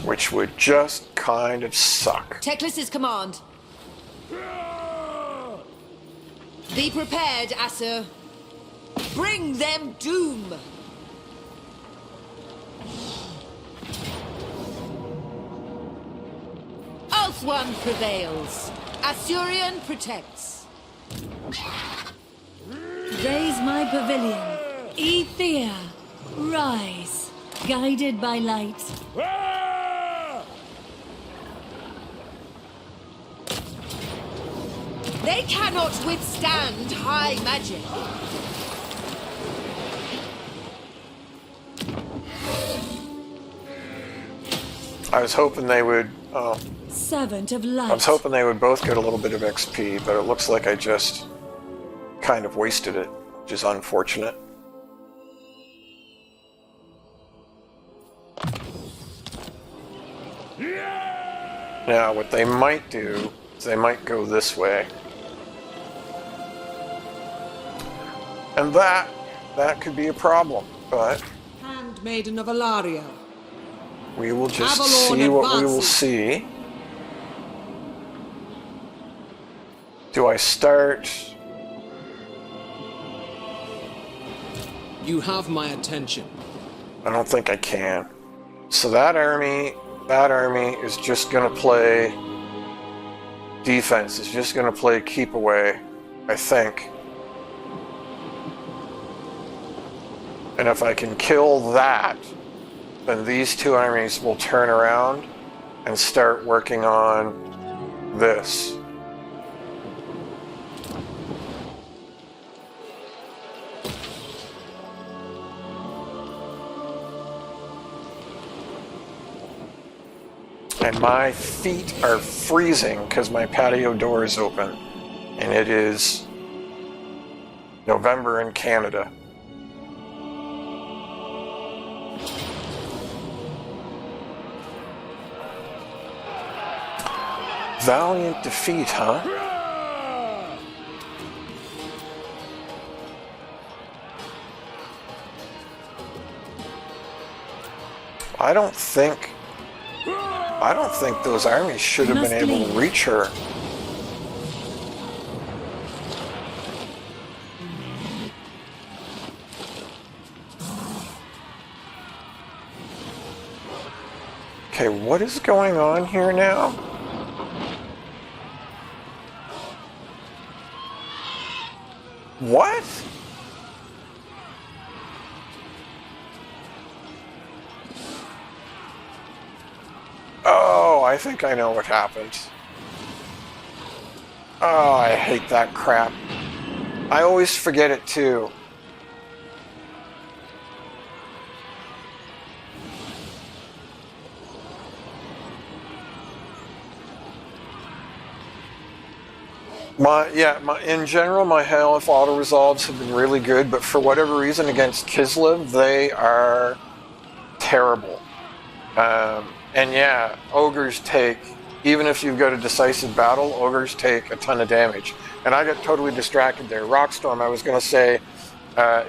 Which would just kind of suck. Teclis's command. Be prepared, Asur. Bring them doom. Ulthuan prevails. Asurian protects. Raise my pavilion. Aethea, rise, guided by light. They cannot withstand high magic. I was hoping they would. Servant of light. I was hoping they would both get a little bit of XP, but it looks like I just kind of wasted it, which is unfortunate. Now, what they might do is they might go this way. And that could be a problem, but Handmaiden of Alaria. we will just Avalon see what we will advances. see. Do I start? You have my attention. I don't think I can. So that army is just gonna play defense. It's just gonna play keep away, I think. And if I can kill that, then these two armies will turn around and start working on this. And my feet are freezing because my patio door is open. And it is November in Canada. Valiant defeat, huh? I don't think those armies should have been able to reach her. Okay, what is going on here now? What? Oh, I think I know what happened. Oh, I hate that crap. I always forget it too. In general, my high elf auto resolves have been really good, but for whatever reason against Kislev, they are terrible. And yeah, ogres take, even if you've got a decisive battle, ogres take a ton of damage. And I got totally distracted there. Rockstorm, I was going to say,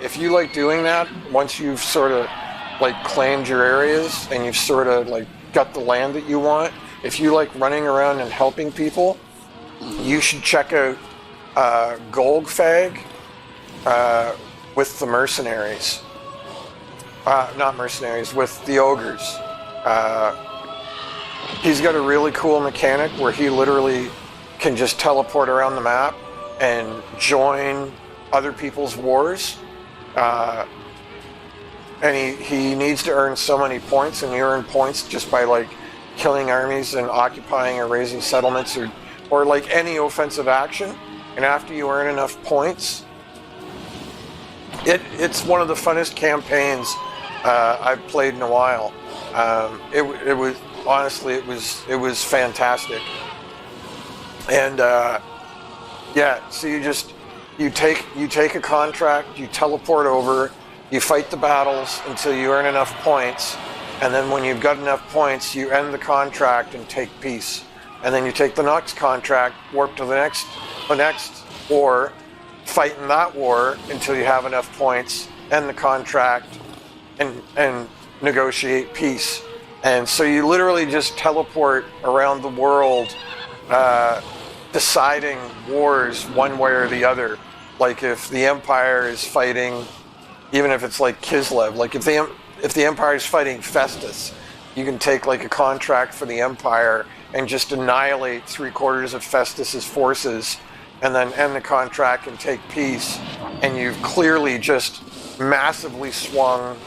if you like doing that, once you've sort of like claimed your areas and you've sort of like got the land that you want, if you like running around and helping people, you should check out Golgfag with the mercenaries. Not mercenaries, with the ogres. He's got a really cool mechanic where he literally can just teleport around the map and join other people's wars. And he needs to earn so many points, and you earn points just by like killing armies and occupying or raising settlements or like any offensive action. And after you earn enough points, it's one of the funnest campaigns I've played in a while. It was honestly it was fantastic. And yeah, so you take a contract, you teleport over, you fight the battles until you earn enough points, and then when you've got enough points, you end the contract and take peace. And then you take the next contract, warp to the next war, fight in that war until you have enough points, end the contract, and negotiate peace. And so you literally just teleport around the world, deciding wars one way or the other. Like if the Empire is fighting, even if it's like Kislev, like if the Empire is fighting Festus, you can take like a contract for the Empire and just annihilate 3/4 of Festus's forces, and then end the contract and take peace. And you've clearly just massively swung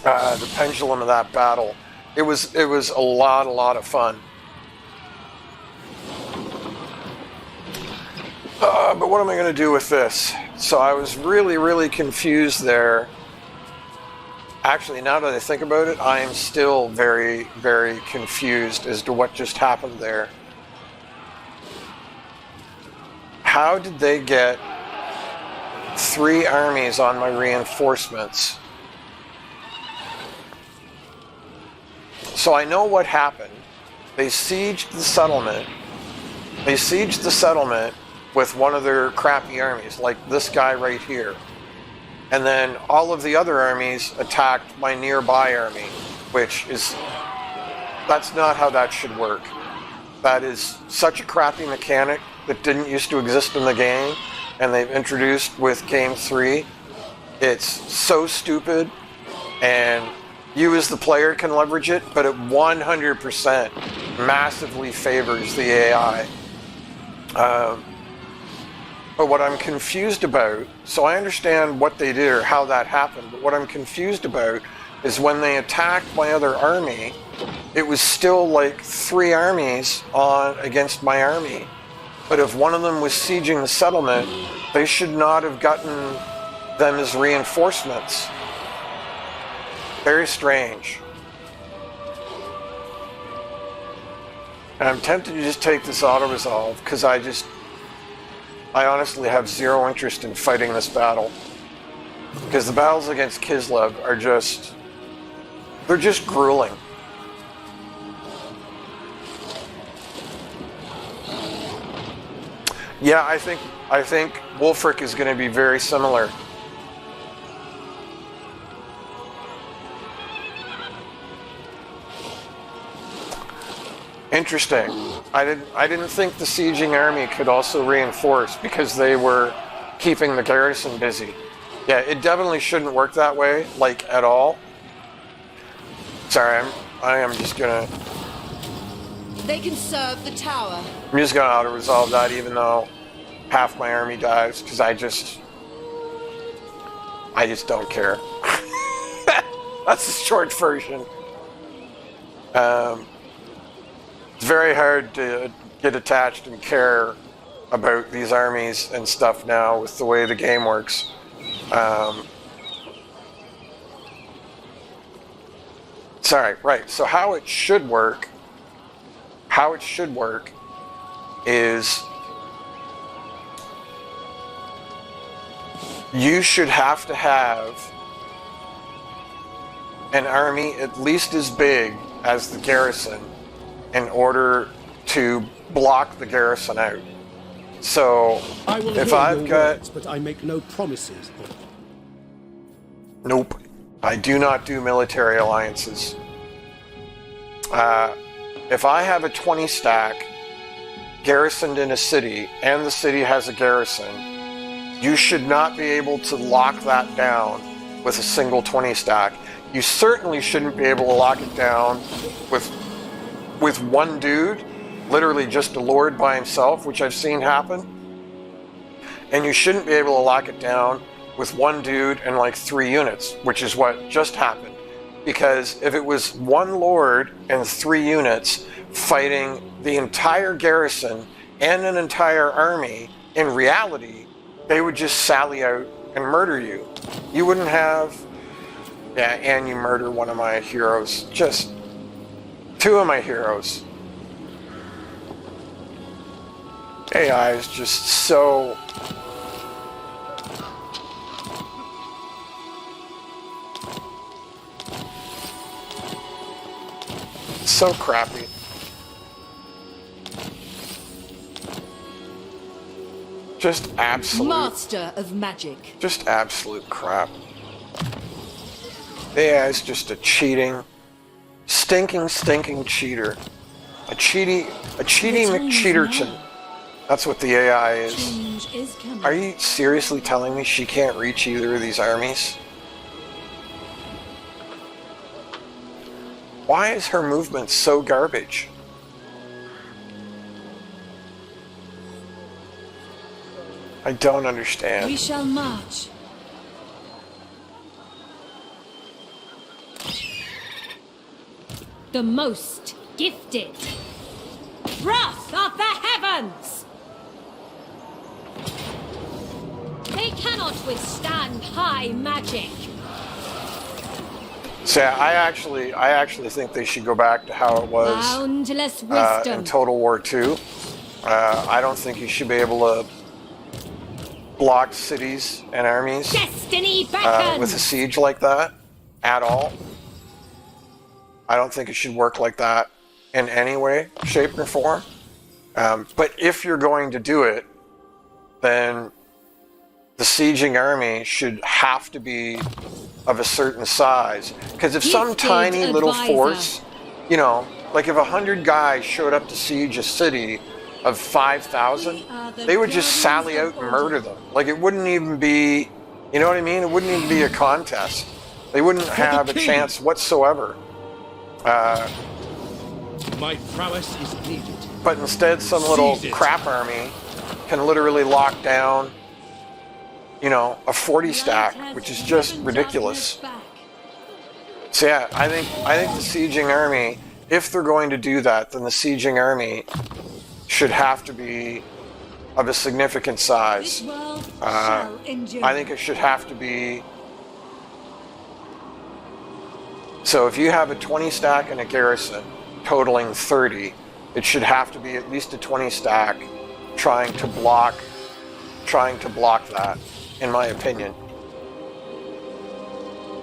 the pendulum of that battle. It was a lot of fun. But what am I going to do with this? So I was really confused there. Actually, now that I think about it, I am still very confused as to what just happened there. How did they get 3 armies on my reinforcements? So I know what happened. They sieged the settlement. They sieged the settlement with one of their crappy armies, like this guy right here. And then all of the other armies attacked my nearby army, that's not how that should work. That is such a crappy mechanic that didn't used to exist in the game, and they've introduced with Game 3. It's so stupid, and you as the player can leverage it, but it 100% massively favors the AI. But what I'm confused about, so I understand what they did or how that happened, but what I'm confused about is when they attacked my other army, it was still like 3 armies against my army. But if one of them was sieging the settlement, they should not have gotten them as reinforcements. Very strange. And I'm tempted to just take this auto-resolve, because I honestly have 0 interest in fighting this battle. Because the battles against Kislev are they're just grueling. Yeah, I think Wulfric is going to be very similar. Interesting. I didn't think the sieging army could also reinforce because they were keeping the garrison busy. Yeah, it definitely shouldn't work that way, like at all. Sorry, I am just gonna. They can serve the tower. I'm just gonna auto-resolve that, even though half my army dies, because I just don't care. That's the short version. It's very hard to get attached and care about these armies and stuff now with the way the game works. Sorry, right. So how it should work is you should have to have an army at least as big as the garrison in order to block the garrison out. So I will if hear I've your got... words, but I make no promises. Nope. I do not do military alliances. If I have a 20 stack garrisoned in a city, and the city has a garrison, you should not be able to lock that down with a single 20 stack. You certainly shouldn't be able to lock it down with one dude, literally just a lord by himself, which I've seen happen. And you shouldn't be able to lock it down with one dude and like 3 units, which is what just happened. Because if it was one lord and 3 units fighting the entire garrison and an entire army, in reality, they would just sally out and murder you. You wouldn't have... Yeah, and you murder one of my heroes. Just 2 of my heroes. AI is just so... so crappy. Just absolute... Master of magic. Just absolute crap. Yeah, it's just a cheating, stinking cheater. A cheaty McCheaterton. That's what the AI is. Change is coming. Are you seriously telling me she can't reach either of these armies? Why is her movement so garbage? I don't understand. We shall march. The most gifted. Wrath of the heavens! They cannot withstand high magic. So I actually think they should go back to how it was Boundless wisdom. in Total War II. I don't think you should be able to block cities and armies Destiny beckons. with a siege like that at all. I don't think it should work like that in any way, shape, or form. But if you're going to do it, then the sieging army should have to be of a certain size. Because if some Gifted tiny little advisor. force, you know, like if 100 guys showed up to siege a city of 5,000, they would just sally out and murder them. Like it wouldn't even be, you know what I mean? It wouldn't even be a contest. They wouldn't have a chance whatsoever. My prowess is needed. But instead, some little Seize it. crap army can literally lock down, you know, a 40 stack, which is just ridiculous. So yeah, I think the sieging army, if they're going to do that, then the sieging army should have to be of a significant size. I think it should have to be... So if you have a 20 stack and a garrison totaling 30, it should have to be at least a 20 stack trying to block that, in my opinion.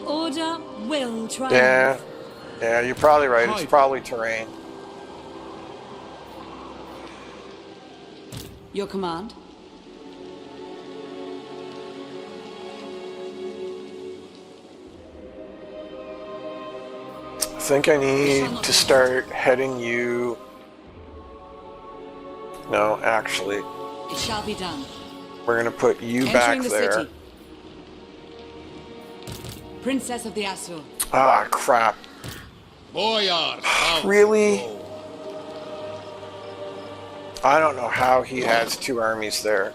Order will triumph. Yeah, you're probably right. It's probably terrain. Your command? I think I need to start heading you... No, actually, It shall be done. we're going to put you Entering back the there. city. Princess of the Asur. Ah, crap. Boyard, Really? I don't know how he has 2 armies there.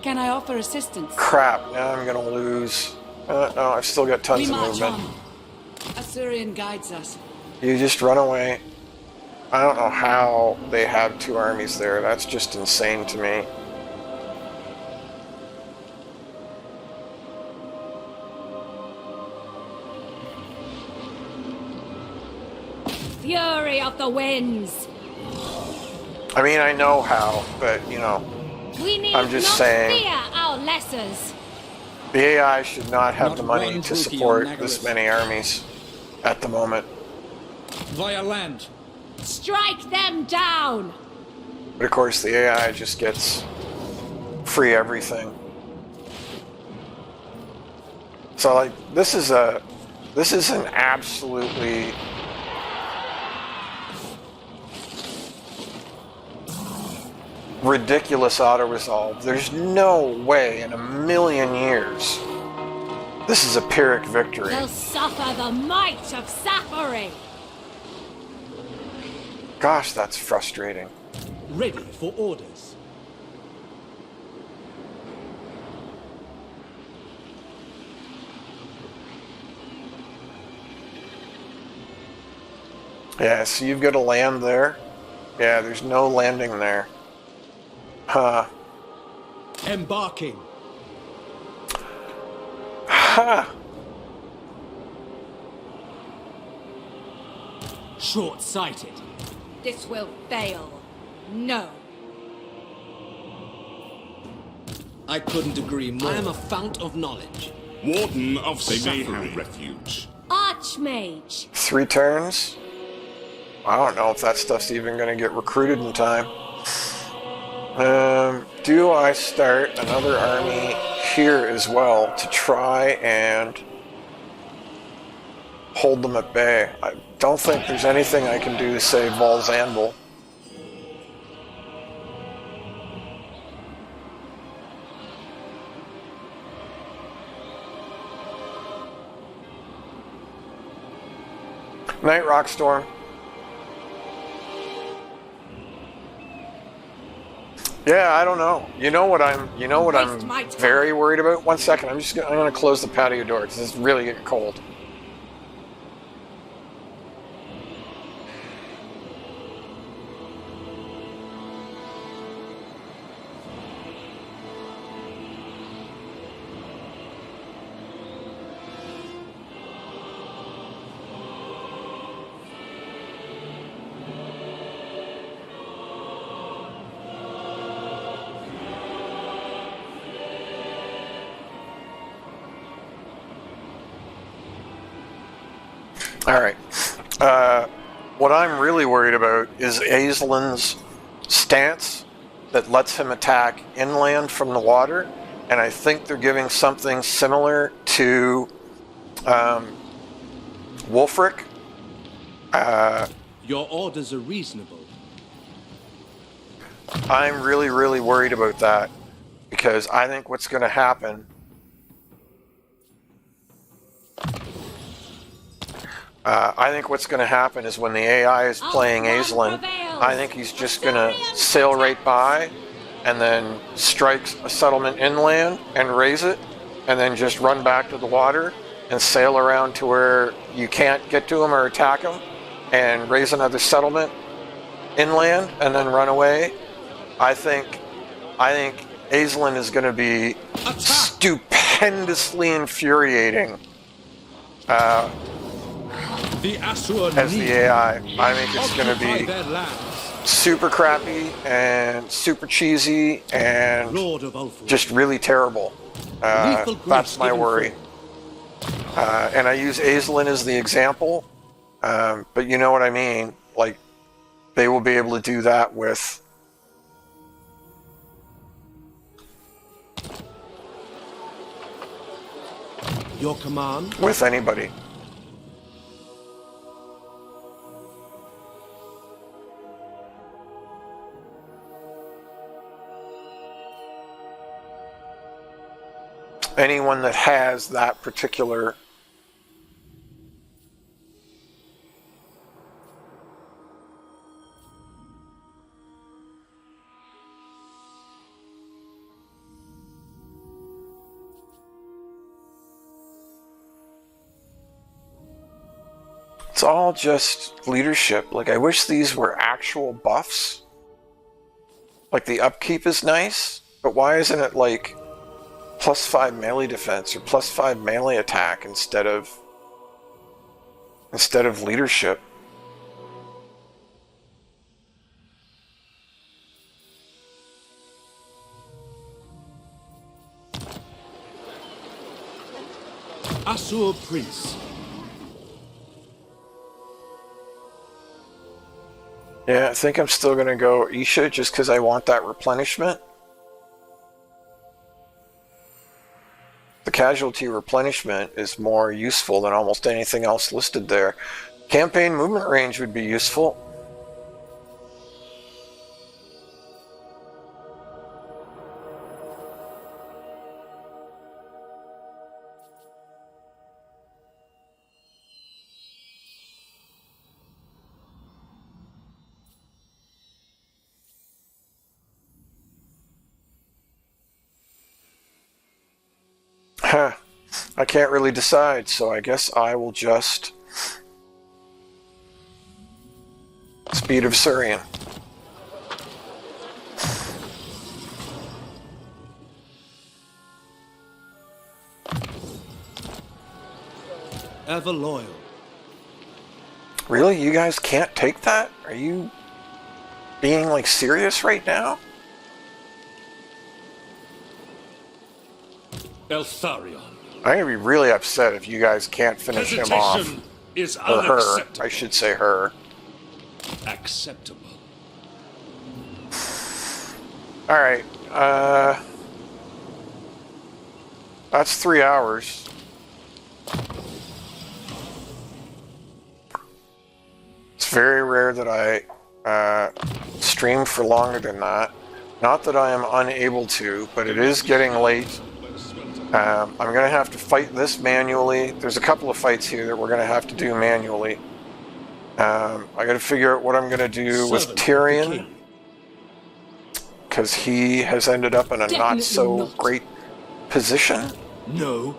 Can I offer assistance? Crap, now I'm going to lose. No, I've still got tons We of march movement. on. Assyrian guides us. You just run away. I don't know how they have 2 armies there. That's just insane to me. Fury of the winds! I mean, I know how, but, you know, We need I'm just not saying. fear our lessers. The AI should not have Not the money one to Tookie support on this Nagaris. many armies at the moment. Via land. Strike them down! But of course, the AI just gets free everything. So, like, this is an absolutely ridiculous auto-resolve. There's no way in a million years this is a Pyrrhic victory. They'll suffer the might of Sapphire! Gosh, that's frustrating. Ready for orders. Yeah, so you've got to land there. Yeah, there's no landing there. Huh. Embarking. Ha! Short-sighted. This will fail. No. I couldn't agree more. I am a fount of knowledge. Warden of They may Sapphire. have refuge. Archmage! 3 turns? I don't know if that stuff's even going to get recruited in time. Do I start another army here as well to try and hold them at bay? I don't think there's anything I can do to save Vol's Anvil. Night Rockstorm. Yeah, I don't know. You know what I'm Waste my time. very worried about? One second, I'm gonna close the patio door because it's really getting cold. All right. What I'm really worried about is Aislin's stance that lets him attack inland from the water, and I think they're giving something similar to Wulfric. Your orders are reasonable. I'm really, really worried about that because I think what's going to happen is when the AI is playing Aislinn, I think he's just going to sail right by and then strike a settlement inland and raise it and then just run back to the water and sail around to where you can't get to him or attack him and raise another settlement inland and then run away. I think Aislinn is going to be stupendously infuriating The Asura as the AI. I think it's going to occupy be their lands. super crappy and super cheesy and Lord of Ulfric. just really terrible. Lethal griefs That's my given worry. And I use Aislinn as the example, but you know what I mean. Like, they will be able to do that with Your command. anybody. Anyone that has that particular It's all just leadership. Like, I wish these were actual buffs. Like, the upkeep is nice, but why isn't it like +5 melee defense or +5 melee attack instead of leadership? Asur Prince. Yeah, I think I'm still going to go Isha just because I want that replenishment. The casualty replenishment is more useful than almost anything else listed there. Campaign movement range would be useful. Huh. I can't really decide, so I guess I will just Speed of Tyrion. Ever loyal. Really? You guys can't take that? Are you being like serious right now? Eltharion. I'm gonna be really upset if you guys can't finish him off. Hesitation is Or her. unacceptable. I should say her. Acceptable. Alright, that's 3 hours. It's very rare that I stream for longer than that. Not that I am unable to, but it is getting late. I'm going to have to fight this manually. There's a couple of fights here that we're going to have to do manually. I got to figure out what I'm going to do with Tyrion, because he has ended up in a not so great position. No.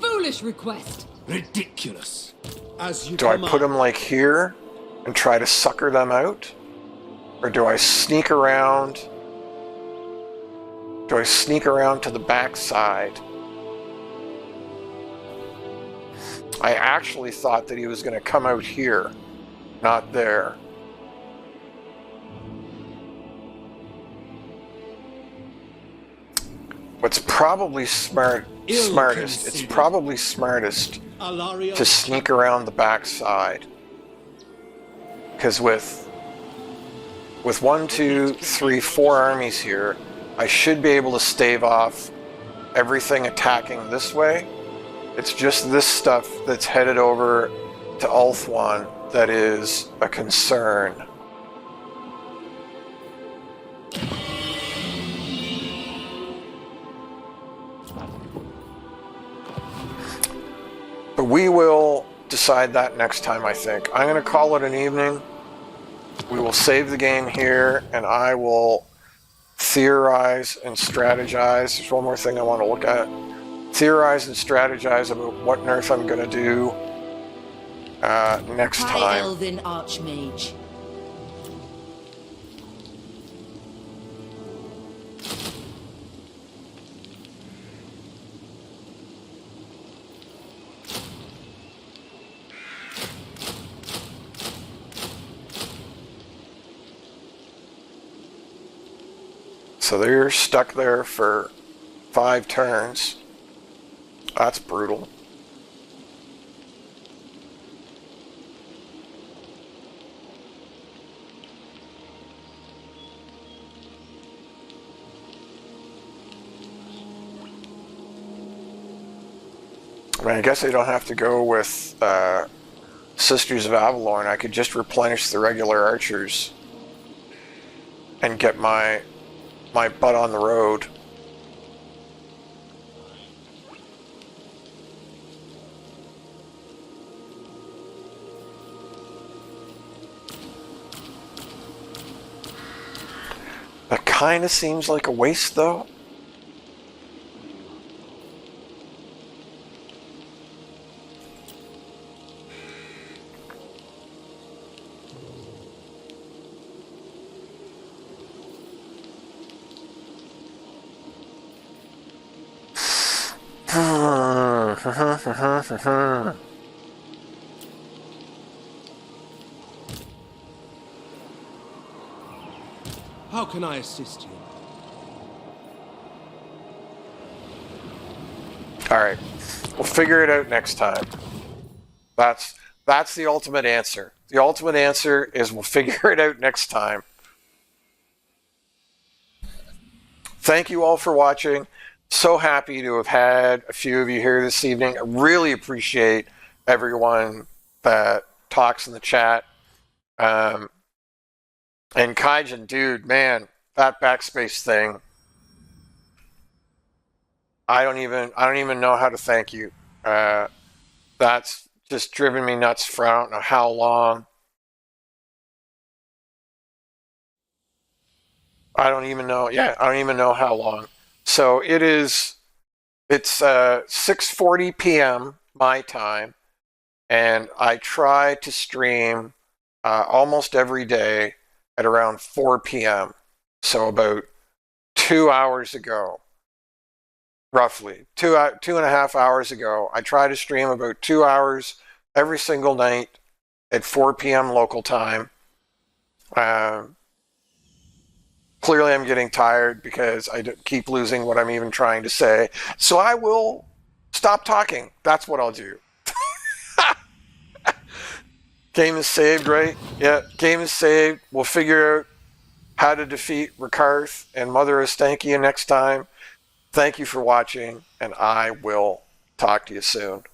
Foolish request. Ridiculous. As you Do I put him like here and try to sucker them out? Or do I sneak around? Do I sneak around to the backside? I actually thought that he was going to come out here, not there. What's probably smartest, it's probably smartest to sneak around the backside. Because with 1, 2, 3, 4 armies here, I should be able to stave off everything attacking this way. It's just this stuff that's headed over to Ulthuan that is a concern. But we will decide that next time, I think. I'm going to call it an evening. We will save the game here, and I will theorize and strategize. There's one more thing I want to look at. Theorize and strategize about what nerf I'm going to do next High time. Elven Archmage. So they're stuck there for 5 turns. That's brutal. I mean, I guess I don't have to go with Sisters of Avalorn. I could just replenish the regular archers and get my butt on the road. That kind of seems like a waste, though. How can I assist you? Alright. We'll figure it out next time. That's the ultimate answer. The ultimate answer is we'll figure it out next time. Thank you all for watching. So happy to have had a few of you here this evening. I really appreciate everyone that talks in the chat. And Kaijin, dude, man, that backspace thing. I don't even know how to thank you. That's just driven me nuts for I don't know how long. I don't even know. Yeah, I don't even know how long. So it's 6:40 p.m. my time, and I try to stream almost every day at around 4 p.m. So about 2 hours ago, roughly 2.5 hours ago, I try to stream about 2 hours every single night at 4 p.m. local time. Clearly, I'm getting tired because I keep losing what I'm even trying to say. So I will stop talking. That's what I'll do. Game is saved, right? Yeah, game is saved. We'll figure out how to defeat Rakarth and Mother Estankia next time. Thank you for watching, and I will talk to you soon.